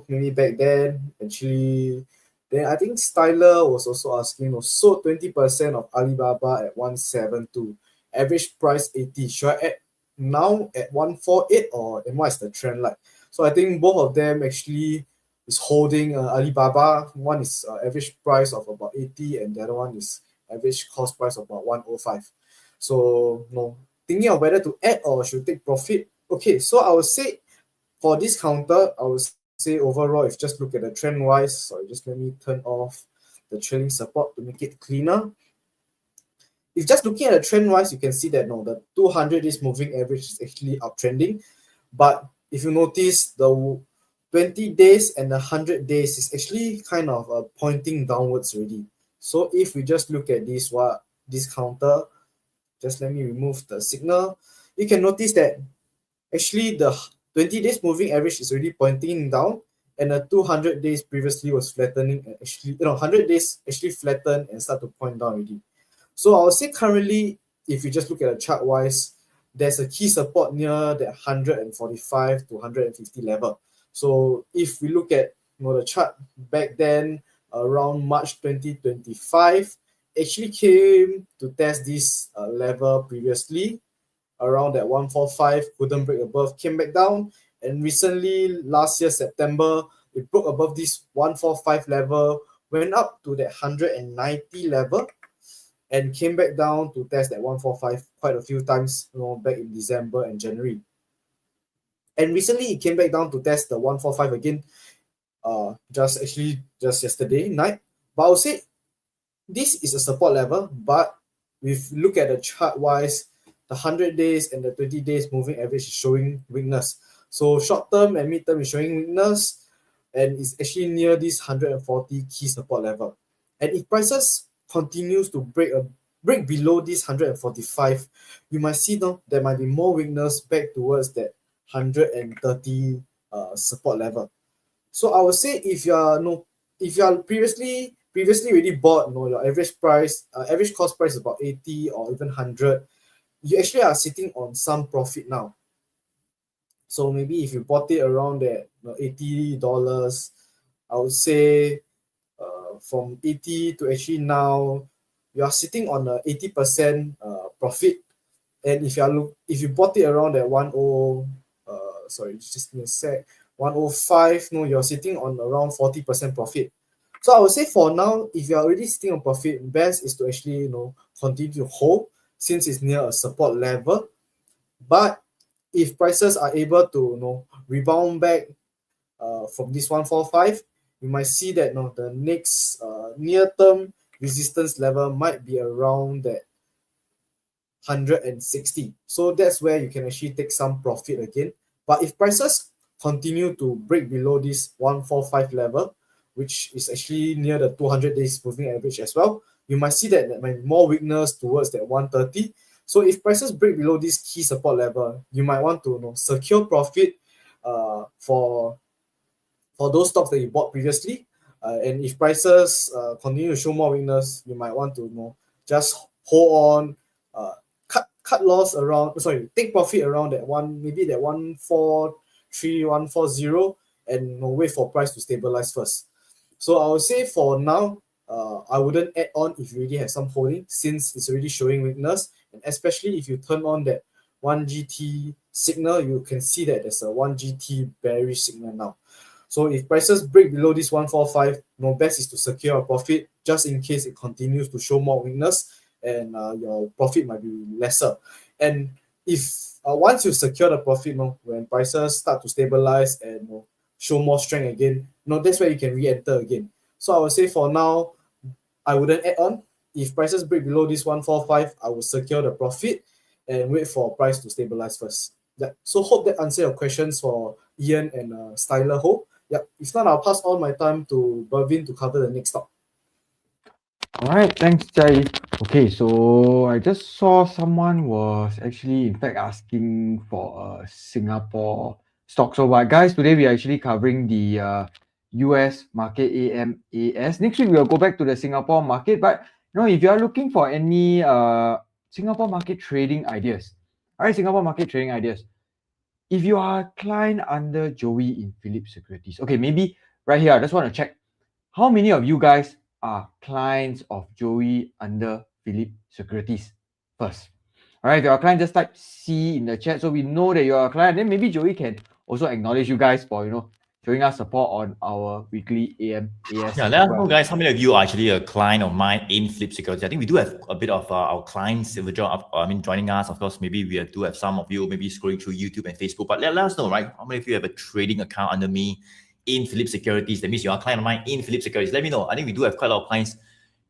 Speaker 3: maybe back then, actually. Then I think Styler was also asking, sold 20% of Alibaba at 172. Average price 80. Should I add now at 148 and what is the trend like? So I think both of them actually is holding Alibaba. One is average price of about 80 and the other one is average cost price of about 105. So thinking of whether to add or should take profit. Okay, so I would say for this counter, I would say overall, if just look at the trend wise, sorry, just let me turn off the trailing support to make it cleaner. If just looking at the trend wise, you can see that the 200 days moving average is actually uptrending. But if you notice, the 20 days and the 100 days is actually kind of pointing downwards already. So if we just look at this counter, just let me remove the signal. You can notice that actually the 20 days moving average is already pointing down, and the 200 days previously was flattening. And actually, 100 days actually flattened and start to point down already. So I would say currently, if you just look at the chart wise, there's a key support near that 145 to 150 level. So if we look at the chart back then, around March 2025, actually came to test this level previously, around that 145, couldn't break above, came back down, and recently last year September, it broke above this 145 level, went up to that 190 level, and came back down to test that 145 quite a few times, back in December and January. And recently it came back down to test the 145 again, just yesterday night. But I would say this is a support level, but if you look at the chart wise, the 100 days and the 20 days moving average is showing weakness. So short term and mid term is showing weakness, and it's actually near this 140 key support level. And if prices continues to break below this 145, you might see there might be more weakness back towards that 130 support level. So I would say if you are previously already bought, your average cost price is about 80 or even 100, you actually are sitting on some profit now. So maybe if you bought it around that $80, I would say from 80 to actually now, you are sitting on a 80% profit. And if you bought it around that 105, you're sitting on around 40% profit. So I would say for now, if you're already sitting on profit, best is to actually continue to hold since it's near a support level. But if prices are able to rebound back from this 145, you might see that the next near-term resistance level might be around that 160. So that's where you can actually take some profit again. But if prices continue to break below this 145 level, which is actually near the 200 days moving average as well, you might see that there might be more weakness towards that 130. So if prices break below this key support level, you might want to secure profit for those stocks that you bought previously. And if prices continue to show more weakness, you might want to just hold on, cut loss around, take profit around that maybe that 143, 140, and wait for price to stabilize first. So I would say for now, I wouldn't add on if you already have some holding, since it's already showing weakness, and especially if you turn on that 1 GT signal, you can see that there's a 1 GT bearish signal now. So if prices break below this 145, best is to secure a profit just in case it continues to show more weakness and your profit might be lesser. And if once you secure the profit, when prices start to stabilize and show more strength again, that's where you can re-enter again. So I would say for now, I wouldn't add on. If prices break below this 145, I will secure the profit and wait for price to stabilize first. Yeah. So hope that answer your questions for Ian and Styler Ho. Yeah. If not, I'll pass on my time to Bervin to cover the next stock.
Speaker 2: All right, thanks, Jai. Okay, so I just saw someone was actually, in fact, asking for a Singapore stock. So, guys, today we are actually covering the US market AMAS. Next week, we'll go back to the Singapore market. But, if you are looking for any Singapore market trading ideas, all right, Singapore market trading ideas, if you are a client under Joey in Philip Securities, okay, maybe right here, I just want to check how many of you guys are clients of Joey under Philip Securities first. All right, if you're a client, just type C in the chat so we know that you're a client. Then maybe Joey can also acknowledge you guys for, showing us support on our weekly AMAS.
Speaker 1: Yeah, let us know, guys, how many of you are actually a client of mine in Philip Securities. I think we do have a bit of our clients joining us. Of course, maybe we do have some of you maybe scrolling through YouTube and Facebook. But let us know, right? How many of you have a trading account under me in Philip Securities? That means you're a client of mine in Philip Securities. Let me know. I think we do have quite a lot of clients.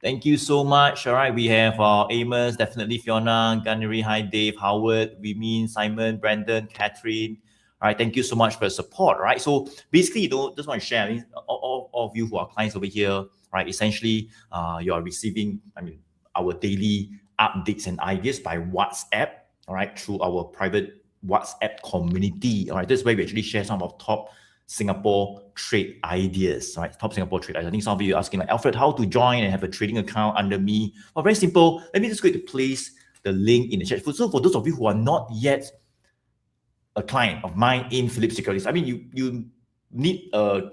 Speaker 1: Thank you so much. All right, we have Amos, definitely Fiona, Gunnery, hi Dave, Howard, Wimin, Simon, Brandon, Catherine. All right, thank you so much for your support. Right, so basically, just want to share. I mean, all of you who are clients over here, right? Essentially, you are receiving, our daily updates and ideas by WhatsApp. All right, through our private WhatsApp community. All right, this is where we actually share some of top Singapore trade ideas, right? Top Singapore trade ideas. I think some of you are asking, like, Alfred, how to join and have a trading account under me? Well, very simple. Let me just go to place the link in the chat. So for those of you who are not yet a client of mine in Philip Securities, I mean, you need a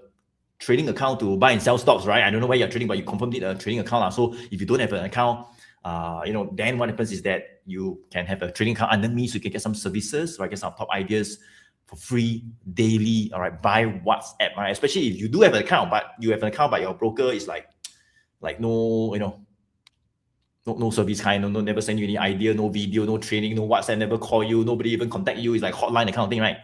Speaker 1: trading account to buy and sell stocks, right? I don't know where you're trading, but you confirm need a trading account. So if you don't have an account, then what happens is that you can have a trading account under me, so you can get some services, right? Get some top ideas for free daily, all right, by WhatsApp, right? Especially if you do have an account, but your broker is like no, no service kind, no, never send you any idea, no video, no training, no WhatsApp, never call you, nobody even contact you. It's like hotline account thing, right?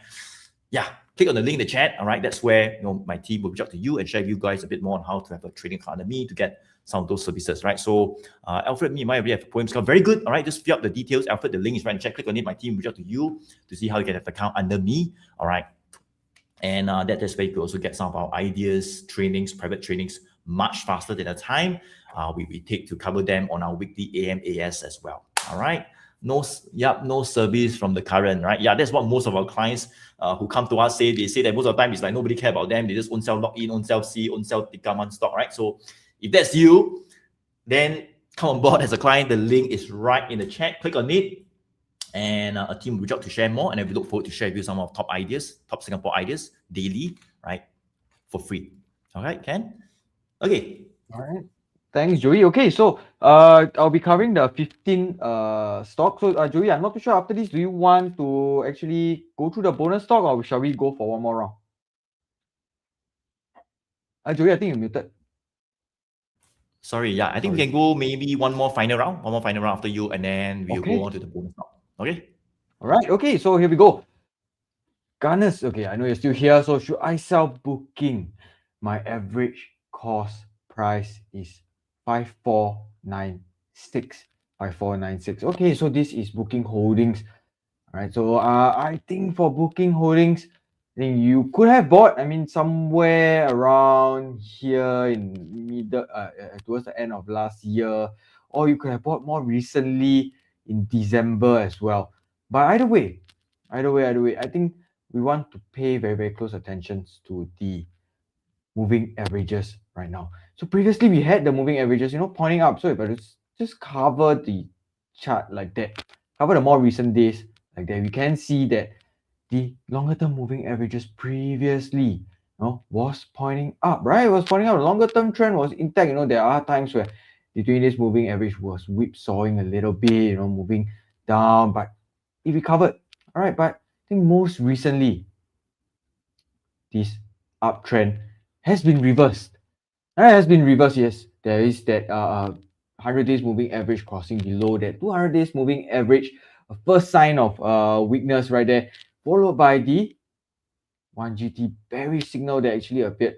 Speaker 1: Yeah, click on the link in the chat. All right, that's where my team will reach out to you and share with you guys a bit more on how to have a trading account under me to get some of those services, right? So Alfred, me, might already have a poems account. Very good. All right, just fill up the details. Alfred, the link is right in the chat. Click on it. My team will reach out to you to see how you can have an account under me. All right. And that's where you can also get some of our ideas, trainings, private trainings much faster than the time we take to cover them on our weekly AMAS as well. All right. No service from the current, right? Yeah, that's what most of our clients who come to us say. They say that most of the time it's like nobody care about them. They just own self log in, own self see, own self take one stock, right? So if that's you, then come on board as a client. The link is right in the chat. Click on it. And a team will reach out to share more, and we look forward to share with you some of top ideas, top Singapore ideas daily, right, for free. All right, Ken? Okay.
Speaker 2: All right. Thanks, Joey. Okay, so I'll be covering the 15 stocks. So Joey, I'm not too sure after this, do you want to actually go through the bonus stock, or shall we go for one more round? Joey, I think you're muted.
Speaker 1: Sorry, yeah, I think we can go maybe one more final round after you, and then we'll go on to the bonus stock. Okay.
Speaker 2: All right. Okay. So here we go. Gunners. Okay, I know you're still here. So should I sell Booking? My average cost price is 5496. 5496. Okay, so this is Booking Holdings. All right. So I think for Booking Holdings, I think you could have bought. I mean, somewhere around here in middle, towards the end of last year, or you could have bought more recently in December as well. But either way, I think we want to pay very, very close attention to the moving averages right now. So previously we had the moving averages, pointing up. So if I just cover the chart like that, cover the more recent days like that, we can see that the longer term moving averages previously was pointing up, right? It was pointing up. The longer term trend was intact. There are times where the 20 days moving average was whipsawing a little bit, moving down, but it recovered. All right, but I think most recently, this uptrend has been reversed. It has been reversed, yes. There is that 100 days moving average crossing below that 200 days moving average, a first sign of weakness right there, followed by the 1GT bearish signal that actually appeared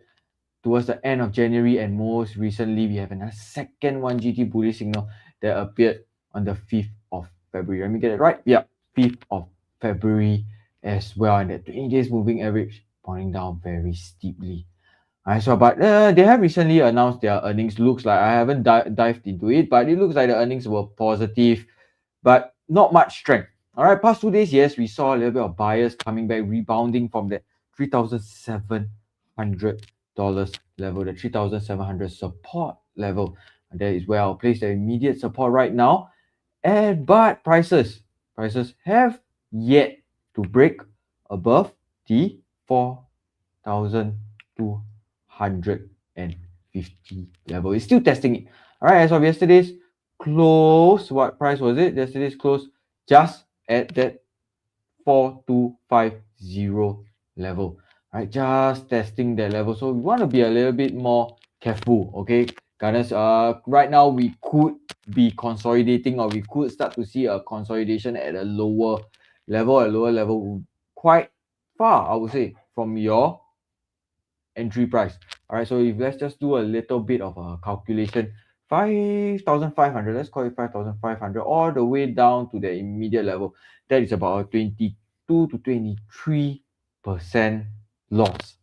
Speaker 2: towards the end of January, and most recently we have a second 1GT bullish signal that appeared on the 5th of February. Let me get it right. Yeah, 5th of February as well, and that 20 days moving average pointing down very steeply. Alright, so but they have recently announced their earnings. Looks like I haven't dived into it, but it looks like the earnings were positive, but not much strength. All right, past 2 days, yes, we saw a little bit of buyers coming back, rebounding from the $3,700 level, the 3,700 support level. And that is where I'll place the immediate support right now. But prices have yet to break above the 4,250 level. It's still testing it. All right, as of yesterday's close, what price was it? Yesterday's close just at that 4,250 level. Right, just testing that level. So we want to be a little bit more careful, okay, guys. Right now we could be consolidating, or we could start to see a consolidation at a lower level, quite far, I would say, from your entry price. All right, so if let's just do a little bit of a calculation, 5,500, let's call it 5,500, all the way down to the immediate level, that is about a 22 to 23% loss.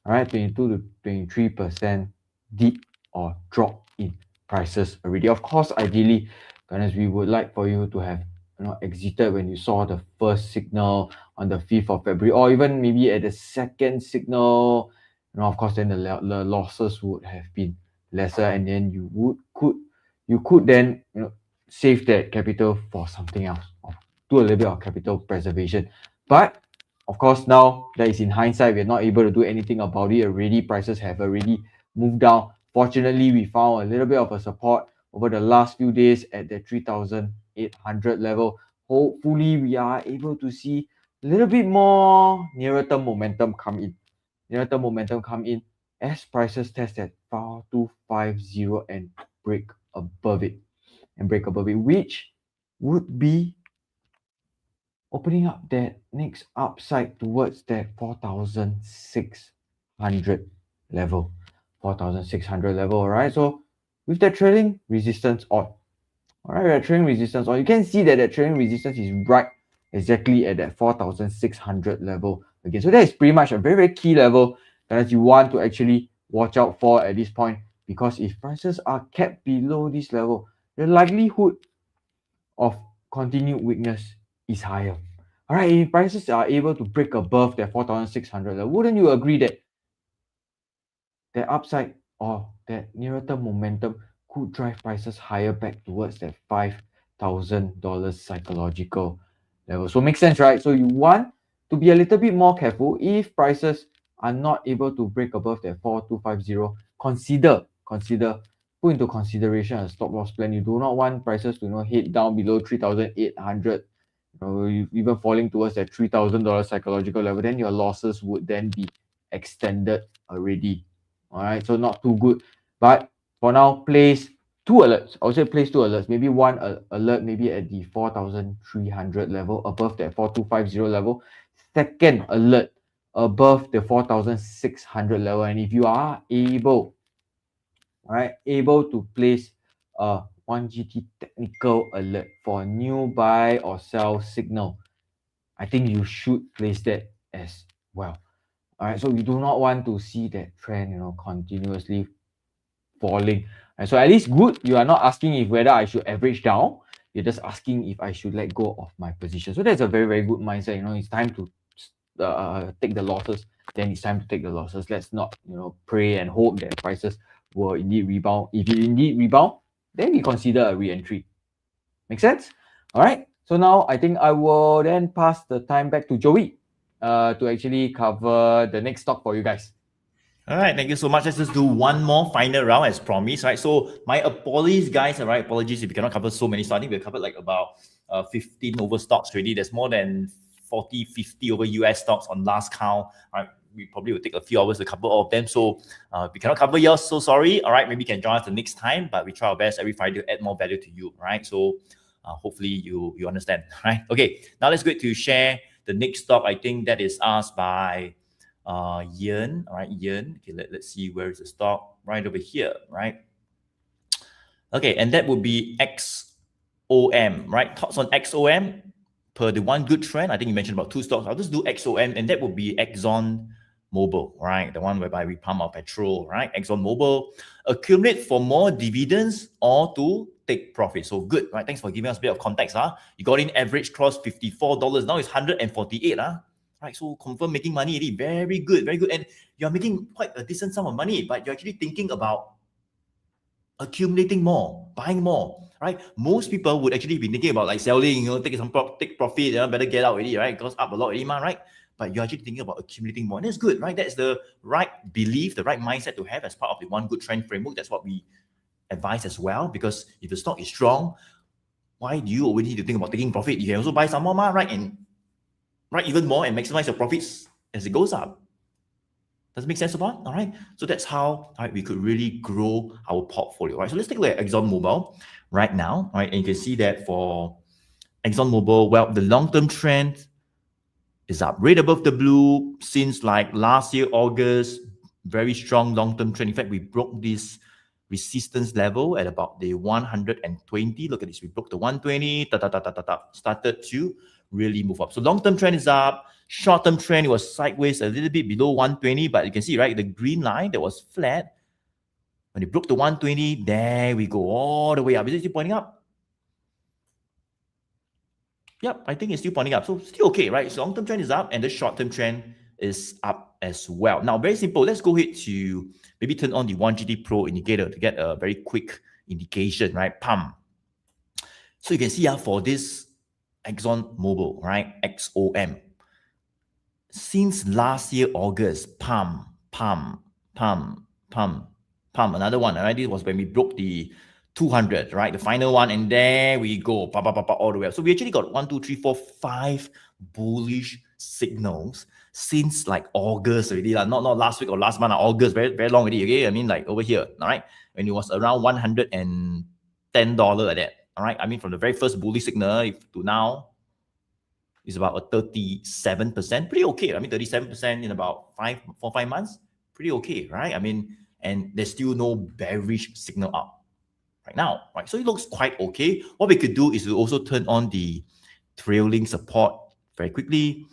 Speaker 2: All right, 22 to 23% dip or drop in prices already. Of course, ideally, guys, we would like for you to have exited when you saw the first signal on the 5th of February, or even maybe at the second signal. Of course, then the losses would have been lesser, and then you could then save that capital for something else, or do a little bit of capital preservation. But of course, now that is in hindsight, we're not able to do anything about it already. Prices have already moved down. Fortunately, we found a little bit of a support over the last few days at the 3,800 level. Hopefully, we are able to see a little bit more nearer term momentum come in. As prices test at 4,250 and break above it, which would be opening up that next upside towards that 4,600 level. All right, so with that trailing resistance on, all right, that trailing resistance on, you can see that that trailing resistance is right exactly at that 4,600 level again. So that is pretty much a very, very key level that you want to actually watch out for at this point, because if prices are kept below this level, the likelihood of continued weakness is higher. All right, if prices are able to break above that 4,600 level, wouldn't you agree that that upside or that nearer term momentum could drive prices higher back towards that $5,000 psychological level? So makes sense, right? So you want to be a little bit more careful. If prices are not able to break above that 4,250, consider put into consideration a stop loss plan. You do not want prices to head down below 3,800, even falling towards that $3,000 psychological level. Then your losses would then be extended already. All right, so not too good. But for now, place two alerts. I would say place two alerts. Maybe one alert maybe at the 4,300 level, above that 4,250 level. Second alert above the 4,600 level. And if you are able to place a 1GT technical alert for a new buy or sell signal, I think you should place that as well. All right, so we do not want to see that trend, continuously falling. And so at least good, you are not asking if whether I should average down. You're just asking if I should let go of my position. So that's a very, very good mindset. It's time to take the losses. Then it's time to take the losses. Let's not, pray and hope that prices will indeed rebound. If it indeed rebound, then we consider a re-entry. Make sense? All right. So now I think I will then pass the time back to Joey to actually cover the next stock for you guys.
Speaker 1: All right, thank you so much. Let's just do one more final round as promised, right? So my apologies, guys, all right? Apologies if we cannot cover so many stocks. I think we covered like about 15 over stocks already. There's more than 40, 50 over US stocks on last count, right? we probably will take a few hours to cover all of them. So we cannot cover yours, so sorry. All right, maybe you can join us the next time, but we try our best every Friday to add more value to you, right? So hopefully you understand, right? Okay, now let's go to share the next stock. I think that is asked by Yen. All right, Yen. Okay, let's see where is the stock. Right over here, right? Okay, and that would be XOM, right? Thoughts on XOM per the one good trend. I think you mentioned about two stocks. I'll just do XOM, and that would be Exxon Mobil, right? The one whereby we pump our petrol, right? Exxon Mobil, accumulate for more dividends or to take profit. So good, right? Thanks for giving us a bit of context. You got in average cross $54. Now it's 148. Right, so confirm making money already. Very good, very good. And you're making quite a decent sum of money, but you're actually thinking about accumulating more, buying more, right? Most people would actually be thinking about like selling, take profit, better get out already, right? Because up a lot already, right? But you're actually thinking about accumulating more. And that's good, right? That's the right belief, the right mindset to have as part of the one good trend framework. That's what we advise as well. Because if the stock is strong, why do you always need to think about taking profit? You can also buy some more, right? And right, even more and maximize your profits as it goes up. Does it make sense so far? All right. So that's how we could really grow our portfolio. Right. So let's take a look at Exxon Mobil right now. Right. And you can see that for Exxon Mobil, well, the long-term trend is up. Red above the blue since like last year, August. Very strong long-term trend. In fact, we broke this resistance level at about the 120. Look at this. We broke the 120. Started to really move up. So long-term trend is up. Short-term trend was sideways a little bit below 120, but you can see, right, the green line that was flat, when it broke the 120, there we go, all the way up. Is it still pointing up? Yep, I think it's still pointing up. So still okay, right? So long-term trend is up and the short-term trend is up as well. Now, very simple. Let's go ahead to maybe turn on the 1GT Pro indicator to get a very quick indication, right? Pump. So you can see for this Exxon Mobil, right? XOM. Since last year, August, pump. Another one, right? This was when we broke the 200, right? The final one, and there we go, all the way up. So we actually got 1, 2, 3, 4, 5 bullish signals since like August already, not last week or last month, August, very, very long already, okay? I mean, like over here, all right? When it was around $110 like that, all right? I mean, from the very first bullish signal to now, is about a 37%. Pretty okay. I mean, 37% in about 4 or 5 months. Pretty okay, right? I mean, and there's still no bearish signal up right now, right? So it looks quite okay. What we could do is to also turn on the trailing support very quickly.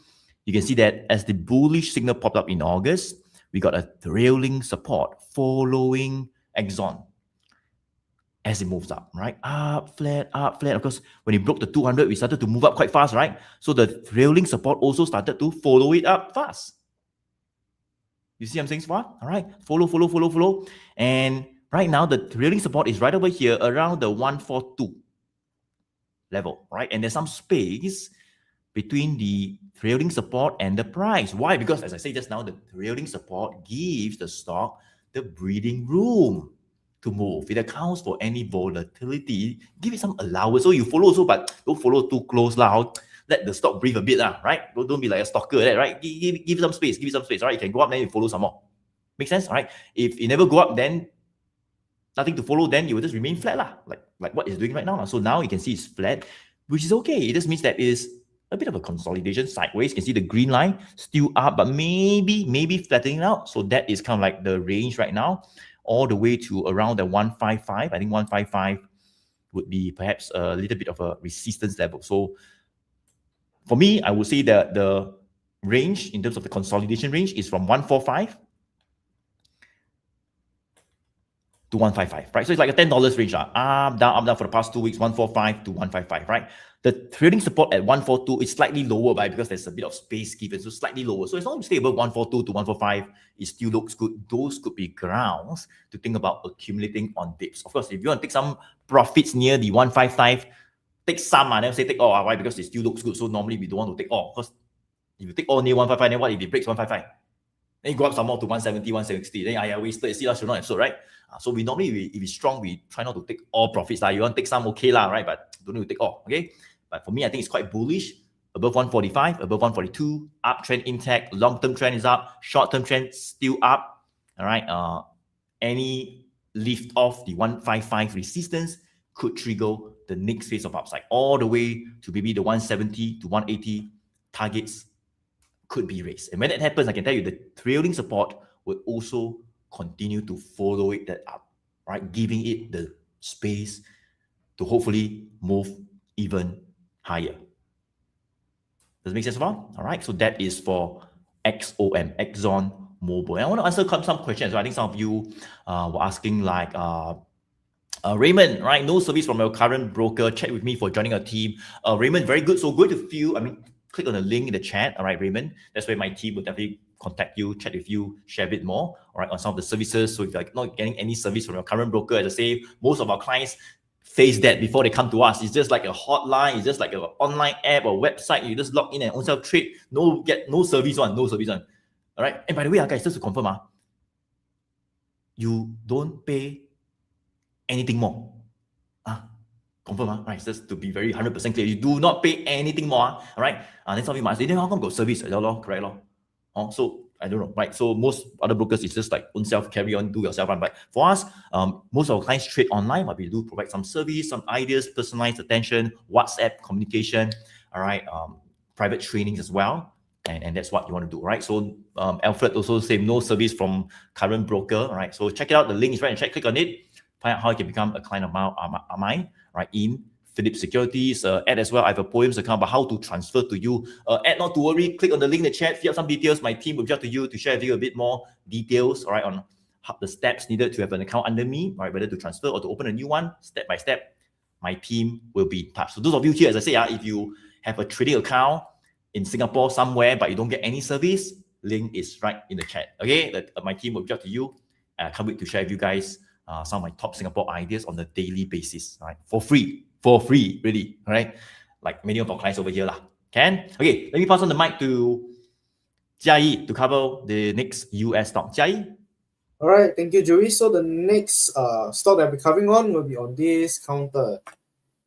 Speaker 1: You can see that as the bullish signal popped up in August, we got a trailing support following Exxon as it moves up, right? Up, flat, up, flat. Of course, when it broke the 200, we started to move up quite fast, right? So the trailing support also started to follow it up fast. You see what I'm saying so far? All right, follow. And right now, the trailing support is right over here around the 142 level, right? And there's some space between the trailing support and the price. Why? Because as I said just now, the trailing support gives the stock the breathing room to move. It accounts for any volatility. Give it some allowance. So you follow also, but don't follow too close. Let the stock breathe a bit, right? Don't be like a stalker, right? Give some space, all right? You can go up, then you follow some more. Make sense, all right? If you never go up, then nothing to follow, then you will just remain flat, like what it's doing right now. So now you can see it's flat, which is okay. It just means that is a bit of a consolidation sideways. You can see the green line still up, but maybe flattening out. So that is kind of like the range right now, all the way to around the 155. I think 155 would be perhaps a little bit of a resistance level. So for me, I would say that the range in terms of the consolidation range is from 145 to 155, right? So it's like a $10 range, up, down for the past 2 weeks, 145 to 155, right? The trading support at 142 is slightly lower, because there's a bit of space given, so slightly lower. So as long as you stay above 142 to 145, it still looks good. Those could be grounds to think about accumulating on dips. Of course, if you want to take some profits near the 155, take some, never say take all. Why? Because it still looks good. So normally we don't want to take all. Because if you take all near 155, then what if it breaks 155? Then you go up some more to 170, 160. Then I wasted. See, that's not so, right? So we normally, if it's strong, we try not to take all profits. You want to take some, okay, right? But don't need to take all, okay? But for me, I think it's quite bullish. above 145, above 142, uptrend intact, long-term trend is up, short-term trend still up. All right, any lift off the 155 resistance could trigger the next phase of upside, all the way to maybe the 170 to 180 targets could be raised. And when that happens, I can tell you the trailing support will also continue to follow it that up, right? Giving it the space to hopefully move even higher. Does it make sense so far? All right, so that is for XOM, Exxon Mobil. And I want to answer some questions. So I think some of you were asking like, Raymond, right? No service from your current broker. Chat with me for joining a team. Raymond, very good. So go to few, click on the link in the chat. All right, Raymond. That's where my team will definitely contact you, chat with you, share a bit more, all right, on some of the services. So if you're not getting any service from your current broker, as I say, most of our clients face that before they come to us. It's just like a hotline, it's just like an online app or website. You just log in and own self trade. No service one. All right. And by the way, guys, just to confirm, you don't pay anything more. Confirm, right? Just to be very 100% clear, you do not pay anything more. All right. Then some of you might say, how come got service? Correct, so I don't know, right? So most other brokers, it's just like own self, carry on, do yourself run. But for us, most of our clients trade online, but we do provide some service, some ideas, personalized attention, WhatsApp communication, all right, private trainings as well. And that's what you want to do, right? So Alfred also said no service from current broker, all right? So check it out. The link is right in the chat. Click on it. Find out how you can become a client of mine, right? In Philips Securities. Add as well. I have a Poems account, but how to transfer to you. Add, not to worry. Click on the link in the chat. Fill out some details. My team will reach out to you to share with you a bit more details, all right, on the steps needed to have an account under me, right? Whether to transfer or to open a new one, step by step. My team will be in touch. So those of you here, as I say, if you have a trading account in Singapore somewhere, but you don't get any service, link is right in the chat. Okay, my team will reach out to you. I can't wait to share with you guys some of my top Singapore ideas on a daily basis, right? For free, really, all right? Like many of our clients over here lah. Can? Okay, let me pass on the mic to Jia to cover the next US stock. Jia?
Speaker 3: All right, thank you, Joey. So the next stock that we're covering on will be on this counter,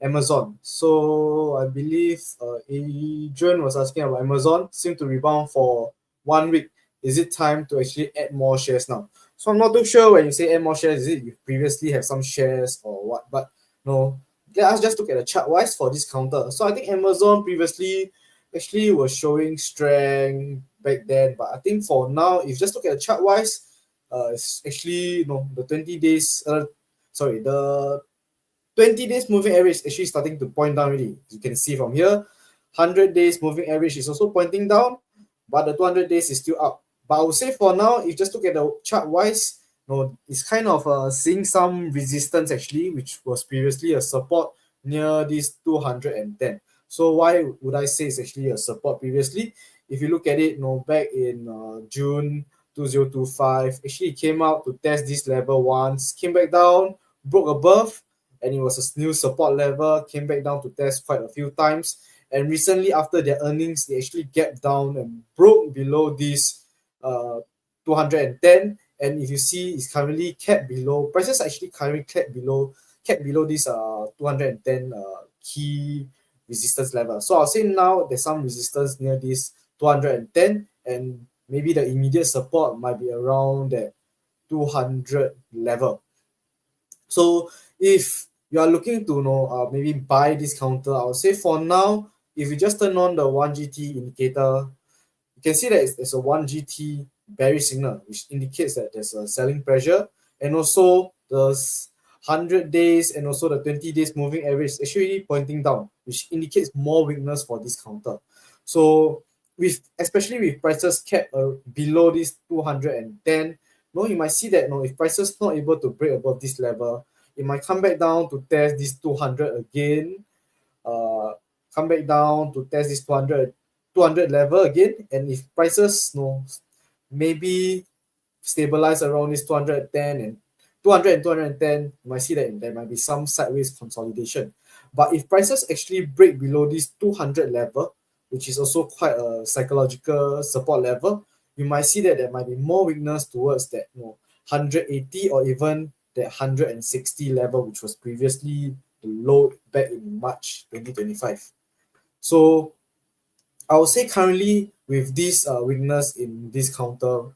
Speaker 3: Amazon. So I believe Adrian was asking about Amazon. Seem to rebound for 1 week. Is it time to actually add more shares now? So I'm not too sure when you say add more shares, is it you previously have some shares or what? But no, let us just look at the chart wise for this counter. So I think Amazon previously actually was showing strength back then, but I think for now, if you just look at the chart wise, it's actually the 20 days. The 20 days moving average is actually starting to point down already. You can see from here, 100 days moving average is also pointing down, but the 200 days is still up. But I would say for now, if you just look at the chart wise, it's kind of seeing some resistance actually, which was previously a support near this 210. So why would I say it's actually a support previously? If you look at it, back in June 2025, actually it came out to test this level once, came back down, broke above, and it was a new support level, came back down to test quite a few times. And recently, after their earnings, they actually gapped down and broke below this 210. And if you see, it's currently capped below. Prices are actually currently capped below this 210 key resistance level. So I'll say now there's some resistance near this 210, and maybe the immediate support might be around that 200 level. So if you are looking to maybe buy this counter, I would say for now, if you just turn on the 1GT indicator, you can see that there's a 1GT bearish signal, which indicates that there's a selling pressure, and also the 100 days and also the 20 days moving average is actually pointing down, which indicates more weakness for this counter. So especially with prices capped below this 210, you might see that if prices not able to break above this level, it might come back down to test this 200 again, come back down to test this 200 level again. And if prices maybe stabilize around this 210 and 210, you might see that there might be some sideways consolidation. But if prices actually break below this 200 level, which is also quite a psychological support level, you might see that there might be more weakness towards that 180 or even that 160 level, which was previously the low back in March 2025. So I would say currently with this weakness in this counter,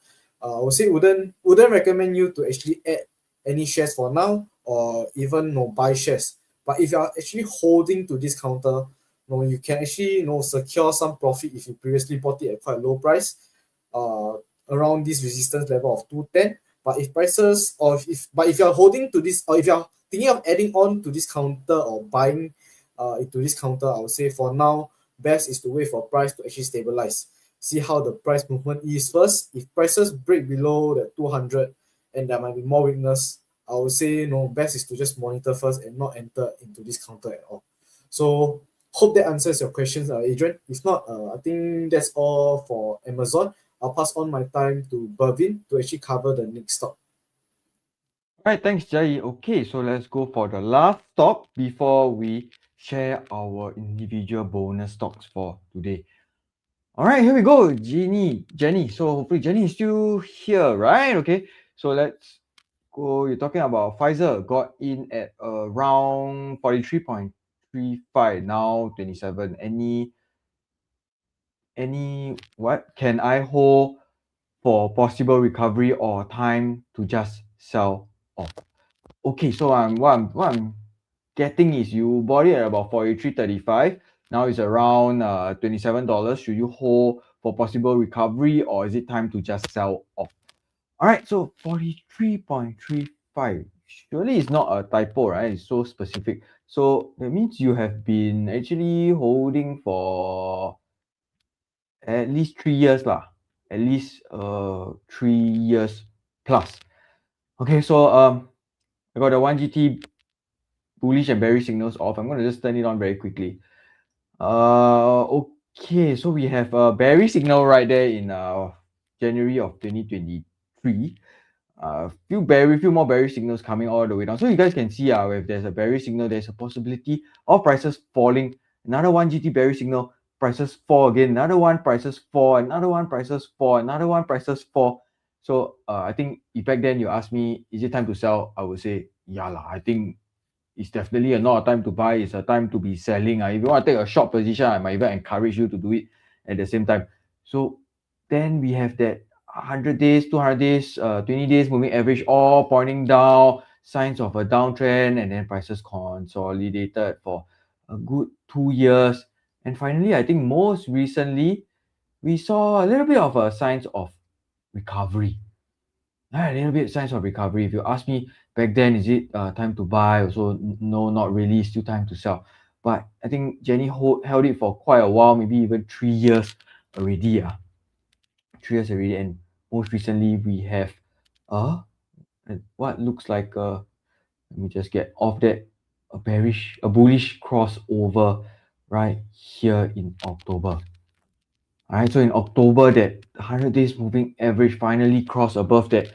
Speaker 3: I would say wouldn't recommend you to actually add any shares for now or even buy shares. But if you are actually holding to this counter, you can actually secure some profit if you previously bought it at quite low price, uh, around this resistance level of 210. But if you are holding to this, or if you are thinking of adding on to this counter or buying into this counter, I would say for now best is to wait for price to actually stabilize. See how the price movement is first. If prices break below the 200 and there might be more weakness, I would say best is to just monitor first and not enter into this counter at all. So hope that answers your questions, Adrian. If not, I think that's all for Amazon. I'll pass on my time to Bervin to actually cover the next stock.
Speaker 2: Alright, thanks, Jai. Okay, so let's go for the last stock before we share our individual bonus stocks for today. Alright, here we go. Jenny. So hopefully Jenny is still here, right? Okay, so let's go. You're talking about Pfizer got in at around 43.35, now 27. Any what can I hold for possible recovery or time to just sell off? Okay, so what I'm getting is you bought it at about 43.35. Now it's around $27. Should you hold for possible recovery or is it time to just sell off? All right, so 43.35. Surely it's not a typo, right? It's so specific. So that means you have been actually holding for at least 3 years lah. At least 3 years plus. Okay, so I got the 1GT bullish and bearish signals off. I'm going to just turn it on very quickly. Okay, so we have a bearish signal right there in January of 2023. Few more bearish signals coming all the way down. So you guys can see if there's a bearish signal, there's a possibility of prices falling. Another 1GT bearish signal, prices fall again. Another one, prices fall. Another one, prices fall. Another one, prices fall. So I think if back then you ask me, is it time to sell? I would say, yeah lah. I think it's definitely not a time to buy. It's a time to be selling. If you want to take a short position, I might even encourage you to do it at the same time. So then we have that 100 days, 200 days, 20 days moving average, all pointing down, signs of a downtrend, and then prices consolidated for a good 2 years. And finally, I think most recently, we saw a little bit of a signs of recovery. A little bit signs of recovery. If you ask me back then, is it time to buy? Also, no, not really. Still time to sell. But I think Jenny held it for quite a while, maybe even 3 years already. 3 years already, and most recently we have what looks like let me just get off that, a bullish crossover right here in October. All right, so in October, that 100 days moving average finally crossed above that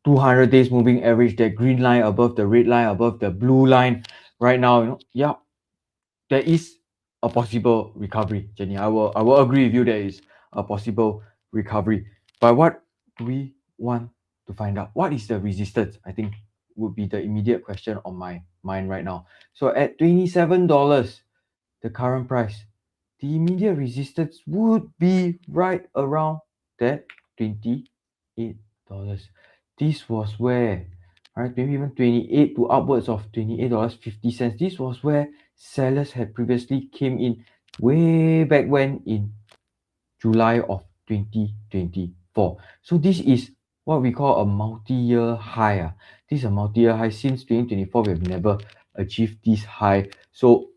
Speaker 2: 200 days moving average, that green line above the red line, above the blue line. Right now, there is a possible recovery, Jenny. I will agree with you, there is a possible recovery. But what do we want to find out? What is the resistance? I think would be the immediate question on my mind right now. So at $27, the current price, the immediate resistance would be right around that $28. This was where, right, maybe even 28 to upwards of $28.50. This was where sellers had previously came in way back when in July of 2024. So this is what we call a multi-year high. This is a multi-year high. Since 2024, we have never achieved this high. So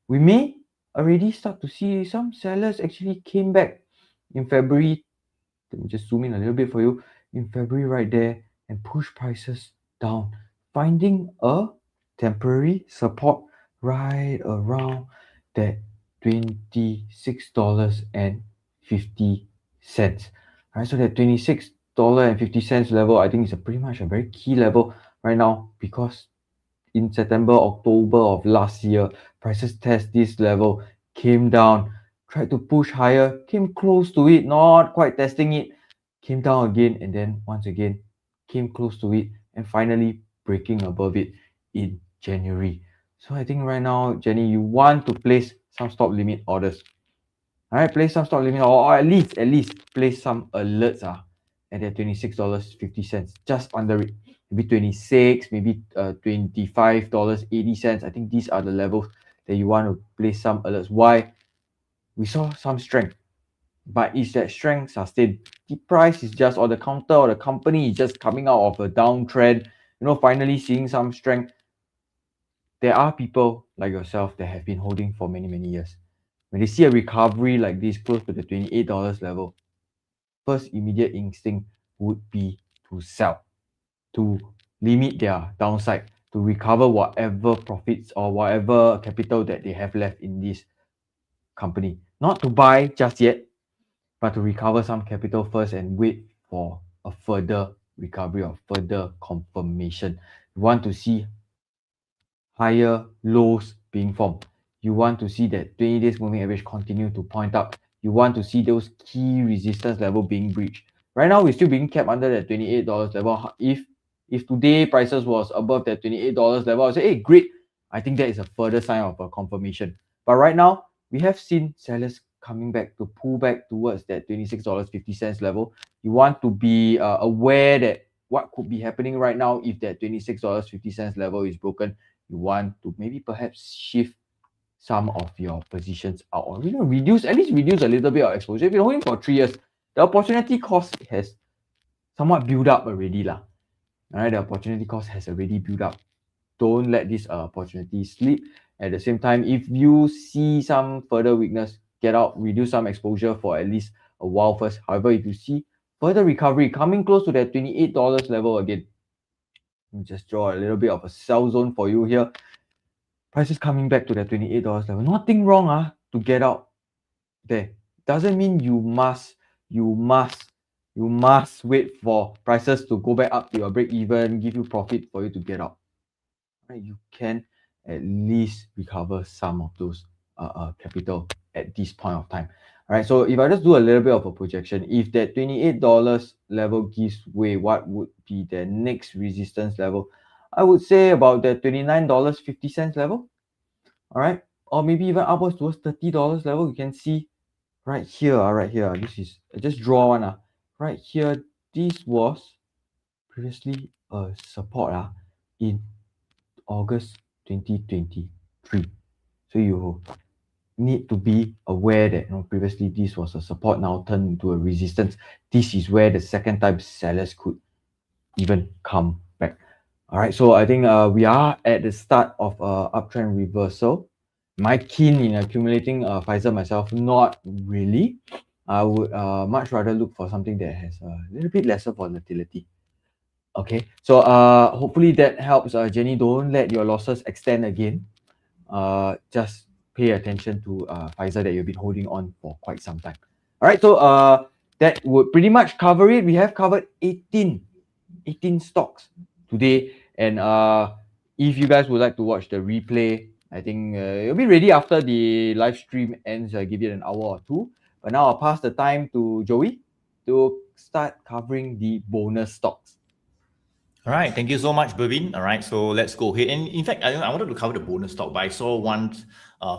Speaker 2: we may already start to see some sellers actually came back in February. Let me just zoom in a little bit for you. In February right there, and push prices down, finding a temporary support right around that $26.50. Right, so that $26.50 level, I think is pretty much a very key level right now, because in September, October of last year, prices test this level, came down, tried to push higher, came close to it, not quite testing it, came down again, and then once again came close to it, and finally breaking above it in January. So I think right now, Jenny, you want to place some stop limit orders. All right, place some stock limit, or at least place some alerts at that $26.50, just under it. Maybe 26, maybe $25.80. I think these are the levels that you want to place some alerts. Why? We saw some strength, but is that strength sustained? The price is just, or the counter or the company is just coming out of a downtrend, finally seeing some strength. There are people like yourself that have been holding for many, many years. When they see a recovery like this close to the $28 level, first immediate instinct would be to sell, to limit their downside, to recover whatever profits or whatever capital that they have left in this company. Not to buy just yet, but to recover some capital first and wait for a further recovery or further confirmation. You want to see higher lows being formed. You want to see that 20 days moving average continue to point up. You want to see those key resistance level being breached. Right now, we're still being kept under that $28 level. If today prices was above that $28 level, I would say, hey, great. I think that is a further sign of a confirmation. But right now, we have seen sellers coming back to pull back towards that $26.50 level. You want to be aware that what could be happening right now if that $26.50 level is broken. You want to maybe perhaps shift some of your positions out, or reduce a little bit of exposure. If you're holding for 3 years, the opportunity cost has somewhat built up already. All right, the opportunity cost has already built up. Don't let this opportunity slip. At the same time, if you see some further weakness, get out, reduce some exposure for at least a while first. However, if you see further recovery coming close to that $28 level again, just draw a little bit of a sell zone for you here. Prices coming back to that $28 level. Nothing wrong to get out there. Doesn't mean you must wait for prices to go back up to your break even, give you profit for you to get out. Right? You can at least recover some of those capital at this point of time. All right, so if I just do a little bit of a projection, if that $28 level gives way, what would be the next resistance level? I would say about that $29.50 level. All right, or maybe even upwards towards $30 level. You can see right here. This is just draw one. Right here, this was previously a support in August 2023. So you need to be aware that previously this was a support, now turned into a resistance. This is where the second time sellers could even come back. All right, so I think we are at the start of uptrend reversal. Am I keen in accumulating Pfizer myself? Not really. I would much rather look for something that has a little bit lesser volatility. Okay, so hopefully that helps. Jenny, don't let your losses extend again. Just pay attention to Pfizer that you've been holding on for quite some time. All right, so that would pretty much cover it. We have covered 18 stocks today, and if you guys would like to watch the replay, I think it'll be ready after the live stream ends. I give it an hour or two. But now I'll pass the time to Joey to start covering the bonus stocks.
Speaker 1: All right, thank you so much, Bervin. All right, so let's go ahead. And in fact, I wanted to cover the bonus stock, but I saw one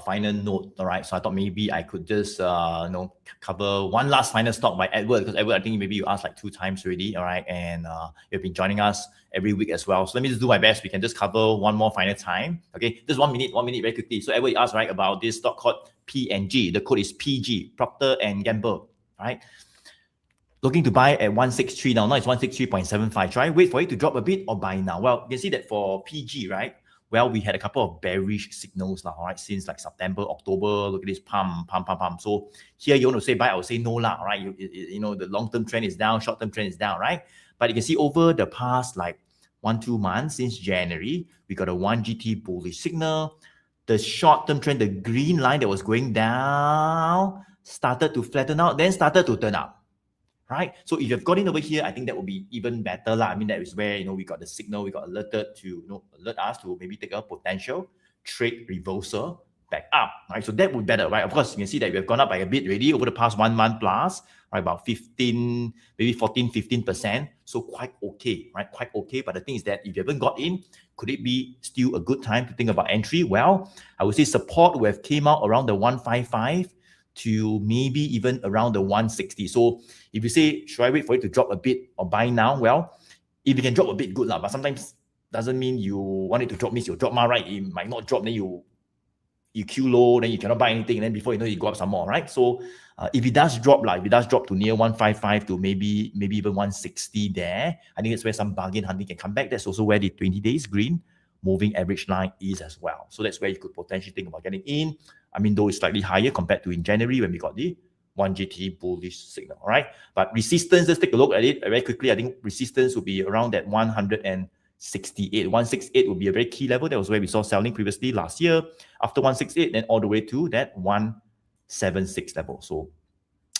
Speaker 1: final note. All right, so I thought maybe I could just cover one last final stock by Edward, because Edward, I think maybe you asked like 2 times already. All right, and you've been joining us every week as well. So let me just do my best. We can just cover one more final time. Okay, just 1 minute very quickly. So Edward, you asked right about this stock called PNG. The code is PG, Procter and Gamble. Right. Looking to buy at 163 now. Now it's 163.75. Try wait for it to drop a bit or buy now. Well, you can see that for PG, right? Well, we had a couple of bearish signals now, all right, since like September, October. Look at this pump. So here you want to say buy, I would say no lah, right? You know, the long-term trend is down, short-term trend is down, right? But you can see over the past like 1-2 months since January, we got a 1 GT bullish signal. The short-term trend, the green line that was going down, started to flatten out, then started to turn up. Right, so if you've got in over here, I think that would be even better lah. I mean, that is where we got the signal, we got alerted to alert us to maybe take a potential trade reversal back up. Right, so that would be better, right? Of course, you can see that we have gone up by a bit already over the past 1 month plus, right? About 15, maybe 14-15%. So quite okay, right? Quite okay. But the thing is that if you haven't got in, could it be still a good time to think about entry? Well, I would say support would have came out around the 155 to maybe even around the 160. So if you say, should I wait for it to drop a bit or buy now? Well, if it can drop a bit, good lah. But sometimes doesn't mean you want it to drop, means you'll drop more, right? It might not drop, then you queue low, then you cannot buy anything, and then before you know, you go up some more, right? So if it does drop, to near 155 to maybe even 160 there, I think that's where some bargain hunting can come back. That's also where the 20 days green moving average line is as well. So that's where you could potentially think about getting in. I mean, though it's slightly higher compared to in January when we got the 1GT bullish signal, all right? But resistance, let's take a look at it very quickly. I think resistance will be around that 168. 168 would be a very key level. That was where we saw selling previously last year. After 168, then all the way to that 176 level. So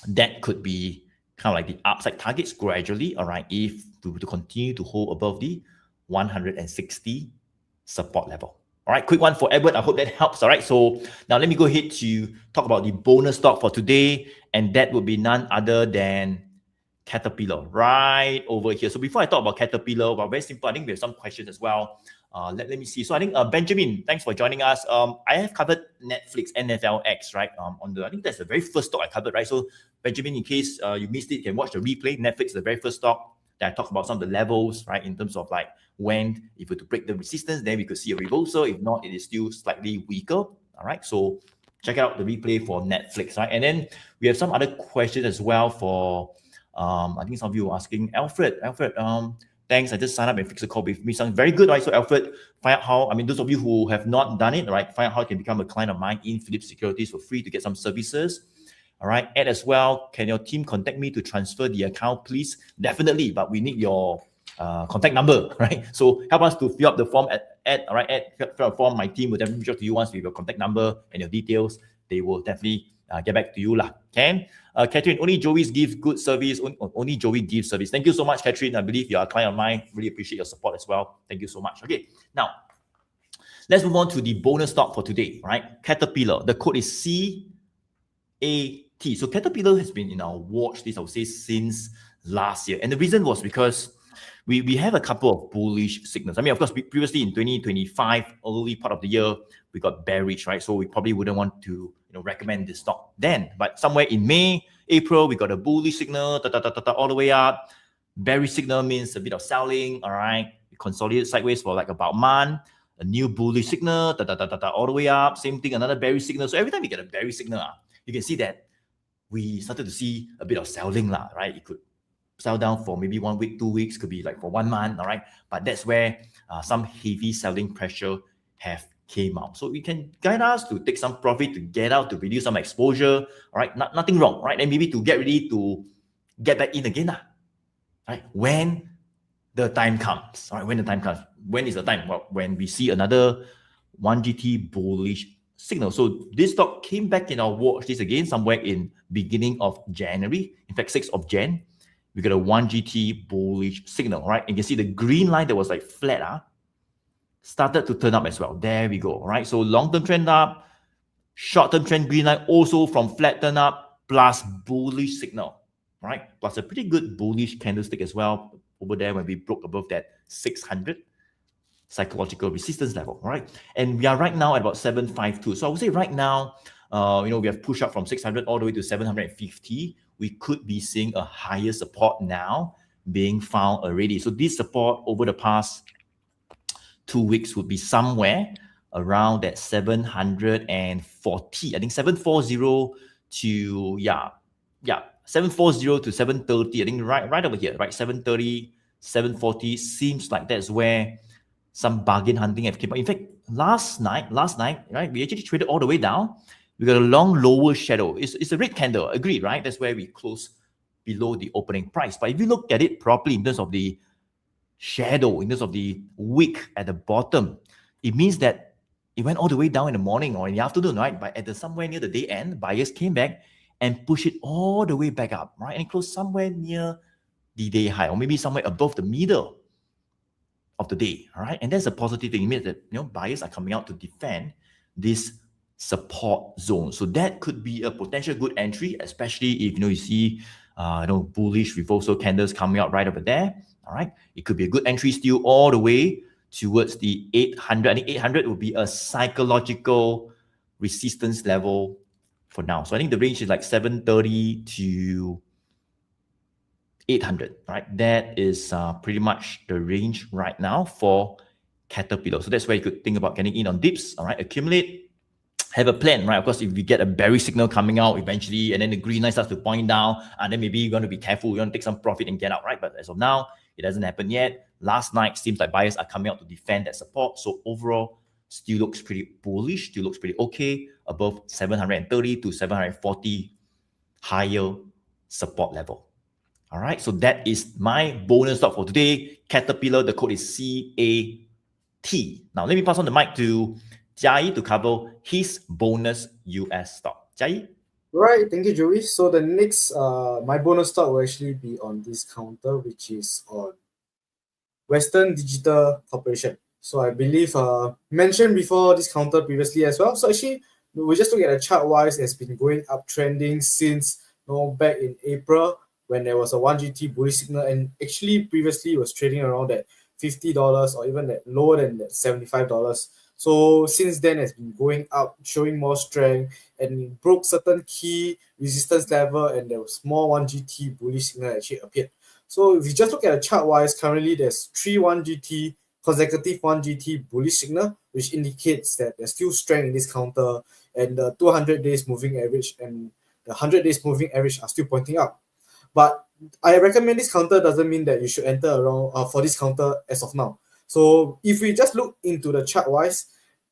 Speaker 1: that could be kind of like the upside targets gradually, all right, if to continue to hold above the 160 support level. All right, quick one for Edward. I hope that helps. All right, so now let me go ahead to talk about the bonus stock for today, and that would be none other than Caterpillar right over here. So before I talk about Caterpillar, well, very simple. I think we have some questions as well. Let me see. So I think Benjamin, thanks for joining us. I have covered Netflix, NFLX, right? I think that's the very first stock I covered, right? So Benjamin, in case you missed it, you can watch the replay. Netflix is the very first stock that I talked about some of the levels, right? In terms of like when, if we were to break the resistance, then we could see a reversal. If not, it is still slightly weaker. All right. So check out the replay for Netflix, right? And then we have some other questions as well for, I think some of you are asking Alfred, thanks. I just signed up and fixed a call with me. Sounds very good, right? So Alfred, find out how, I mean, those of you who have not done it, right? Find out how you can become a client of mine in Philips Securities for free to get some services. All right. Ed as well, can your team contact me to transfer the account, please? Definitely, but we need your contact number, right? So help us to fill up the form at Ed, all right? Ed, fill up the form. My team will definitely reach out to you once we have your contact number and your details. They will definitely get back to you lah. Okay? Catherine, only Joey gives good service. Only Joey gives service. Thank you so much, Catherine. I believe you are a client of mine. Really appreciate your support as well. Thank you so much. Okay, now let's move on to the bonus stock for today, right? Caterpillar. The code is CAT. So Caterpillar has been in our watch list, I would say, since last year. And the reason was because we have a couple of bullish signals. I mean, of course, previously in 2025, early part of the year, we got bearish, right? So we probably wouldn't want to recommend this stock then. But somewhere in May, April, we got a bullish signal, all the way up. Bearish signal means a bit of selling, all right? We consolidated sideways for like about a month. A new bullish signal, all the way up. Same thing, another bearish signal. So every time you get a bearish signal, you can see that we started to see a bit of selling, right? It could sell down for maybe 1 week, 2 weeks, could be like for 1 month, all right? But that's where some heavy selling pressure have came out. So it can guide us to take some profit, to get out, to reduce some exposure, all right? Nothing wrong, right? And maybe to get ready to get back in again, right? When the time comes, all right? When the time comes. When is the time? Well, when we see another 1GT bullish signal. So this stock came back in our watch list again somewhere in beginning of January. In fact, 6th of Jan, we got a 1GT bullish signal, right? And you can see the green line that was like flat, started to turn up as well. There we go, right? So long-term trend up, short-term trend green line also from flat turn up plus bullish signal, right? Plus a pretty good bullish candlestick as well over there when we broke above that 600 psychological resistance level, right? And we are right now at about 752. So I would say right now, we have pushed up from 600 all the way to 750. We could be seeing a higher support now being found already. So this support over the past 2 weeks would be somewhere around that 740. I think 740 to 740 to 730. I think right over here, right? 730, 740 seems like that's where some bargain hunting have came out. In fact, last night, right, we actually traded all the way down. We got a long lower shadow. It's a red candle, agreed, right? That's where we close below the opening price. But if you look at it properly in terms of the shadow, in terms of the wick at the bottom, it means that it went all the way down in the morning or in the afternoon, right? But at somewhere near the day end, buyers came back and pushed it all the way back up, right? And it closed somewhere near the day high or maybe somewhere above the middle of the day, all right? And that's a positive thing. It means that buyers are coming out to defend this support zone. So that could be a potential good entry, especially if you see bullish reversal candles coming out right over there. All right, it could be a good entry still all the way towards the 800. I think 800 will be a psychological resistance level for now. So I think the range is like 730 to 800, right? That is pretty much the range right now for Caterpillar. So that's where you could think about getting in on dips, all right? Accumulate, have a plan, right? Of course, if we get a bearish signal coming out eventually, and then the green line starts to point down, and then maybe you're going to be careful, you want to take some profit and get out, right? But as of now, it hasn't happened yet. Last night, seems like buyers are coming out to defend that support. So overall, still looks pretty bullish, still looks pretty okay, above 730 to 740 higher support level. All right, so that is my bonus stock for today. Caterpillar, the code is CAT. Now, let me pass on the mic to Jai to cover his bonus US stock. Jai?
Speaker 3: Right, thank you, Joey. So the next, my bonus stock will actually be on this counter, which is on Western Digital Corporation. So I believe mentioned before this counter previously as well. So actually, we just look at the chart wise, it's been going up trending since back in April when there was a 1GT bullish signal, and actually previously it was trading around that $50 or even that lower than that $75. So since then it's been going up, showing more strength, and it broke certain key resistance level, and there was more 1GT bullish signal actually appeared. So if you just look at the chart wise, currently there's 3 1GT consecutive 1GT bullish signal, which indicates that there's still strength in this counter, and the 200 days moving average and the 100 days moving average are still pointing up. But I recommend this counter doesn't mean that you should enter around for this counter as of now. So if we just look into the chart wise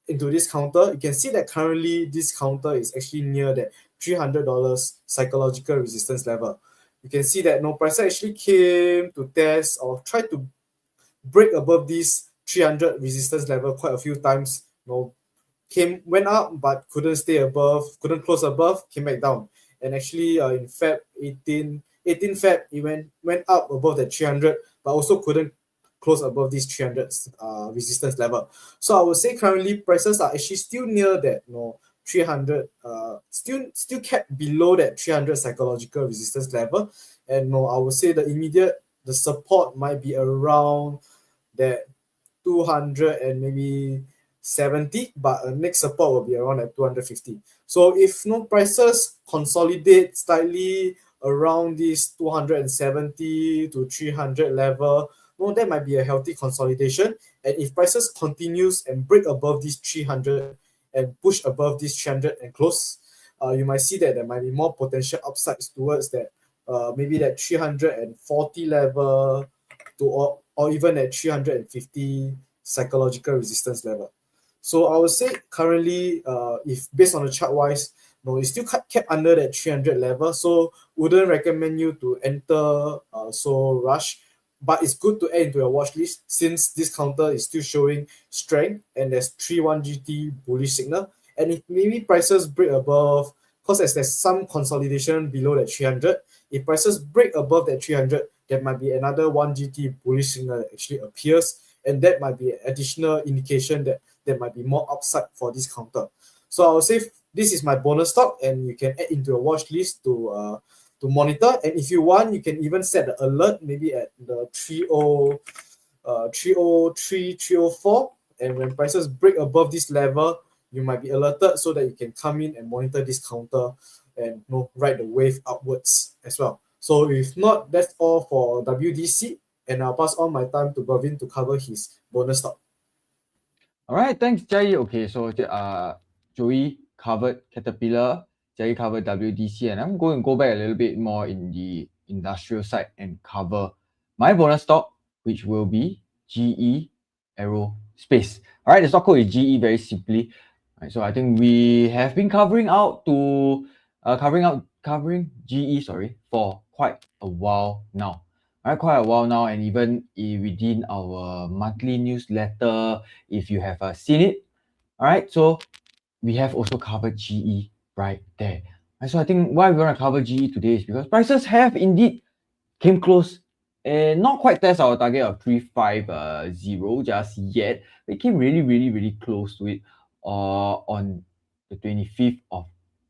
Speaker 3: into this counter, you can see that currently this counter is actually near that $300 psychological resistance level. You can see that price actually came to test or try to break above this 300 resistance level quite a few times. Went up but couldn't stay above, couldn't close above, came back down. And actually in Feb 18 Feb, it went up above the 300, but also couldn't close above this 300 resistance level. So I would say currently prices are actually still near that 300, still kept below that 300 psychological resistance level. And I would say the support might be around that 200 and maybe 70, but the next support will be around at 250. So if prices consolidate slightly around this 270 to 300 level, that might be a healthy consolidation. And if prices continues and break above this 300 and push above this 300 and close, you might see that there might be more potential upsides towards that maybe that 340 level or even at 350 psychological resistance level. So I would say currently, if based on the chart wise, it's still kept under that 300 level. So wouldn't recommend you to enter so rush. But it's good to add into your watch list since this counter is still showing strength and there's 3 1GT bullish signal. And if maybe prices break above, because as there's some consolidation below that 300, if prices break above that 300, there might be another 1GT bullish signal that actually appears, and that might be an additional indication that there might be more upside for this counter. So I would say this is my bonus stock, and you can add into your watch list to monitor. And if you want, you can even set the alert maybe at the 303, 304, and when prices break above this level, you might be alerted so that you can come in and monitor this counter and ride the wave upwards as well. So if not, that's all for WDC, and I'll pass on my time to Bhavin to cover his bonus stock.
Speaker 2: All right, thanks, Jai. Okay, so Joey covered Caterpillar, Jai covered WDC, and I'm going to go back a little bit more in the industrial side and cover my bonus stock, which will be GE Aerospace. All right, the stock code is GE very simply. All right, so I think we have been covering GE, for quite a while now. And even within our monthly newsletter, if you have seen it, all right, so we have also covered GE right there. And so I think why we want to cover GE today is because prices have indeed came close and not quite test our target of 350 just yet. It came really close to it on the 25th of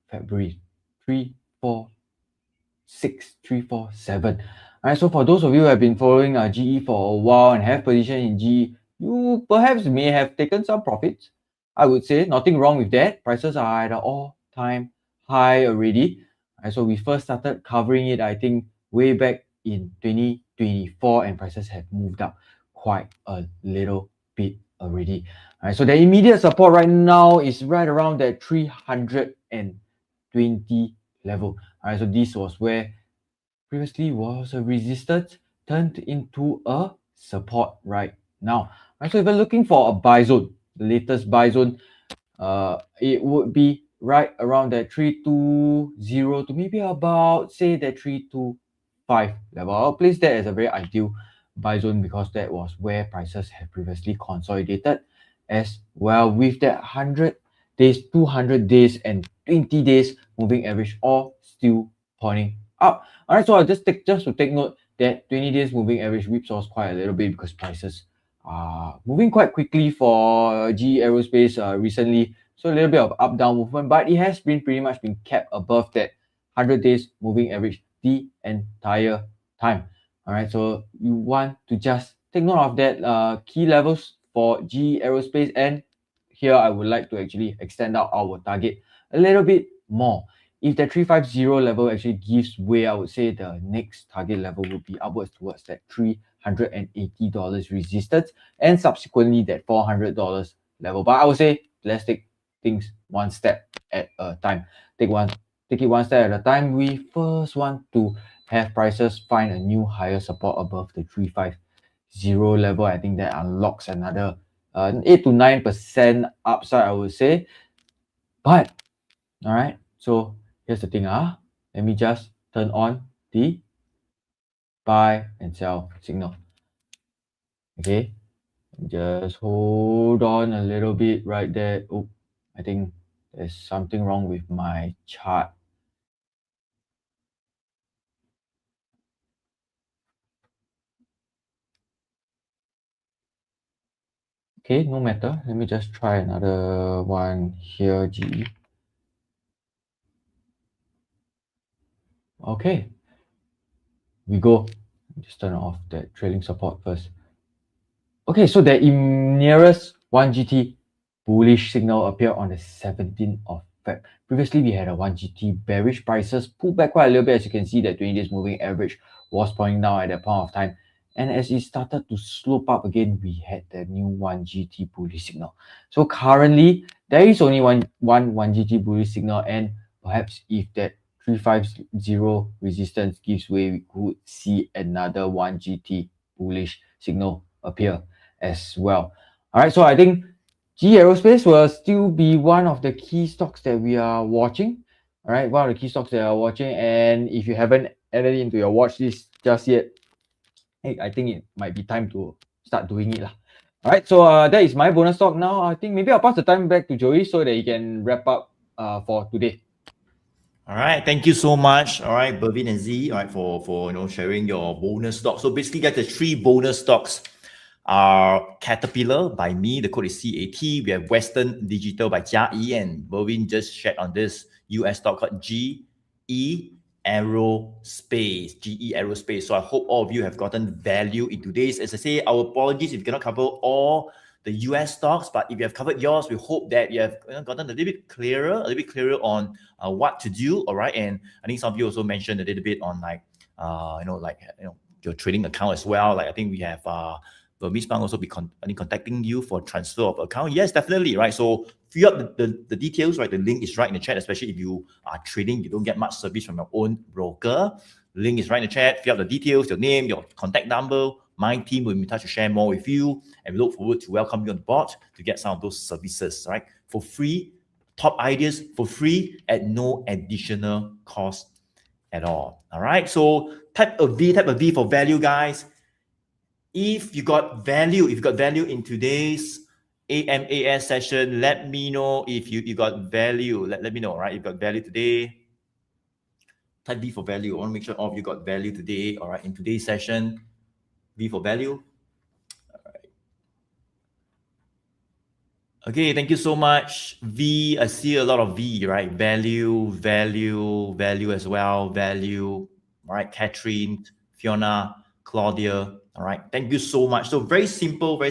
Speaker 2: February, 347. All right, so for those of you who have been following GE for a while and have position in GE, you perhaps may have taken some profits. I would say nothing wrong with that. Prices are at an all-time high already. Right, so we first started covering it, I think, way back in 2024, and prices have moved up quite a little bit already. Right, so the immediate support right now is right around that 320 level. Alright, so this was where previously was a resistance turned into a support right now. Right, so if you're looking for a buy zone, the latest buy zone, it would be right around that 320 to maybe about, say, that 325 level. I'll place that as a very ideal buy zone because that was where prices have previously consolidated as well, with that 100 days, 200 days, and 20 days moving average all still pointing up. All right, so I'll just to take note that 20 days moving average whipsaws quite a little bit because prices are moving quite quickly for GE Aerospace recently. So a little bit of up down movement, but it has been pretty much been kept above that 100 days moving average the entire time. All right, so you want to just take note of that key levels for GE Aerospace, and here I would like to actually extend out our target a little bit more. If the 350 level actually gives way, I would say the next target level would be upwards towards that $380 resistance, and subsequently that $400 level. But I would say let's take things one step at a time. Take it one step at a time. We first want to have prices find a new higher support above the 350 level. I think that unlocks another 8 to 9% upside, I would say. But all right, so here's the thing. Let me just turn on the buy and sell signal. Okay, just hold on a little bit right there. Oh, I think there's something wrong with my chart. Okay, no matter. Let me just try another one here, GE. Okay, we go. Just turn off that trailing support first. Okay, so the nearest 1GT bullish signal appeared on the 17th of Feb. Previously, we had a 1GT bearish. Prices pulled back quite a little bit. As you can see, that 20 days moving average was pointing down at that point of time. And as it started to slope up again, we had the new 1GT bullish signal. So currently, there is only one 1GT bullish signal, and perhaps if that 350 resistance gives way, we could see another 1GT bullish signal appear as well. All right, so I think GE Aerospace will still be one of the key stocks that we are watching. All right, one of the key stocks that are watching. And if you haven't added it into your watch list just yet, hey, I think it might be time to start doing it. All right, so that is my bonus stock. Now, I think maybe I'll pass the time back to Joey so that he can wrap up for today.
Speaker 1: All right, thank you so much. All right, Bervin and Z, all right, for sharing your bonus stocks. So basically, guys, the 3 bonus stocks are Caterpillar by me. The code is CAT. We have Western Digital by Jia Yi, and Bervin just shared on this US stock called GE Aerospace. GE Aerospace. So I hope all of you have gotten value in today's. As I say, our apologies if you cannot cover all the US stocks, but if you have covered yours, we hope that you have gotten a little bit clearer on what to do. All right, and I think some of you also mentioned a little bit on your trading account as well. Like I think we have Miss Pang also be contacting you for transfer of account. Yes, definitely, right? So fill up the details, right? The link is right in the chat, especially if you are trading, you don't get much service from your own broker. Link is right in the chat. Fill up the details, your name, your contact number. My team will be in touch to share more with you, and we look forward to welcome you on board to get some of those services, right? For free, top ideas for free at no additional cost at all. All right. So type a V for value, guys. If you got value in today's AMAS session, let me know if you got value. Let me know, right? If you got value today. Type V for value. I want to make sure all of you got value today. All right, in today's session, V for value. All right. Okay, thank you so much. V, I see a lot of V, right? Value as well. Value. All right, Catherine, Fiona, Claudia. All right, thank you so much. So very simple.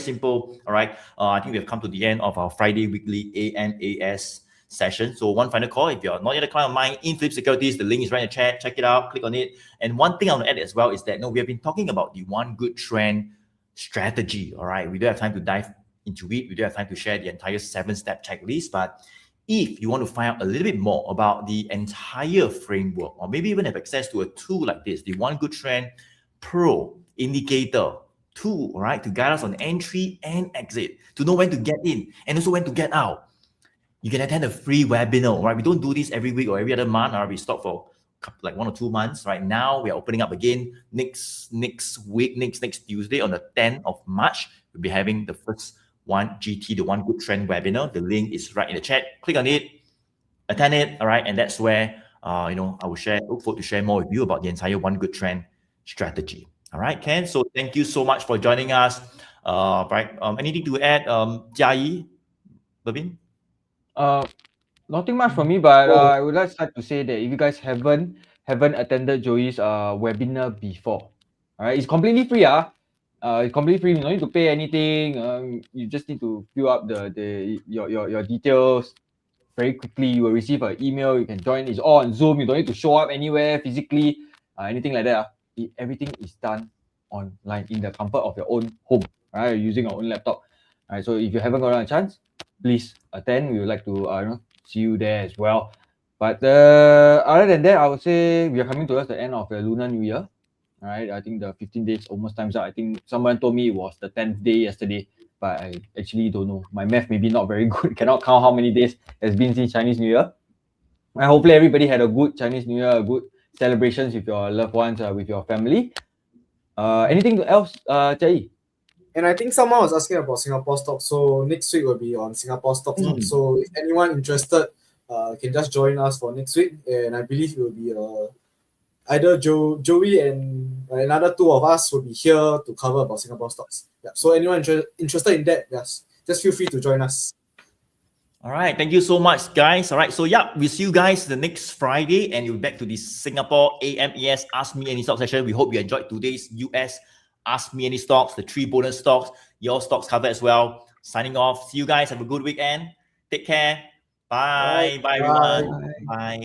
Speaker 1: All right, I think we have come to the end of our Friday weekly AMAS session. So one final call, if you're not yet a client of mine, in Flip Securities, the link is right in the chat. Check it out, click on it. And one thing I want to add as well is that we have been talking about the one good trend strategy. All right, we don't have time to dive into it. We don't have time to share the entire 7-step checklist, but if you want to find out a little bit more about the entire framework, or maybe even have access to a tool like this, the One Good Trend Pro Indicator tool, all right, to guide us on entry and exit, to know when to get in and also when to get out, you can attend a free webinar, right? We don't do this every week or every other month, or we stop for like 1 or 2 months. Right now, we are opening up again next week, next Tuesday on the 10th of March. We'll be having the first the One Good Trend webinar. The link is right in the chat. Click on it, attend it, all right? And that's where I will look forward to share more with you about the entire One Good Trend strategy. All right, Ken. So thank you so much for joining us. Right. Anything to add, Jia, Babin?
Speaker 2: Nothing much from me, but I would like to say that if you guys haven't attended Joey's webinar before, all right, it's completely free. It's completely free. You don't need to pay anything. You just need to fill up your details very quickly. You will receive an email. You can join. It's all on Zoom. You don't need to show up anywhere physically, anything like that. Everything is done online in the comfort of your own home, right? Using your own laptop. All right. So if you haven't gotten a chance, please attend. We would like to see you there as well. But other than that, I would say we are coming towards the end of the Lunar New Year. All right, I think the 15 days almost time's up. I think someone told me it was the 10th day yesterday, but I actually don't know. My math maybe not very good. Cannot count how many days has been since Chinese New Year. And hopefully everybody had a good Chinese New Year, good celebrations with your loved ones, with your family. Anything else, Jai?
Speaker 3: And I think someone was asking about Singapore stocks. So next week will be on Singapore stocks. So if anyone interested, can just join us for next week. And I believe it will be either Joey and another 2 of us will be here to cover about Singapore stocks. Yeah. So anyone interested in that, yes, just feel free to join us.
Speaker 1: All right. Thank you so much, guys. All right. So yeah, we'll see you guys the next Friday, and you'll be back to the Singapore AMES Ask Me Any Stock session. We hope you enjoyed today's US Ask Me Any Stocks, the 3 bonus stocks, your stocks covered as well. Signing off. See you guys. Have a good weekend. Take care. Bye. Bye, everyone. Bye.